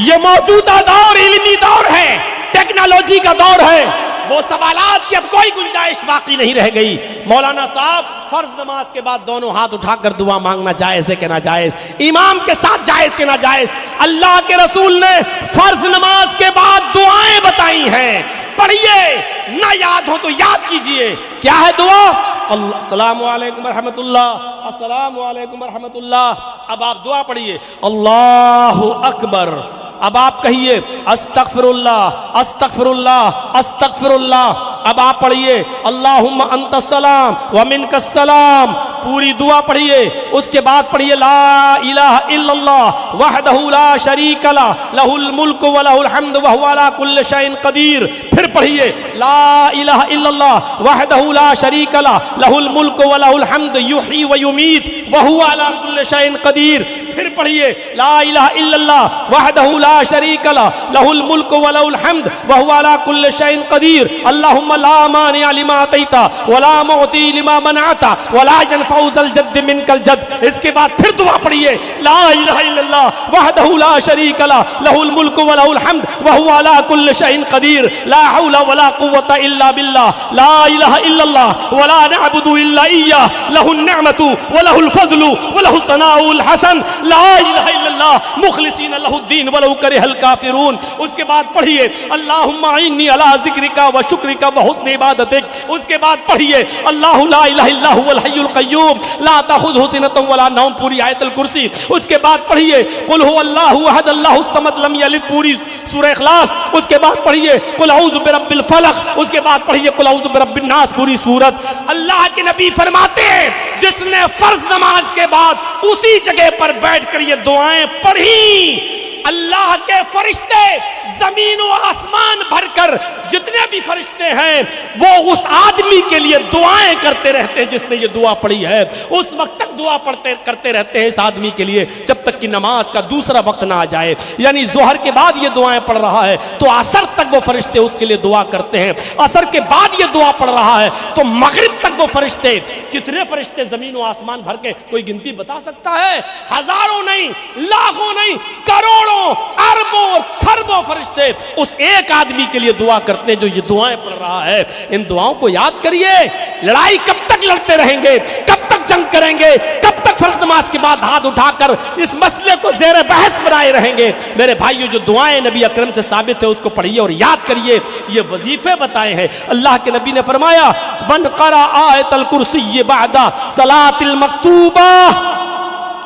یہ موجودہ دور علمی دور ہے، ٹیکنالوجی کا دور ہے، وہ سوالات کی اب کوئی گنجائش باقی نہیں رہ گئی۔ مولانا صاحب فرض نماز کے بعد دونوں ہاتھ اٹھا کر دعا مانگنا جائز ہے کہ ناجائز؟ امام کے ساتھ جائز کہ ناجائز؟ اللہ کے رسول نے فرض نماز کے بعد دعائیں بتائی ہیں، پڑھیے، نہ یاد ہو تو یاد کیجئے۔ کیا ہے دعا؟ السلام علیکم ورحمۃ اللہ، السلام علیکم ورحمۃ اللہ۔ اب آپ دعا پڑھیے اللہ اکبر، اب آپ کہیے استغفر اللہ استغفر اللہ استغفر اللہ۔ اب آپ پڑھیے اللہم انت السلام ومنک السلام، پوری دعا پڑھیے۔ اس کے بعد پڑھیے لا الہ الا اللہ وحدہ لا شریک لہ لہ الملک ولہ الحمد وہو علی کل شیء قدیر۔ پھر پڑھیے لا الہ الا اللہ وحدہ لا شریک لہ لہ الملک ولہ الحمد یحیی و یمیت وہو علی کل شیء قدیر۔ پھر پڑھیے لا الہ الا اللہ وحدہ لا شریک لہ لہ الملک و لہ الحمد وہو علی کل شیء قدیر اللہم لا مانع لما اعطیت ولا معطی لما منعت ولا ينفع ذا الجد منک الجد. اس کے بعد پھر دعا پڑھیے لا الہ الا اللہ وحدہ لا شریک لہ لہ الملک و لہ الحمد وہو علی کل شیء قدیر لا حول ولا قوة الا باللہ لا الہ الا اللہ ولا نعبد الا ایہ لہ النعمت ولہ الفضل ولہ الثناء الحسن لا الہ الا اللہ مخلصین لہ الدین ولو کرہ الکافرون. اس کے بعد پڑھیے اللہم اعنی علی ذکرک و شکرک و حسن عبادتک. اس کے بعد پڑھیے اللہ لا الہ الا هو الحی القیوم لا تأخذہ سنۃ ولا نوم پوری آیت الکرسی. اس کے بعد پڑھیے قل هو اللہ احد اللہ الصمد لم یلد پوری سورہ اخلاص. اس کے بعد پڑھیے قل اعوذ برب الفلق. اس کے بعد پڑھیے قل اعوذ برب الناس پوری سورت. اللہ کے نبی فرماتے ہیں جس نے فرض نماز کے بعد اسی جگہ پر بیٹھ کر یہ دعائیں پڑھی اللہ کے فرشتے زمین و آسمان بھر کر جتنے بھی فرشتے ہیں وہ اس آدمی کے لیے دعائیں کرتے رہتے ہیں جس نے یہ دعا پڑھی ہے. اس وقت تک دعا کرتے رہتے ہیں اس آدمی کے لیے جب تک کہ نماز کا دوسرا وقت نہ آ جائے. یعنی ظہر کے بعد یہ دعائیں پڑھ رہا ہے تو عصر تک وہ فرشتے اس کے لیے دعا کرتے ہیں. عصر کے بعد یہ دعا پڑھ رہا ہے تو مغرب تک وہ فرشتے. کتنے فرشتے زمین و آسمان بھر کے کوئی گنتی بتا سکتا ہے؟ ہزاروں نہیں، لاکھوں نہیں، کروڑوں اربوں اور کھربوں فرشتے اس ایک آدمی کے لیے دعا کرتے ہیں جو یہ دعائیں پڑھ رہا ہے. ان دعاؤں کو یاد کریے. لڑائی کب تک لڑتے رہیں گے؟ کب تک جنگ کریں گے؟ کب تک فرض نماز کے بعد ہاتھ اٹھا کر اس مسئلے کو زیر بحث بنائے رہیں گے؟ میرے بھائیو جو دعائیں نبی اکرم سے ثابت ہے اس کو پڑھیے اور یاد کریے. یہ وظیفے بتائے ہیں. اللہ کے نبی نے فرمایا من قرأ آیت الکرسی بعد صلاۃ المکتوبہ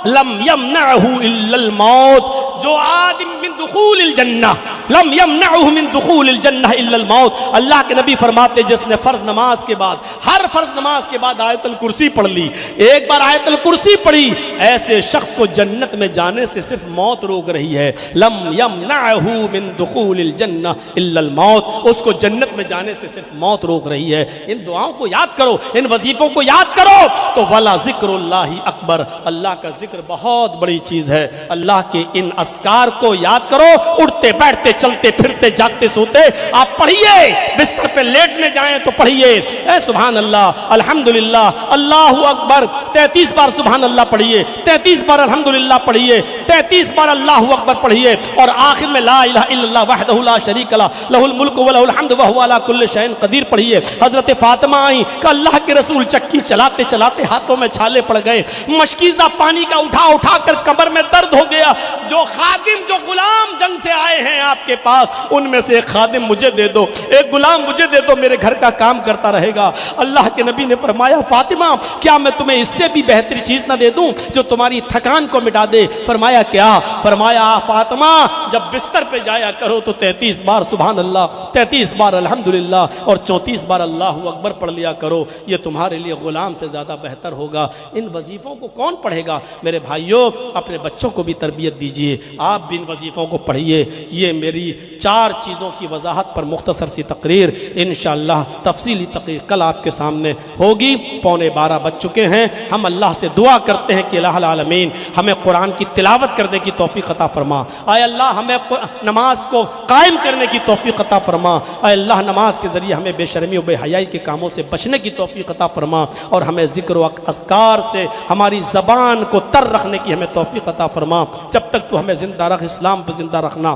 لم یمنعہ الا الموت. جو آدم من دخول الجنہ لم یمنعہ من دخول الجنہ الا الموت. اللہ کے نبی فرماتے جس نے فرض نماز کے بعد ہر فرض نماز کے بعد آیت الکرسی پڑھ لی، ایک بار آیت الکرسی پڑھی، ایسے شخص کو جنت میں جانے سے صرف موت روک رہی ہے. لم یمنعہ من دخول الجنہ الا الموت. اس کو جنت میں جانے سے صرف موت روک رہی ہے. ان دعاؤں کو یاد کرو، ان وظیفوں کو یاد کرو تو ولا ذکر اللہ اکبر. اللہ کا ذکر بہت بڑی چیز ہے. اللہ کے ان اذکار کو یاد کرو. اٹھتے بیٹھتے چلتے پھرتے جاگتے سوتے آپ پڑھیے. بستر پہ لیٹنے جائیں تو پڑھیے اے سبحان اللہ الحمدللہ اللہ اکبر 33 بار سبحان اللہ پڑھیے، 33 بار الحمدللہ پڑھیے، 33 بار اللہ اکبر پڑھیے اور آخر میں لا الہ الا اللہ وحدہ لا شریک لہ لہ الملک و لہ الحمد وہو علی کل شیء قدیر پڑھیے. حضرت فاطمہ آئیں کہ اللہ کے رسول چکی چلاتے چلاتے ہاتھوں میں چھالے پڑ گئے، مشکیزہ پانی کا اٹھا کر کمر میں درد ہو گیا. جو خادم جو غلام جنگ سے آئے ہیں آپ کے پاس ان میں سے ایک خادم مجھے دے دو، ایک غلام مجھے دے دو، میرے گھر کا کام کرتا رہے گا. اللہ کے نبی نے فرمایا فاطمہ کیا میں تمہیں اس سے بھی بہتری چیز نہ دے دوں جو تمہاری تھکان کو مٹا دے؟ فرمایا کیا؟ فرمایا فاطمہ جب بستر پہ جایا کرو تو 33 بار سبحان اللہ، 33 بار الحمدللہ اور 34 بار اللہ اکبر پڑھ لیا کرو. یہ تمہارے لیے غلام سے زیادہ بہتر ہوگا. ان وظیفوں کو کون پڑھے گا؟ میرے بھائیوں اپنے بچوں کو بھی تربیت دیجیے، آپ بھی ان وظیفوں کو پڑھیے. یہ میری 4 چیزوں کی وضاحت پر مختصر سی تقریر، انشاءاللہ تفصیلی تقریر کل آپ کے سامنے ہوگی. 11:15 بج چکے ہیں. ہم اللہ سے دعا کرتے ہیں کہ الہ العالمین ہمیں قرآن کی تلاوت کرنے کی توفیق عطا فرما. اے اللہ ہمیں نماز کو قائم کرنے کی توفیق عطا فرما. اے اللہ نماز کے ذریعے ہمیں بے شرمی و بے حیائی کے کاموں سے بچنے کی توفیق عطا فرما اور ہمیں ذکر و اذکار سے ہماری زبان کو تر رکھنے کی ہمیں توفیق عطا فرما. جب تک تو ہمیں زندہ رکھ، اسلام پہ زندہ رکھنا،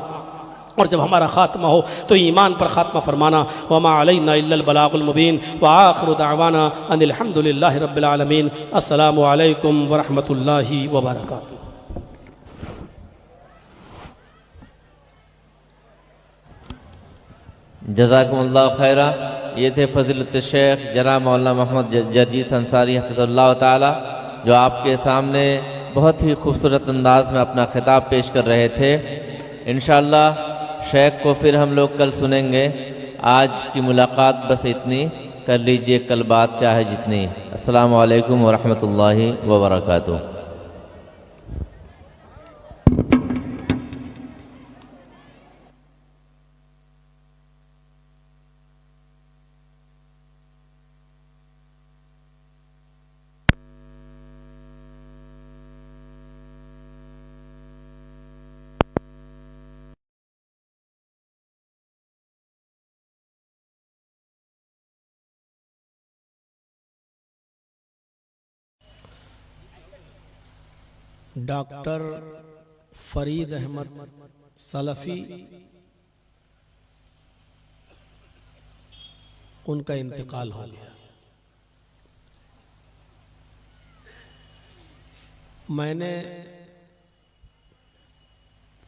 اور جب ہمارا خاتمہ ہو تو ایمان پر خاتمہ فرمانا. وما علینا الا البلاغ المبین وآخر دعوانا ان الحمدللہ رب العالمین. السلام علیکم ورحمۃ اللہ وبرکاتہ. جزاکم اللہ خیرہ. یہ تھے فضیلت الشیخ جناب مولانا محمد جرجیس انصاری حفظ اللہ تعالی جو آپ کے سامنے بہت ہی خوبصورت انداز میں اپنا خطاب پیش کر رہے تھے. انشاءاللہ شیخ کو پھر ہم لوگ کل سنیں گے. آج کی ملاقات بس اتنی، کر لیجئے کل بات چاہے جتنی. السلام علیکم ورحمۃ اللہ وبرکاتہ. ڈاکٹر فرید احمد سلفی ان کا انتقال ہو گیا. میں نے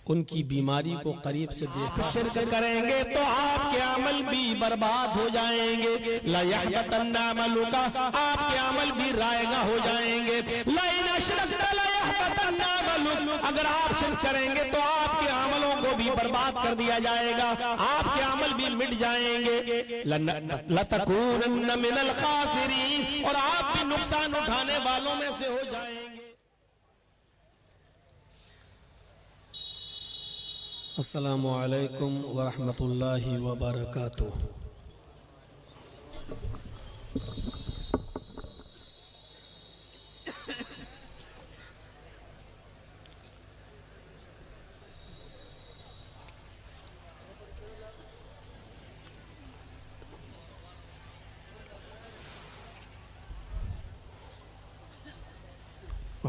ان کی بیماری کو قریب سے دیکھا. شرک کریں گے تو آپ کے عمل بھی برباد ہو جائیں گے. لا يحبطن عملك، آپ کے عمل بھی رائے گا ہو جائیں گے. لئن اشرکت لا يحبطن عملك، اگر آپ شرک کریں گے تو آپ کے عملوں کو بھی برباد کر دیا جائے گا، آپ کے عمل بھی مٹ جائیں گے. لتکونن من الخاسرین، اور آپ بھی نقصان اٹھانے والوں میں سے ہو جائیں گے. السلام علیکم ورحمۃ اللہ وبرکاتہ.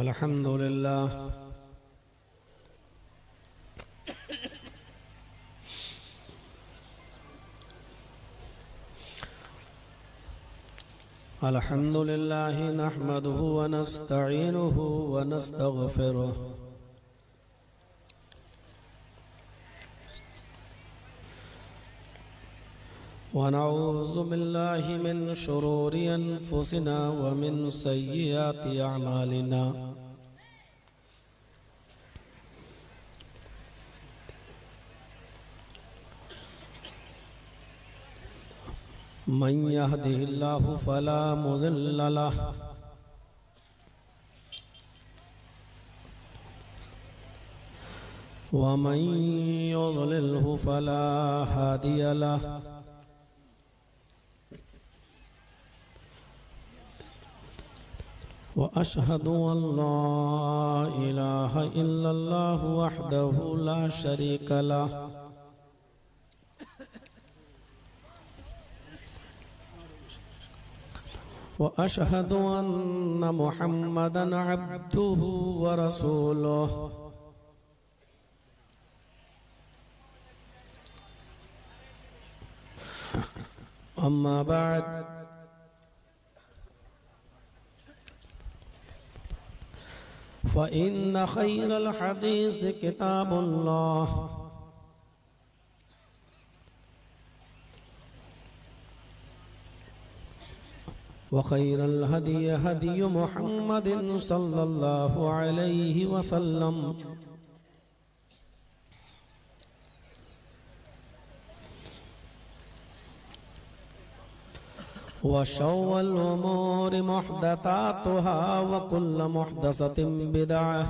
الحمد للہ الحمد للہ نحمده ونستعینه ونستغفره ونعوذ باللہ من شرور انفسنا ومن سیئات اعمالنا من يهده الله فلا مضل له ومن يضلله فلا هادي له وأشهد أن لا إله إلا الله وحده لا شريك له وأشهد أن محمدًا عبده ورسوله. أما بعد، فإن خير الحديث كتاب الله وخير الهدي هدي محمد صلى الله عليه وسلم وشر الأمور محدثاتها وكل محدثة بدعة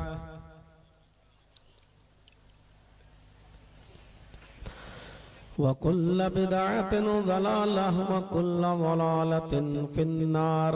وكل بدعة ضلالة وكل ضلالة في النار.